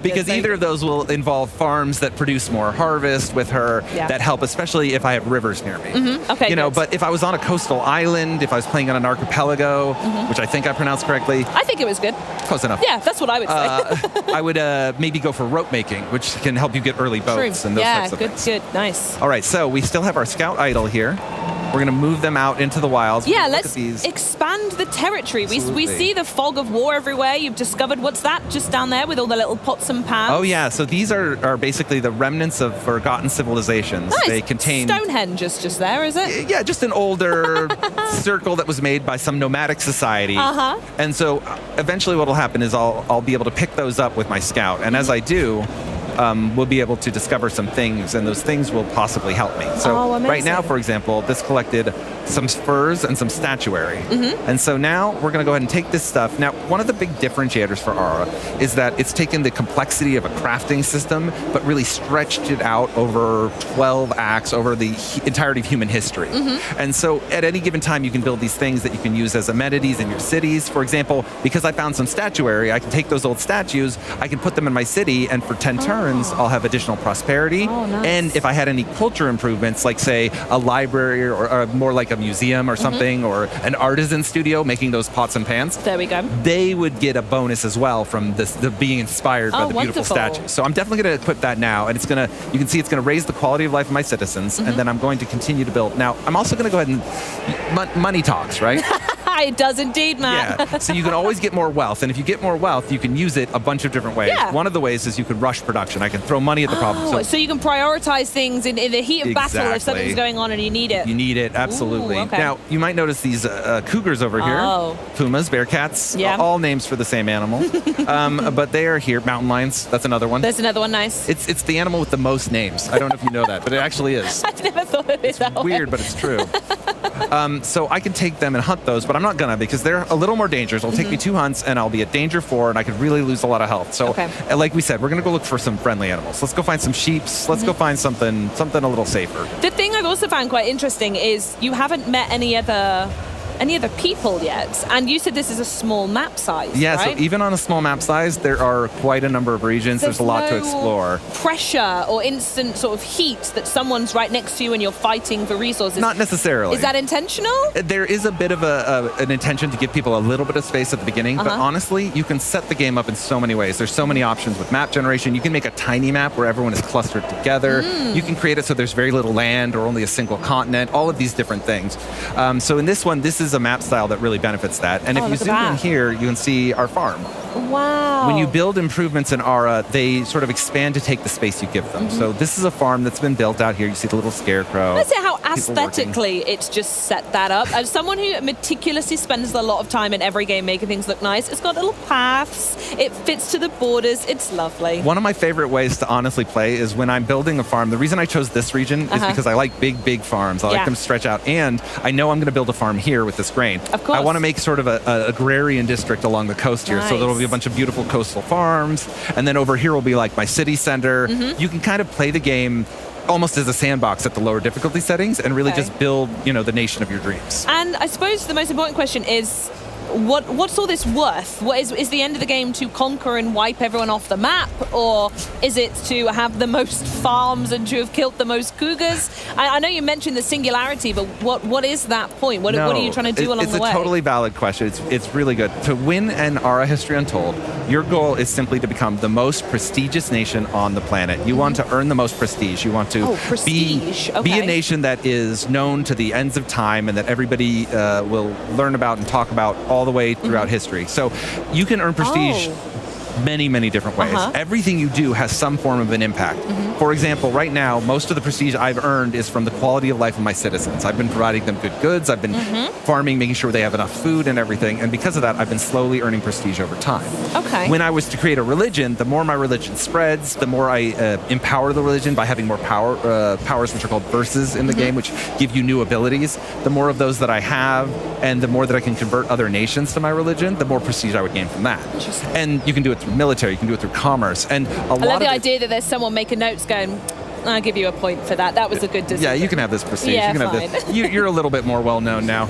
Because either of those will involve farms that produce more harvest with her that help, especially if I have rivers near me. Okay, you know, but if I was on a coastal island, if I was playing on an archipelago, which I think I pronounced correctly. I think it was good. Close enough. Yeah, that's what I would say. I would maybe go for rope making, which can help you get early boats and those types of things. Good, nice. All right, so we still have our scout idol here. We're going to move them out into the wilds. Yeah, let's expand the territory. We see the fog of war everywhere. You've discovered, what's that just down there with all the little pots and pans? Oh, yeah. So these are basically the remnants of forgotten civilizations. Nice. They contain... Stonehenge is just there, is it? Yeah, just an older circle that was made by some nomadic society. And so eventually what will happen is I'll be able to pick those up with my scout. And as I do... we'll be able to discover some things, and those things will possibly help me. So right now, for example, this collected some furs and some statuary. And so now we're going to go ahead and take this stuff. Now, one of the big differentiators for Ara is that it's taken the complexity of a crafting system, but really stretched it out over 12 acts, over the entirety of human history. And so at any given time, you can build these things that you can use as amenities in your cities. For example, because I found some statuary, I can take those old statues, I can put them in my city, and for 10 turns, I'll have additional prosperity. Nice. And if I had any culture improvements, like say a library or more like a museum or something, or an artisan studio making those pots and pans, there we go. They would get a bonus as well from the being inspired by the beautiful statues. So I'm definitely going to equip that now, and you can see it's going to raise the quality of life of my citizens, and then I'm going to continue to build. Now, I'm also going to go ahead and money talks, right? It does indeed, Matt. Yeah. So you can always get more wealth, and if you get more wealth, you can use it a bunch of different ways. Yeah. One of the ways is you can rush production. I can throw money at the problem. So you can prioritize things in the heat of battle if Exactly. something's going on and you need it. You need it, absolutely. Ooh, okay. Now, you might notice these cougars over here. Oh. Pumas, bearcats, Yeah. all names for the same animal. But they are here. Mountain lions, that's another one. There's another one, nice. It's the animal with the most names. I don't know if you know that, but it actually is. I've never thought of it that way. Weird, but it's true. So I can take them and hunt those, but I'm not gonna because they're a little more dangerous. It'll take me 2 hunts, and I'll be at danger 4, and I could really lose a lot of health. So, like we said, we're gonna go look for some friendly animals. Let's go find some sheeps. Let's go find something a little safer. The thing I've also found quite interesting is you haven't met any other people yet, and you said this is a small map size. Yeah, right? so even on a small map size, there are quite a number of regions. There's a lot to explore. Pressure or instant sort of heat that someone's right next to you and you're fighting for resources. Not necessarily. Is that intentional? There is a bit of an intention to give people a little bit of space at the beginning, but honestly, you can set the game up in so many ways. There's so many options with map generation. You can make a tiny map where everyone is clustered together. You can create it so there's very little land or only a single continent, all of these different things. So in this one, this is a map style that really benefits that. And if you zoom in here, you can see our farm. Wow. When you build improvements in Aura, they sort of expand to take the space you give them. So this is a farm that's been built out here. You see the little scarecrow. Let's say how people aesthetically it's just set that up. As someone who meticulously spends a lot of time in every game making things look nice, it's got little paths, it fits to the borders, it's lovely. One of my favorite ways to honestly play is when I'm building a farm. The reason I chose this region is because I like big farms. I like them to stretch out, and I know I'm going to build a farm here with this grain. Of course. I want to make sort of a agrarian district along the coast here, so there will be a bunch of beautiful coastal farms, and then over here will be like my city center. You can kind of play the game almost as a sandbox at the lower difficulty settings and really just build, the nation of your dreams. And I suppose the most important question is, what's all this worth? What is the end of the game to conquer and wipe everyone off the map, or is it to have the most farms and to have killed the most cougars? I know you mentioned the singularity, but what is that point? What are you trying to do along the way? It's a totally valid question. It's really good. To win an Aura History Untold, your goal is simply to become the most prestigious nation on the planet. You want to earn the most prestige. You want to be a nation that is known to the ends of time and that everybody will learn about and talk about all the way throughout history. So you can earn prestige many different ways. Everything you do has some form of an impact. For example, right now, most of the prestige I've earned is from the quality of life of my citizens. I've been providing them good goods. I've been farming, making sure they have enough food and everything. And because of that, I've been slowly earning prestige over time. Okay. When I was to create a religion, the more my religion spreads, the more I empower the religion by having more powers, which are called verses in the game, which give you new abilities. The more of those that I have, and the more that I can convert other nations to my religion, the more prestige I would gain from that. And you can do it through military, you can do it through commerce, and I love the idea that there's someone making notes going, I'll give you a point for that. That was a good decision. Yeah, you can have this prestige. Yeah, you can have this. You're a little bit more well known now.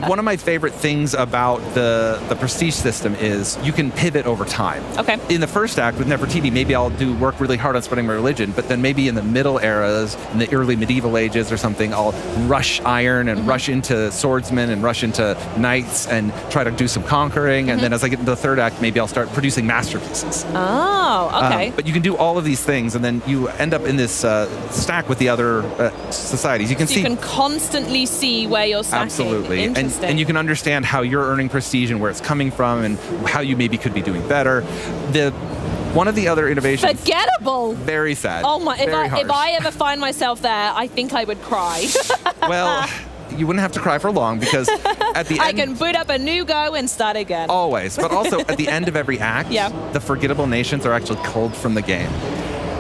One of my favorite things about the prestige system is you can pivot over time. Okay. In the first act with Nefertiti, maybe I'll work really hard on spreading my religion, but then maybe in the middle eras, in the early medieval ages or something, I'll rush iron and rush into swordsmen and rush into knights and try to do some conquering. And then as I get into the third act, maybe I'll start producing masterpieces. Oh, okay. But you can do all of these things, and then you end up in this stack with the other societies. You can so see. You can constantly see where you're stacking. Absolutely. Interesting. And you can understand how you're earning prestige and where it's coming from and how you maybe could be doing better. One of the other innovations. Forgettable. Very sad. Oh my! If harsh. I ever find myself there, I think I would cry. Well, you wouldn't have to cry for long because at the end. I can boot up a new go and start again. Always, but also at the end of every act, the forgettable nations are actually culled from the game.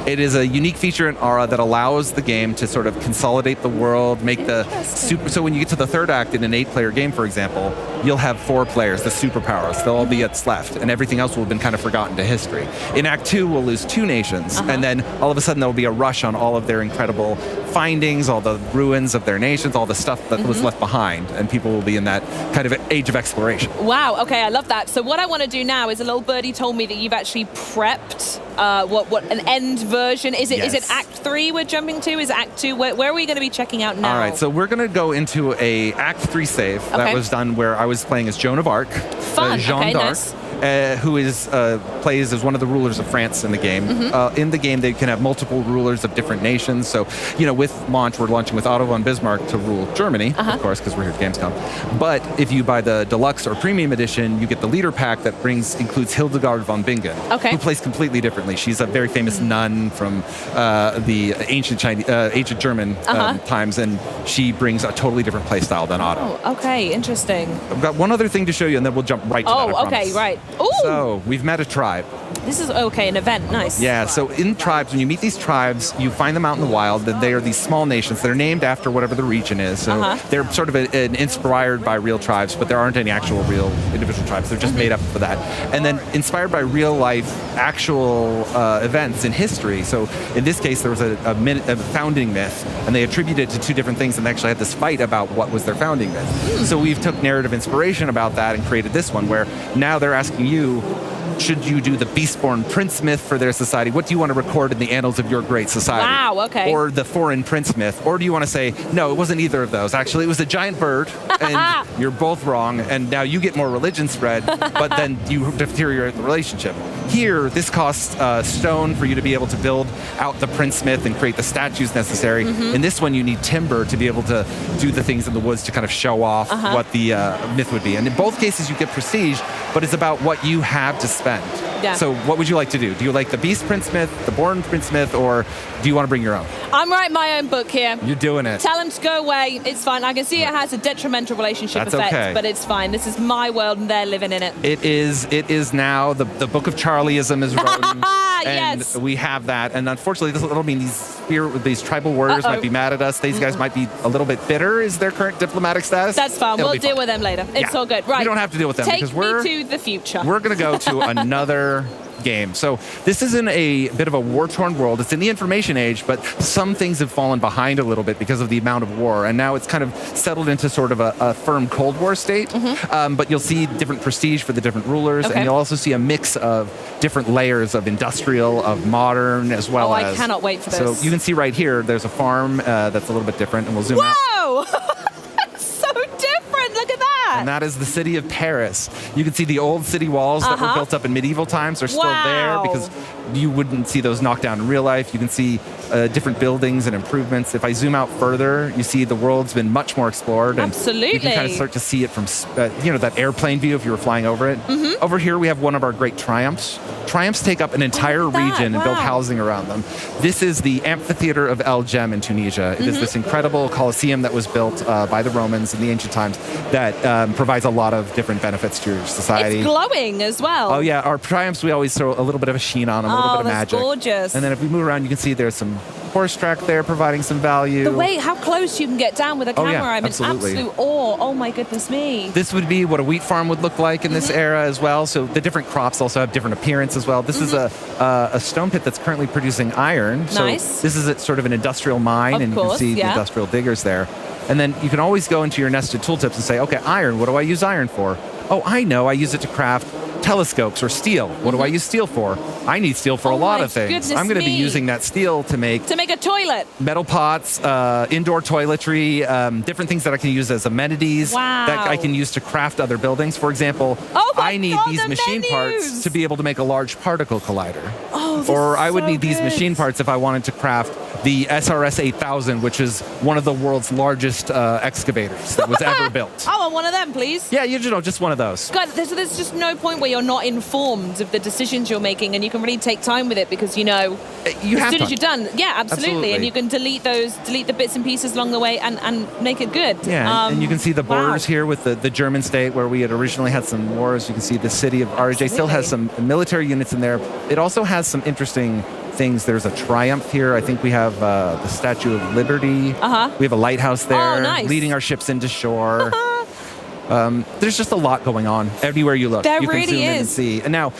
It is a unique feature in Aura that allows the game to sort of consolidate the world, make the super. So when you get to the third act in an 8-player game, for example, you'll have 4 players, the superpowers. They'll all be what's left, and everything else will have been kind of forgotten to history. In Act 2, we'll lose 2 nations, and then all of a sudden there will be a rush on all of their incredible findings, all the ruins of their nations, all the stuff that was left behind, and people will be in that kind of age of exploration. Wow. Okay, I love that. So what I want to do now is a little birdie told me that you've actually prepped what an end version. Is it? Yes. Is it Act 3 we're jumping to? Is it Act 2? Where are we going to be checking out now? All right, so we're going to go into a Act 3 save that was done where I was playing as Joan of Arc, Fun. Jeanne Okay, d'Arc. nice. who is plays as one of the rulers of France in the game. In the game, they can have multiple rulers of different nations. So, with launch, we're launching with Otto von Bismarck to rule Germany, of course, because we're here at Gamescom. But if you buy the deluxe or premium edition, you get the leader pack that includes Hildegard von Bingen, who plays completely differently. She's a very famous nun from the ancient German times, and she brings a totally different play style than Otto. Oh, okay, interesting. I've got one other thing to show you, and then we'll jump right to that. Oh, okay, right. Ooh. So we've met a tribe. This is an event. Nice. Yeah, so in tribes, when you meet these tribes, you find them out in the wild. They are these small nations. They're named after whatever the region is. So they're sort of inspired by real tribes, but there aren't any actual real individual tribes. They're just made up for that. And then inspired by real life, actual events in history. So in this case, there was a founding myth, and they attributed it to two different things, and they actually had this fight about what was their founding myth. So we've took narrative inspiration about that and created this one, where now they're asking you, should you do the Beastborn Prince myth for their society? What do you want to record in the annals of your great society? Wow, okay. Or the foreign prince myth? Or do you want to say, no, it wasn't either of those. Actually, it was a giant bird, and you're both wrong, and now you get more religion spread, but then you deteriorate the relationship. Here, this costs stone for you to be able to build out the prince myth and create the statues necessary. In this one, you need timber to be able to do the things in the woods to kind of show off what the myth would be. And in both cases, you get prestige, but it's about what you have to spend. Yeah. So what would you like to do? Do you like the Beast Prince myth, the Born Prince myth, or do you want to bring your own? I'm writing my own book here. You're doing it. Tell him to go away. It's fine. I can see it has a detrimental relationship That's effect, okay. but it's fine. This is my world, and they're living in it. It is now the Book of Charlieism is written, and yes. we have that. And unfortunately, that'll mean these tribal warriors might be mad at us. These guys might be a little bit bitter. Is their current diplomatic status? That's fine. It'll We'll be deal fine. with them later. It's Yeah. all good. Right. We don't have to deal with them Take because me to the future. We're going to go to another game. So this is in a bit of a war-torn world. It's in the information age, but some things have fallen behind a little bit because of the amount of war, and now it's kind of settled into sort of a firm Cold War state. But you'll see different prestige for the different rulers, and you'll also see a mix of different layers of industrial, of modern, as well as... I cannot wait for this. So you can see right here, there's a farm that's a little bit different, and we'll zoom out. Whoa! It's so different. Look at that. And that is the city of Paris. You can see the old city walls that were built up in medieval times are still there because you wouldn't see those knocked down in real life. You can see different buildings and improvements. If I zoom out further, you see the world's been much more explored. And Absolutely. you can kind of start to see it from, that airplane view if you were flying over it. Over here, we have one of our great triumphs. Triumphs take up an entire region and build housing around them. This is the Amphitheater of El Jem in Tunisia. It is this incredible Colosseum that was built by the Romans in the ancient times that provides a lot of different benefits to your society. It's glowing as well. Oh yeah, our triumphs, we always throw a little bit of a sheen on them, a little bit of that's magic. gorgeous. And then if we move around, you can see there's some horse track there providing some value. The way, how close you can get down with a camera, yeah, I'm in absolutely. absolute awe. Oh my goodness me. This would be what a wheat farm would look like in this era as well. So the different crops also have different appearance as well. This is a stone pit that's currently producing iron. So Nice. this is sort of an industrial mine, Of and you course, can see the yeah. industrial diggers there. And then you can always go into your nested tooltips and say, okay, iron, what do I use iron for? Oh, I know, I use it to craft telescopes or steel. What do I use steel for? I need steel for a lot my of things. goodness I'm going to be me. using that steel to make a toilet. metal pots, indoor toiletry, different things that I can use as amenities that I can use to craft other buildings. For example, I need these machine parts to be able to make a large particle collider. Or I would need these machine parts if I wanted to craft the SRS 8000, which is one of the world's largest excavators that was ever built. I want one of them, please. Yeah, just one of those. God, there's just no point where you're not informed of the decisions you're making, and you can really take time with it because you as have soon to. as you're done, absolutely, and you can delete the bits and pieces along the way and make it good. Yeah, and you can see the borders here with the German state where we had originally had some wars. You can see the city of RJ still has some military units in there. It also has some interesting things. There's a triumph here. I think we have the Statue of Liberty. We have a lighthouse there leading our ships into shore. There's just a lot going on everywhere you look. There you can really zoom in and is. see. And now,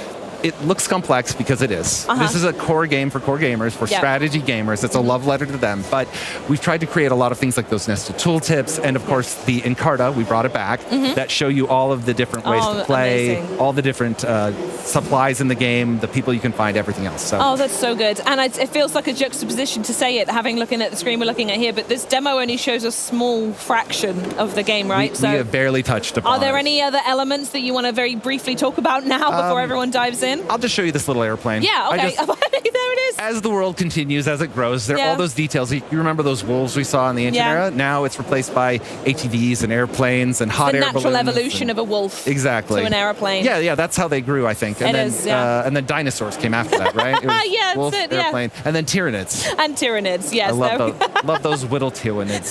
it looks complex because it is. This is a core game for core gamers, for strategy gamers. It's a love letter to them. But we've tried to create a lot of things like those nested tooltips, and of course the Encarta, we brought it back, that show you all of the different ways to play, all the different supplies in the game, the people you can find, everything else. So. Oh, that's so good. And it feels like a juxtaposition to say it, looking at the screen we're looking at here, but this demo only shows a small fraction of the game, right? We have barely touched upon Are there it. any other elements that you want to very briefly talk about now before everyone dives in? I'll just show you this little airplane. Yeah, okay. There it is. As the world continues, as it grows, there are all those details. You remember those wolves we saw in the engine era? Now it's replaced by ATVs and airplanes and hot air balloons. The natural evolution of a wolf exactly. to an airplane. Yeah, that's how they grew, I think. And and then dinosaurs came after that, right? It was yeah, wolf, that's it, airplane, and then Tyranids. And Tyranids, yes. I love those whittle Tyranids.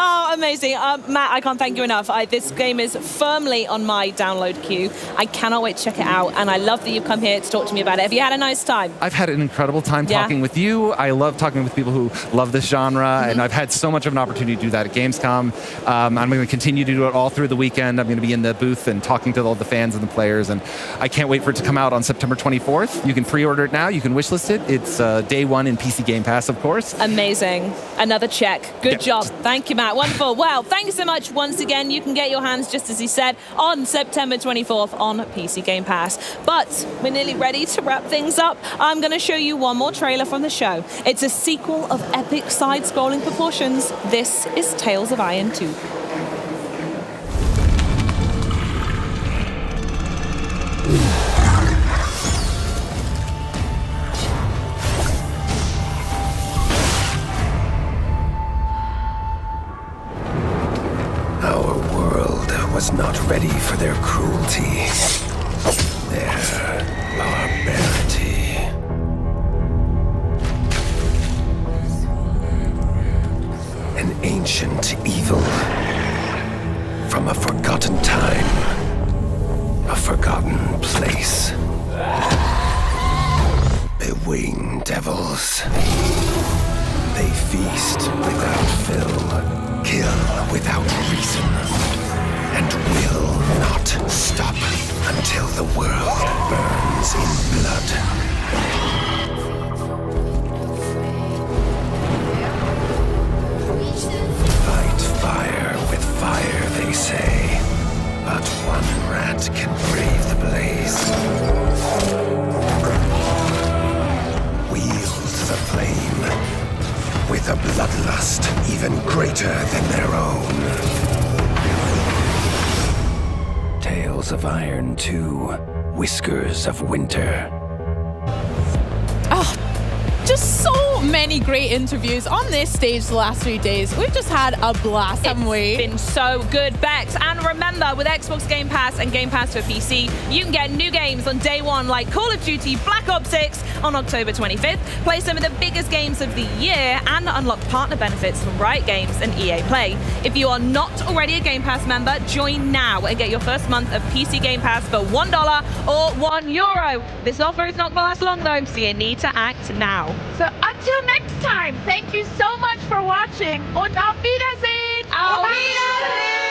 Oh, amazing. Matt, I can't thank you enough. This game is firmly on my download queue. I cannot wait to check it out, and I love that you've come here to talk to me about it. Have you had a nice time? I've had an incredible time talking with you. I love talking with people who love this genre, and I've had so much of an opportunity to do that at Gamescom. I'm going to continue to do it all through the weekend. I'm going to be in the booth and talking to all the fans and the players, and I can't wait for it to come out on September 24th. You can pre-order it now. You can wishlist it. It's day one in PC Game Pass, of course. Amazing. Another check. Good job. Thank you, Matt. Wonderful. Well, thanks so much once again. You can get your hands, just as he said, on September 24th on PC Game Pass. But we're nearly ready to wrap things up. I'm going to show you one more trailer from the show. It's a sequel of epic side-scrolling proportions. This is Tales of Iron 2. Our world was not ready for their cruelty, their barbarity. An ancient evil from a forgotten time, a forgotten place. Bewinged devils. They feast without fill, kill without reason, and will not stop until the world burns in blood. Fight fire with fire, they say, but one rat can brave the blaze. Wield the flame with a bloodlust even greater than their own. Tales of Iron 2, Whiskers of Winter. Oh, just so many great interviews on this stage the last 3 days. We've just had a blast, haven't we? It's been so good, Bex. And remember, with Xbox Game Pass and Game Pass for PC, you can get new games on day one like Call of Duty Black Ops 6 on October 25th, play some of the biggest games of the year, and unlock partner benefits from Riot Games and EA Play. If you are not already a Game Pass member, join now and get your first month of PC Game Pass for $1 or €1. This offer is not going to last long though, so you need to act now. So until next time, thank you so much for watching. Und auf Wiedersehen! Auf Wiedersehen!